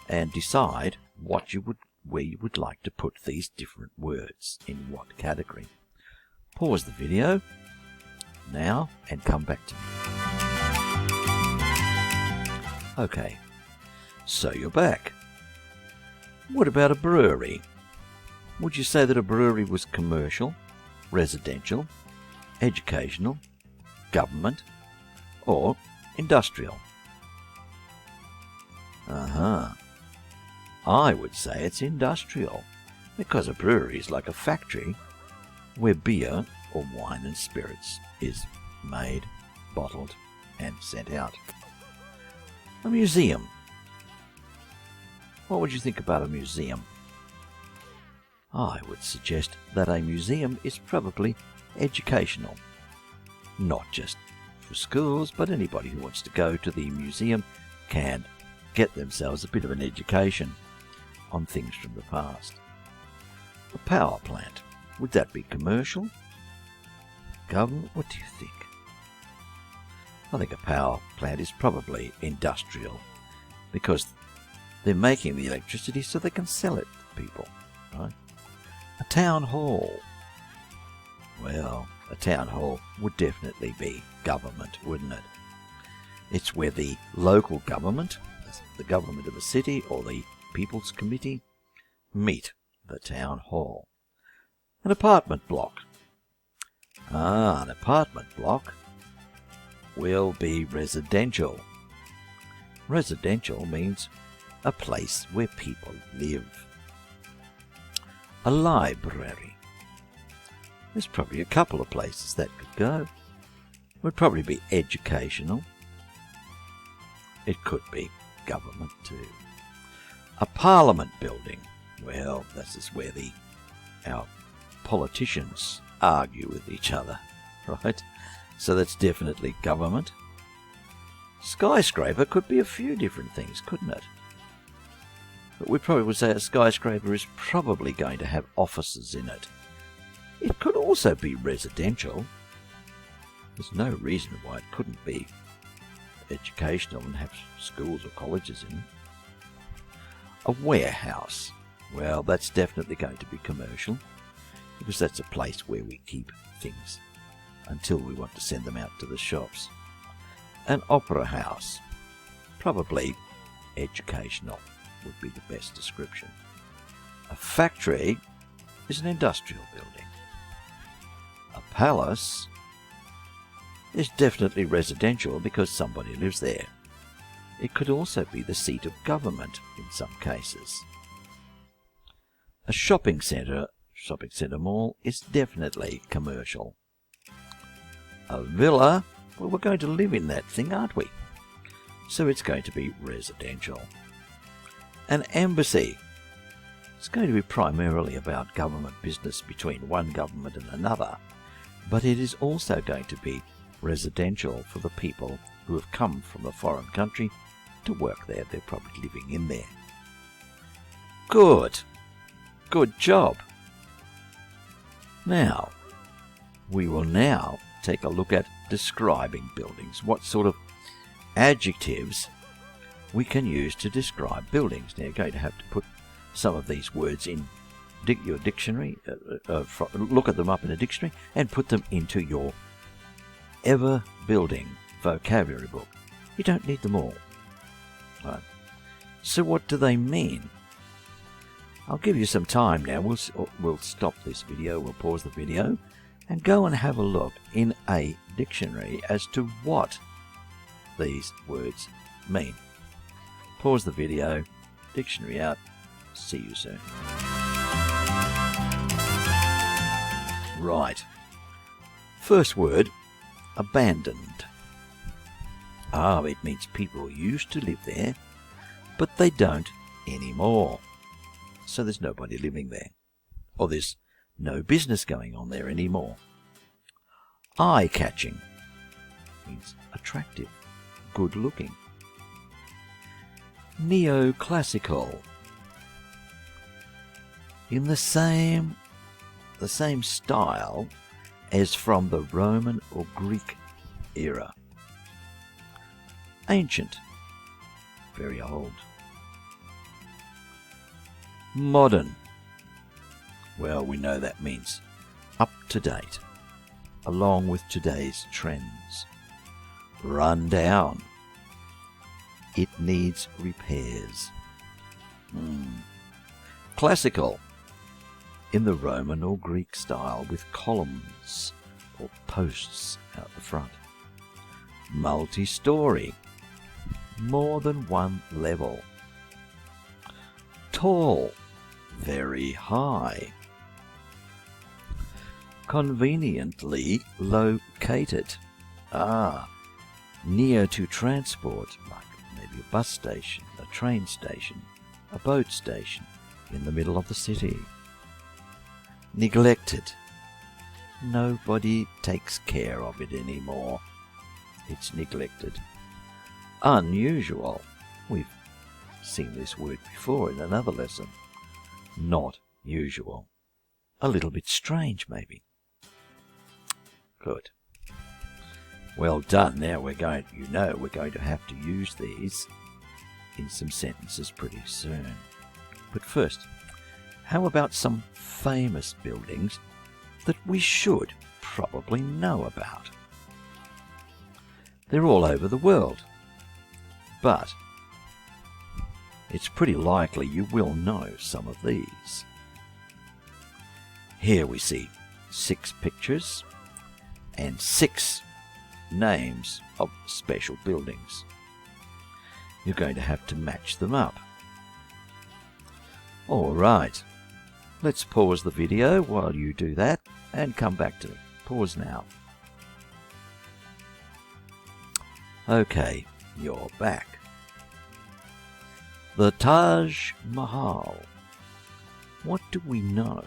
and decide where you would like to put these different words, in what category. Pause the video now and come back to me. Okay, so you're back. What about a brewery? Would you say that a brewery was commercial, residential, educational, government, or industrial? I would say it's industrial, because a brewery is like a factory where beer or wine and spirits is made, bottled, and sent out. A museum. What would you think about a museum? I would suggest that a museum is probably educational. Not just for schools, but anybody who wants to go to the museum can get themselves a bit of an education on things from the past. A power plant. Would that be commercial? Government? What do you think? I think a power plant is probably industrial, because they're making the electricity so they can sell it to people, right? A town hall. Well, a town hall would definitely be government, wouldn't it? It's where the local government, the government of a city or the People's Committee, meet. The town hall. An apartment block. An apartment block will be residential. Residential means a place where people live. A library. There's probably a couple of places that could go. Would probably be educational. It could be government too. A parliament building. Well, this is where our politicians argue with each other, right? So that's definitely government. Skyscraper could be a few different things, couldn't it? But we probably would say a skyscraper is probably going to have offices in it. It could also be residential. There's no reason why it couldn't be educational and have schools or colleges in it. A warehouse. Well, that's definitely going to be commercial, because that's a place where we keep things until we want to send them out to the shops. An opera house. Probably educational would be the best description. A factory is an industrial building. A palace is definitely residential because somebody lives there. It could also be the seat of government in some cases. A shopping centre mall is definitely commercial. A villa, well, we're going to live in that thing, aren't we? So it's going to be residential. An embassy. It's going to be primarily about government business between one government and another, but it is also going to be residential for the people who have come from a foreign country to work there. They're probably living in there. Good. Good job. Now, we will now take a look at describing buildings. What sort of adjectives we can use to describe buildings. Now, you're going to have to put some of these words in your dictionary, look at them up in a dictionary, and put them into your ever-building vocabulary book. You don't need them all. Right. So what do they mean? I'll give you some time now. We'll stop this video, we'll pause the video, and go and have a look in a dictionary as to what these words mean. Pause the video, dictionary out, see you soon. Right. First word, abandoned. It means people used to live there, but they don't anymore. So there's nobody living there, or there's no business going on there anymore. Eye-catching means attractive, good-looking. Neoclassical, in the same style as from the Roman or Greek era. Ancient, very old. Modern, well, we know that means up to date, along with today's trends. Run down, it needs repairs. Classical, in the Roman or Greek style with columns or posts out the front. Multi-story, more than one level. Tall, very high. Conveniently located, near to transport, like maybe a bus station, a train station, a boat station, in the middle of the city. Neglected, nobody takes care of it anymore. It's neglected. Unusual, we've seen this word before in another lesson. Not usual. A little bit strange, maybe. Good. Well done. Now we're going to have to use these in some sentences pretty soon. But first, how about some famous buildings that we should probably know about? They're all over the world, but it's pretty likely you will know some of these. Here we see 6 pictures and 6 names of special buildings. You're going to have to match them up. All right, let's pause the video while you do that and come back to me. Pause now. Okay, you're back. The Taj Mahal. What do we know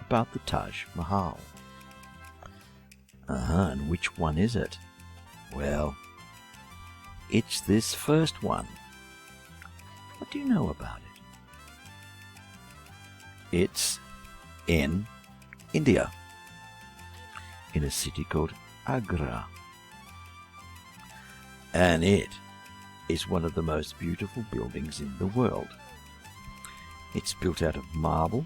about the Taj Mahal? And which one is it? Well, it's this first one. What do you know about it? It's in India, in a city called Agra. And it is one of the most beautiful buildings in the world. It's built out of marble,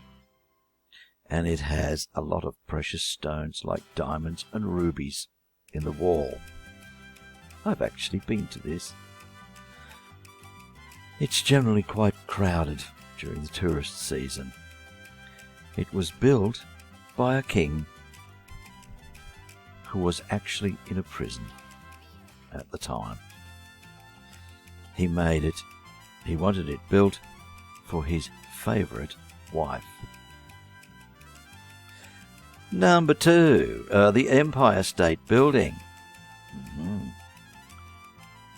and it has a lot of precious stones like diamonds and rubies in the wall. I've actually been to this. It's generally quite crowded during the tourist season. It was built by a king who was actually in a prison at the time. He wanted it built for his favourite wife. Number 2, the Empire State Building.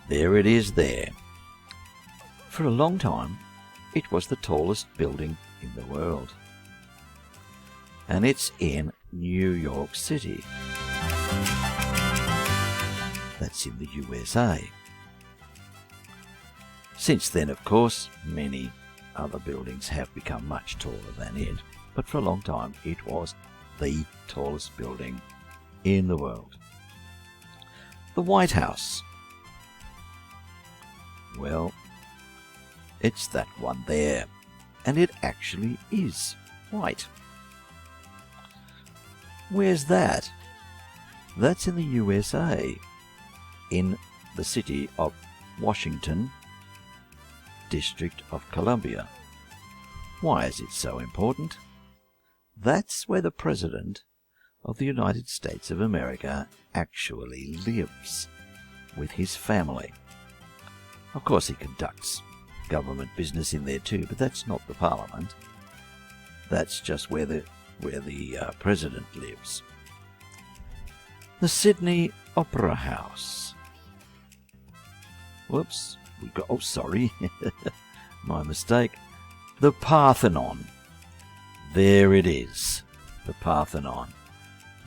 There it is there. For a long time, it was the tallest building in the world. And it's in New York City. That's in the USA. Since then, of course, many other buildings have become much taller than it, but for a long time it was the tallest building in the world. The White House. Well, it's that one there, and it actually is white. Where's that? That's in the USA, in the city of Washington, District of Columbia. Why is it so important? That's where the President of the United States of America actually lives, with his family. Of course, he conducts government business in there too, but that's not the Parliament. That's just where the President lives. The Sydney Opera House. Whoops, oh sorry, my mistake. The Parthenon. There it is, the Parthenon.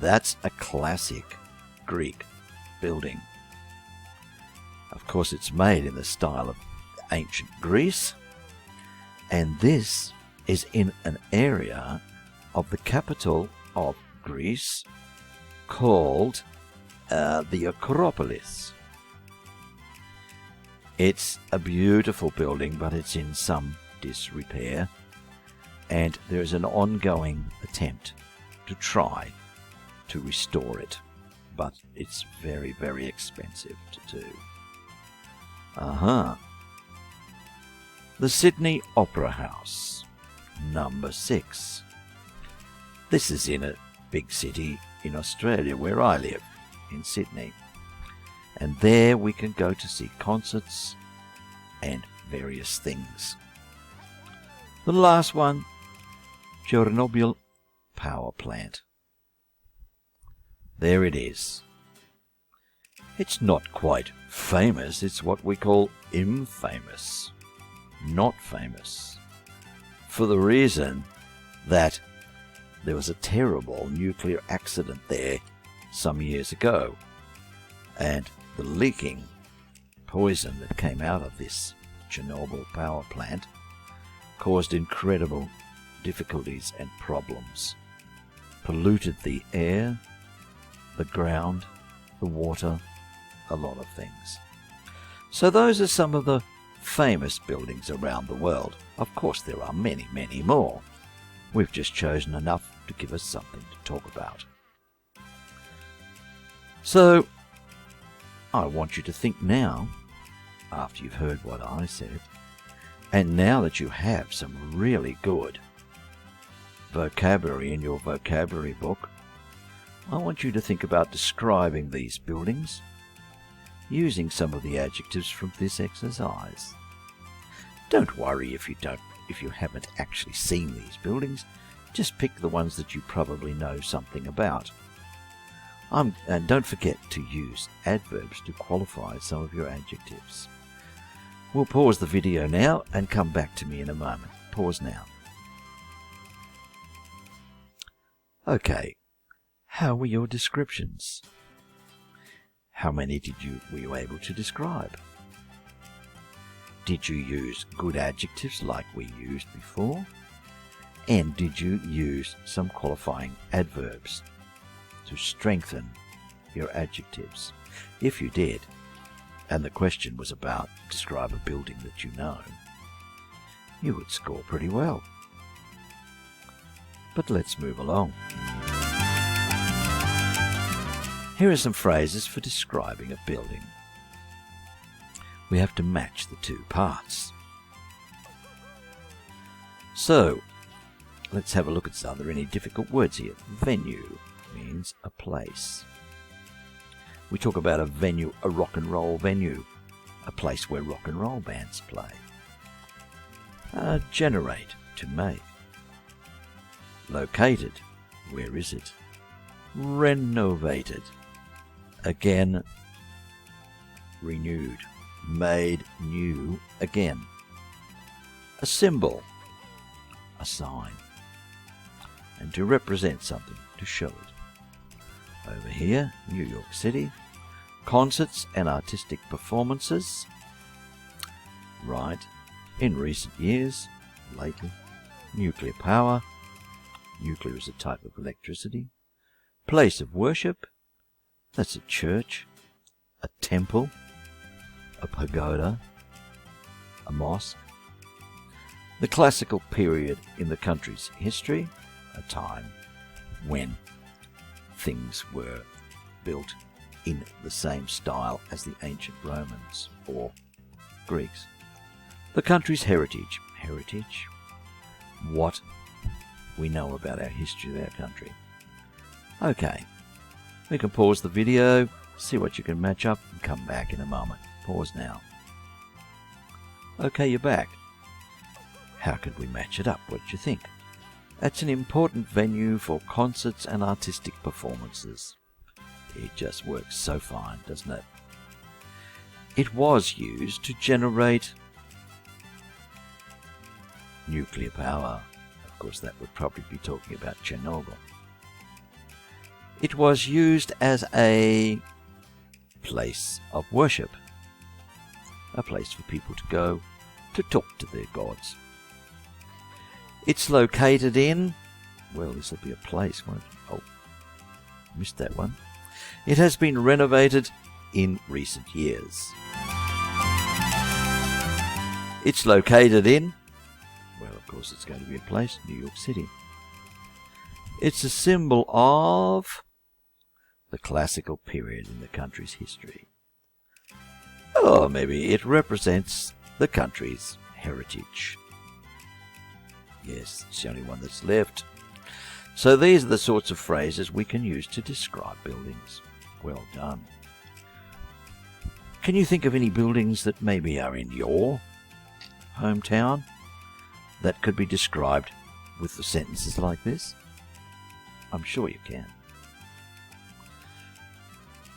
That's a classic Greek building. Of course, it's made in the style of ancient Greece, and this is in an area of the capital of Greece called the Acropolis. It's a beautiful building, but it's in some disrepair, and there is an ongoing attempt to try to restore it, but it's very, very expensive to do. The Sydney Opera House, number 6. This is in a big city in Australia where I live, in Sydney. And there we can go to see concerts and various things. The last one, Chernobyl Power Plant. There it is. It's not quite famous, it's what we call infamous, not famous, for the reason that there was a terrible nuclear accident there some years ago, and the leaking poison that came out of this Chernobyl power plant caused incredible difficulties and problems, polluted the air, the ground, the water, a lot of things. So those are some of the famous buildings around the world. Of course, there are many, many more. We've just chosen enough to give us something to talk about. So, I want you to think now, after you've heard what I said, and now that you have some really good vocabulary in your vocabulary book, I want you to think about describing these buildings using some of the adjectives from this exercise. Don't worry if you haven't actually seen these buildings. Just pick the ones that you probably know something about. And don't forget to use adverbs to qualify some of your adjectives. We'll pause the video now and come back to me in a moment. Pause now. Okay, how were your descriptions? How many were you able to describe? Did you use good adjectives like we used before? And did you use some qualifying adverbs to strengthen your adjectives? If you did, and the question was about describe a building that you know, you would score pretty well. But let's move along. Here are some phrases for describing a building. We have to match the two parts. So, let's have a look at are there any difficult words here. Venue means a place. We talk about a venue, a rock and roll venue, a place where rock and roll bands play. Generate, to make. Located, where is it? Renovated, again, renewed, made new again. A symbol, a sign, and to represent something, to show it. Over here, New York City, concerts and artistic performances. Right. In recent years, lately, nuclear power. Nuclear is a type of electricity. Place of worship. That's a church, a temple, a pagoda, a mosque. The classical period in the country's history, a time when things were built in the same style as the ancient Romans or Greeks. The country's heritage. Heritage. What we know about our history of our country. Okay. We can pause the video, see what you can match up, and come back in a moment. Pause now. Okay, you're back. How could we match it up? What do you think? That's an important venue for concerts and artistic performances. It just works so fine, doesn't it? It was used to generate nuclear power. Of course, that would probably be talking about Chernobyl. It was used as a place of worship, a place for people to go to talk to their gods. It's located in, well, this will be a place, won't it? Oh, missed that one. It has been renovated in recent years. It's located in, well, of course, it's going to be a place, New York City. It's a symbol of the classical period in the country's history. Or maybe it represents the country's heritage. Yes, it's the only one that's left. So these are the sorts of phrases we can use to describe buildings. Well done. Can you think of any buildings that maybe are in your hometown that could be described with the sentences like this? I'm sure you can.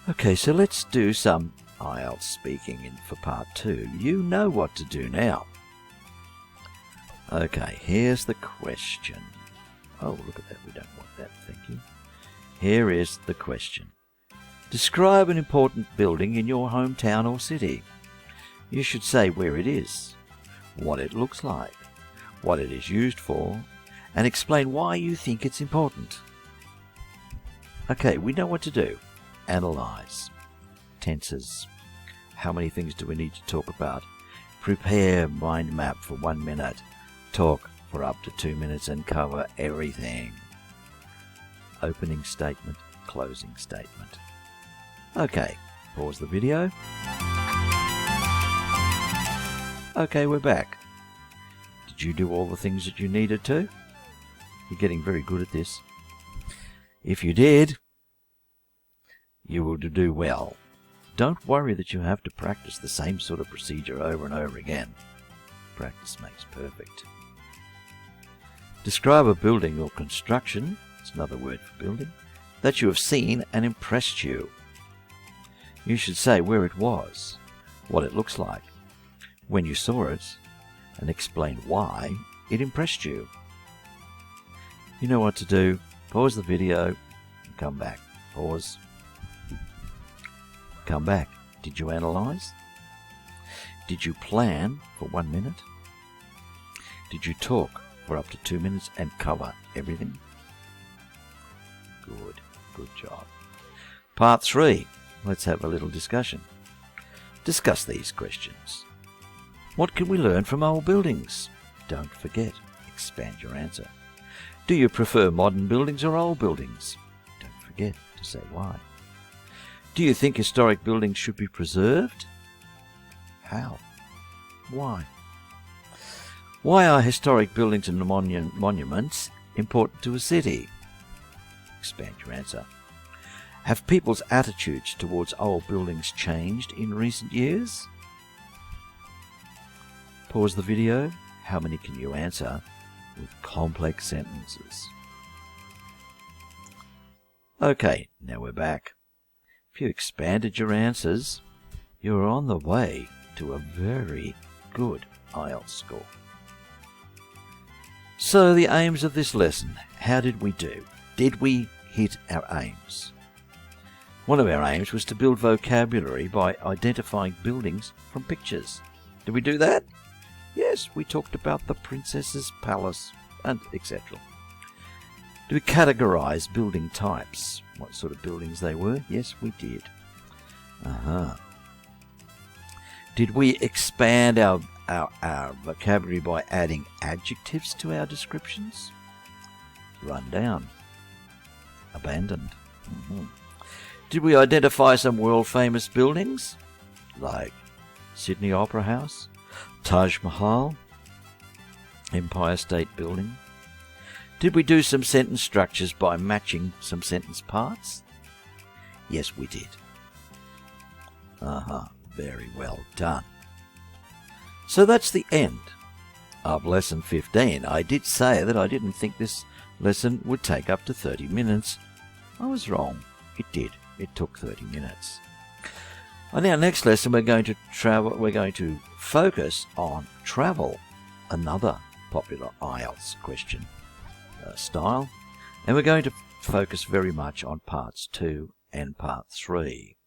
Okay, so let's do some IELTS speaking for part 2. You know what to do now. Okay, here's the question. Oh, look at that. We don't want that. Thank you. Here is the question. Describe an important building in your hometown or city. You should say where it is, what it looks like, what it is used for, and explain why you think it's important. Okay, we know what to do. Analyze. Tenses. How many things do we need to talk about? Prepare mind map for 1 minute. Talk for up to 2 minutes and cover everything. Opening statement, closing statement. Okay, pause the video. Okay, we're back. Did you do all the things that you needed to? You're getting very good at this. If you did, you will do well. Don't worry that you have to practice the same sort of procedure over and over again. Practice makes perfect. Describe a building or construction, it's another word for building, that you have seen and impressed you. You should say where it was, what it looks like, when you saw it, and explain why it impressed you. You know what to do. Pause the video and come back. Pause. Come back. Did you analyze? Did you plan for 1 minute? Did you talk for up to 2 minutes and cover everything? Good. Good job. Part 3. Let's have a little discussion. Discuss these questions. What can we learn from old buildings? Don't forget. Expand your answer. Do you prefer modern buildings or old buildings? Don't forget to say why. Do you think historic buildings should be preserved? How? Why? Why are historic buildings and monuments important to a city? Expand your answer. Have people's attitudes towards old buildings changed in recent years? Pause the video. How many can you answer with complex sentences? Okay, now we're back. If you expanded your answers, you're on the way to a very good IELTS score. So the aims of this lesson, how did we do? Did we hit our aims? One of our aims was to build vocabulary by identifying buildings from pictures. Did we do that? Yes, we talked about the princess's palace and etc. Did we categorize building types? What sort of buildings they were? Yes, we did. Did we expand our vocabulary by adding adjectives to our descriptions? Run down. Abandoned. Did we identify some world-famous buildings? Like Sydney Opera House, Taj Mahal, Empire State Building? Did we do some sentence structures by matching some sentence parts? Yes, we did. Very well done. So that's the end of lesson 15. I did say that I didn't think this lesson would take up to 30 minutes. I was wrong. It did. It took 30 minutes. On our next lesson, we're going to focus on travel, another popular IELTS question style, and we're going to focus very much on parts 2 and part 3.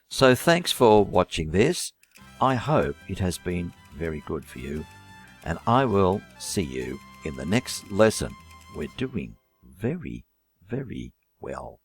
So thanks for watching this. I hope it has been very good for you, and I will see you in the next lesson. We're doing very, very well.